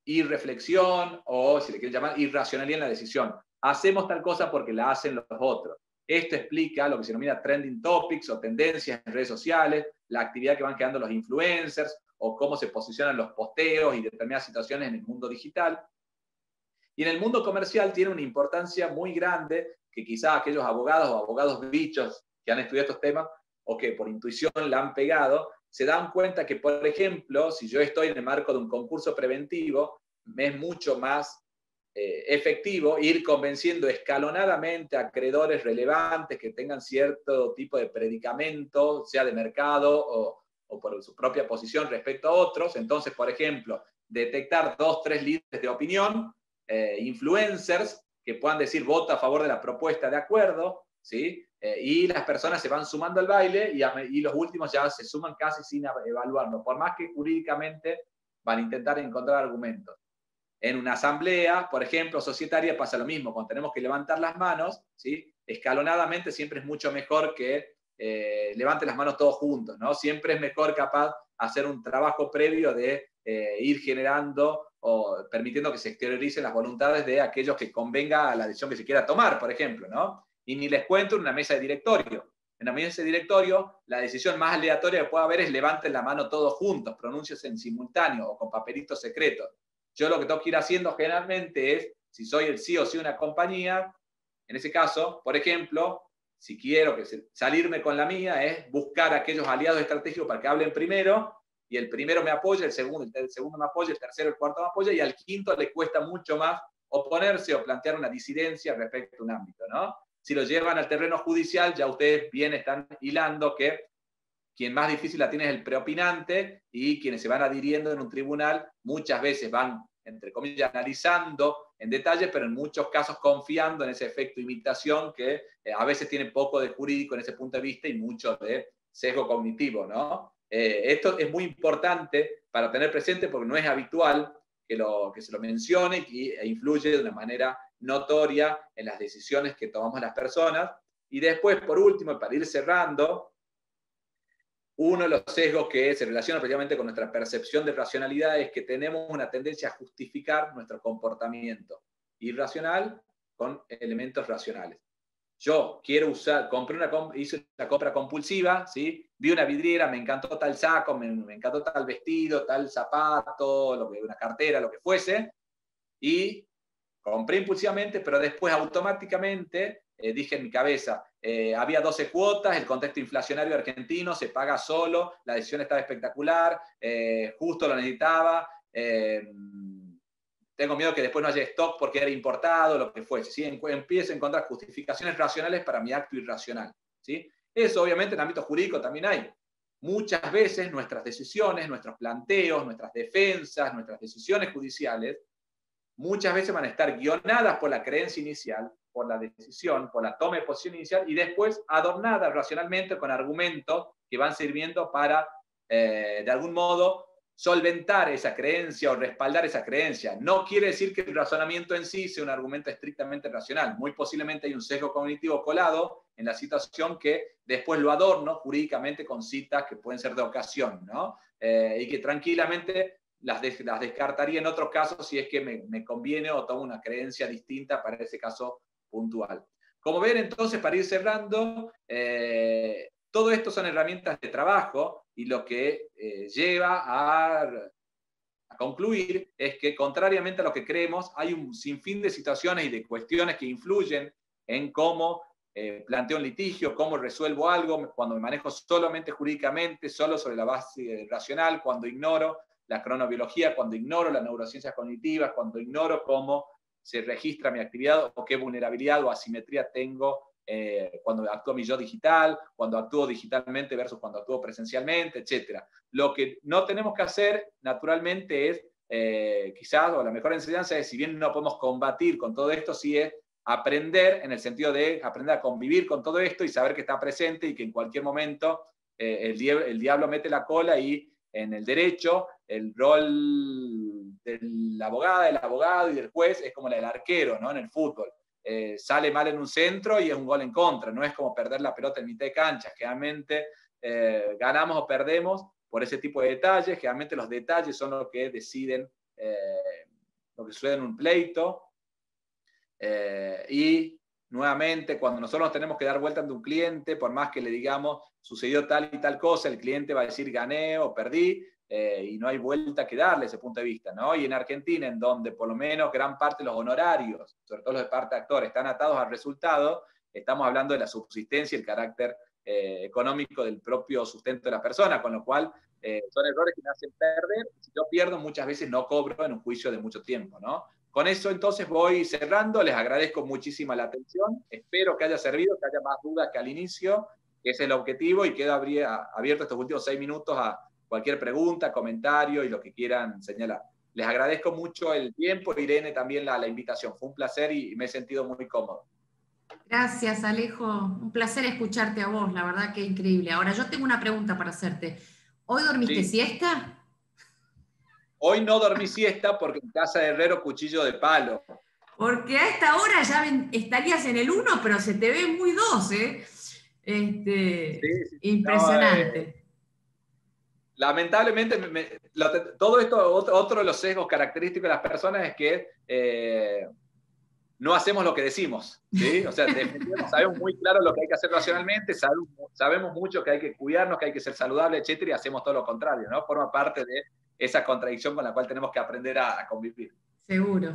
irreflexión o, si le quieren llamar, irracionalidad en la decisión. Hacemos tal cosa porque la hacen los otros. Esto explica lo que se denomina trending topics o tendencias en redes sociales, la actividad que van creando los influencers o cómo se posicionan los posteos y determinadas situaciones en el mundo digital. Y en el mundo comercial tiene una importancia muy grande que quizás aquellos abogados o abogados bichos que han estudiado estos temas o que por intuición la han pegado, se dan cuenta que, por ejemplo, si yo estoy en el marco de un concurso preventivo, me es mucho más efectivo ir convenciendo escalonadamente a acreedores relevantes que tengan cierto tipo de predicamento, sea de mercado o por su propia posición respecto a otros. Entonces, por ejemplo, detectar 2, 3 líderes de opinión, influencers que puedan decir vota a favor de la propuesta de acuerdo, ¿sí? Y las personas se van sumando al baile y los últimos ya se suman casi sin evaluarlo, por más que jurídicamente van a intentar encontrar argumentos. En una asamblea, por ejemplo, societaria, pasa lo mismo. Cuando tenemos que levantar las manos, ¿sí? Escalonadamente siempre es mucho mejor que levanten las manos todos juntos, ¿no? Siempre es mejor capaz hacer un trabajo previo de ir generando o permitiendo que se exterioricen las voluntades de aquellos que convenga a la decisión que se quiera tomar, por ejemplo, ¿no? Y ni les cuento en una mesa de directorio. En la mesa de directorio, la decisión más aleatoria que puede haber es levanten la mano todos juntos, pronúnciense en simultáneo o con papelitos secretos. Yo lo que tengo que ir haciendo generalmente es, si soy el CEO de una compañía, en ese caso, por ejemplo, si quiero salirme con la mía, es buscar a aquellos aliados estratégicos para que hablen primero, y el primero me apoya, el segundo me apoya, el tercero, el cuarto me apoya, y al quinto le cuesta mucho más oponerse o plantear una disidencia respecto a un ámbito, ¿no? Si lo llevan al terreno judicial, ya ustedes bien están hilando que quien más difícil la tiene es el preopinante, y quienes se van adhiriendo en un tribunal muchas veces van, entre comillas, analizando en detalle, pero en muchos casos confiando en ese efecto imitación que a veces tiene poco de jurídico en ese punto de vista y mucho de sesgo cognitivo, ¿no? Esto es muy importante para tener presente porque no es habitual que se lo mencione e influye de una manera notoria en las decisiones que tomamos las personas. Y después, por último, para ir cerrando, uno de los sesgos que se relaciona precisamente con nuestra percepción de racionalidad es que tenemos una tendencia a justificar nuestro comportamiento irracional con elementos racionales. Yo quiero hice una compra compulsiva, ¿sí? Vi una vidriera, me encantó tal saco, me encantó tal vestido, tal zapato, una cartera, lo que fuese, y compré impulsivamente, pero después automáticamente dije en mi cabeza, había 12 cuotas, el contexto inflacionario argentino se paga solo, la decisión estaba espectacular, justo lo necesitaba, tengo miedo que después no haya stock porque era importado, lo que fuese, ¿sí? Empiezo a encontrar justificaciones racionales para mi acto irracional, ¿sí? Eso obviamente en el ámbito jurídico también hay. Muchas veces nuestras decisiones, nuestros planteos, nuestras defensas, nuestras decisiones judiciales, muchas veces van a estar guionadas por la creencia inicial, por la decisión, por la toma de posición inicial, y después adornadas racionalmente con argumentos que van sirviendo para, de algún modo, solventar esa creencia o respaldar esa creencia. No quiere decir que el razonamiento en sí sea un argumento estrictamente racional. Muy posiblemente hay un sesgo cognitivo colado en la situación que después lo adorno jurídicamente con citas que pueden ser de ocasión, ¿no? Y que tranquilamente las descartaría en otros casos si es que me conviene o tomo una creencia distinta para ese caso puntual. Como ven, entonces, para ir cerrando, todo esto son herramientas de trabajo y lo que lleva a concluir es que, contrariamente a lo que creemos, hay un sinfín de situaciones y de cuestiones que influyen en cómo planteo un litigio, cómo resuelvo algo, cuando me manejo solamente jurídicamente, solo sobre la base racional, cuando ignoro la cronobiología, cuando ignoro las neurociencias cognitivas, cuando ignoro cómo se registra mi actividad o qué vulnerabilidad o asimetría tengo cuando actúo mi yo digital, cuando actúo digitalmente versus cuando actúo presencialmente, etc. Lo que no tenemos que hacer, naturalmente, es quizás, o la mejor enseñanza es, si bien no podemos combatir con todo esto, sí es aprender, en el sentido de aprender a convivir con todo esto y saber que está presente y que en cualquier momento el diablo mete la cola, y en el derecho el rol de la abogada, del abogado y del juez es como el del arquero, ¿no? En el fútbol. Sale mal en un centro y es un gol en contra, no es como perder la pelota en mitad de cancha. Generalmente ganamos o perdemos por ese tipo de detalles. Generalmente los detalles son los que deciden lo que sucede en un pleito. Y nuevamente, cuando nosotros nos tenemos que dar vuelta ante un cliente, por más que le digamos sucedió tal y tal cosa, el cliente va a decir gané o perdí, y no hay vuelta que darle ese punto de vista, ¿no? Y en Argentina, en donde por lo menos gran parte de los honorarios, sobre todo los de parte de actores, están atados al resultado, estamos hablando de la subsistencia y el carácter económico del propio sustento de la persona, con lo cual son errores que me hacen perder. Si yo pierdo, muchas veces no cobro en un juicio de mucho tiempo, ¿no? Con eso entonces voy cerrando, les agradezco muchísima la atención, espero que haya servido, que haya más dudas que al inicio, que ese es el objetivo, y quedo abierto estos últimos 6 minutos a cualquier pregunta, comentario y lo que quieran señalar. Les agradezco mucho el tiempo, Irene también la invitación, fue un placer y me he sentido muy cómodo. Gracias, Alejo, un placer escucharte a vos, la verdad que increíble. Ahora yo tengo una pregunta para hacerte, ¿hoy dormiste siesta? Hoy no dormí siesta porque en casa de herrero cuchillo de palo. Porque a esta hora ya estarías en el 1, pero se te ve muy 2, ¿eh? Impresionante. No, lamentablemente, todo esto, otro de los sesgos característicos de las personas es que no hacemos lo que decimos, ¿sí? O sea, sabemos muy claro lo que hay que hacer racionalmente, sabemos mucho que hay que cuidarnos, que hay que ser saludable, etcétera, y hacemos todo lo contrario, ¿no? Forma parte de esa contradicción con la cual tenemos que aprender a convivir. Seguro.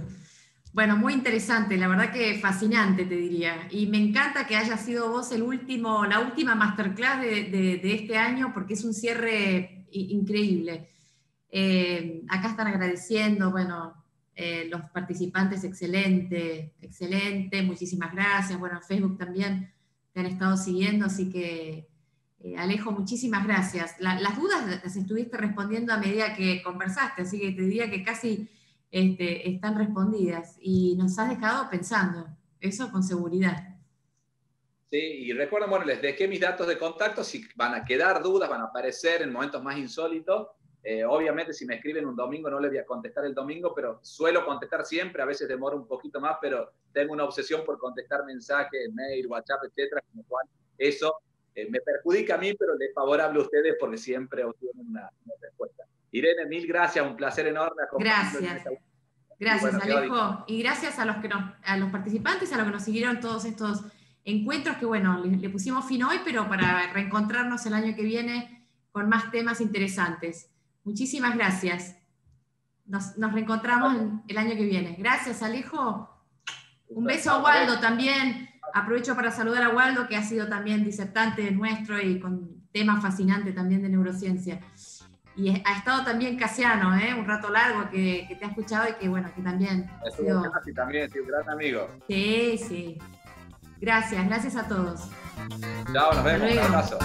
Bueno, muy interesante, la verdad que fascinante, te diría. Y me encanta que haya sido vos la última masterclass de este año, porque es un cierre increíble. Acá están agradeciendo, bueno, los participantes, excelente, muchísimas gracias. Bueno, en Facebook también te han estado siguiendo, así que Alejo, muchísimas gracias. Las dudas las estuviste respondiendo a medida que conversaste, así que te diría que casi están respondidas y nos has dejado pensando, eso con seguridad. Sí, y recuerden, bueno, les dejé mis datos de contacto, si van a quedar dudas, van a aparecer en momentos más insólitos. Obviamente si me escriben un domingo no les voy a contestar el domingo, pero suelo contestar siempre, a veces demoro un poquito más, pero tengo una obsesión por contestar mensajes, mail, WhatsApp, etcétera, con lo cual eso me perjudica a mí, pero les es favorable a ustedes porque siempre obtienen una respuesta. Irene, mil gracias, un placer enorme. Gracias. Gracias, bueno, Alejo. Y gracias a los participantes, a los que nos siguieron todos estos encuentros, que bueno, le pusimos fin hoy, pero para reencontrarnos el año que viene con más temas interesantes. Muchísimas gracias. Nos reencontramos el año que viene. Gracias, Alejo. Un beso a Waldo también. Aprovecho para saludar a Waldo, que ha sido también disertante nuestro y con temas fascinantes también de neurociencia. Y ha estado también Casiano, un rato largo que te ha escuchado y que bueno, que también ha sido... también, sí, un gran amigo. Sí, sí. Gracias a todos. Chao, nos vemos. Un abrazo.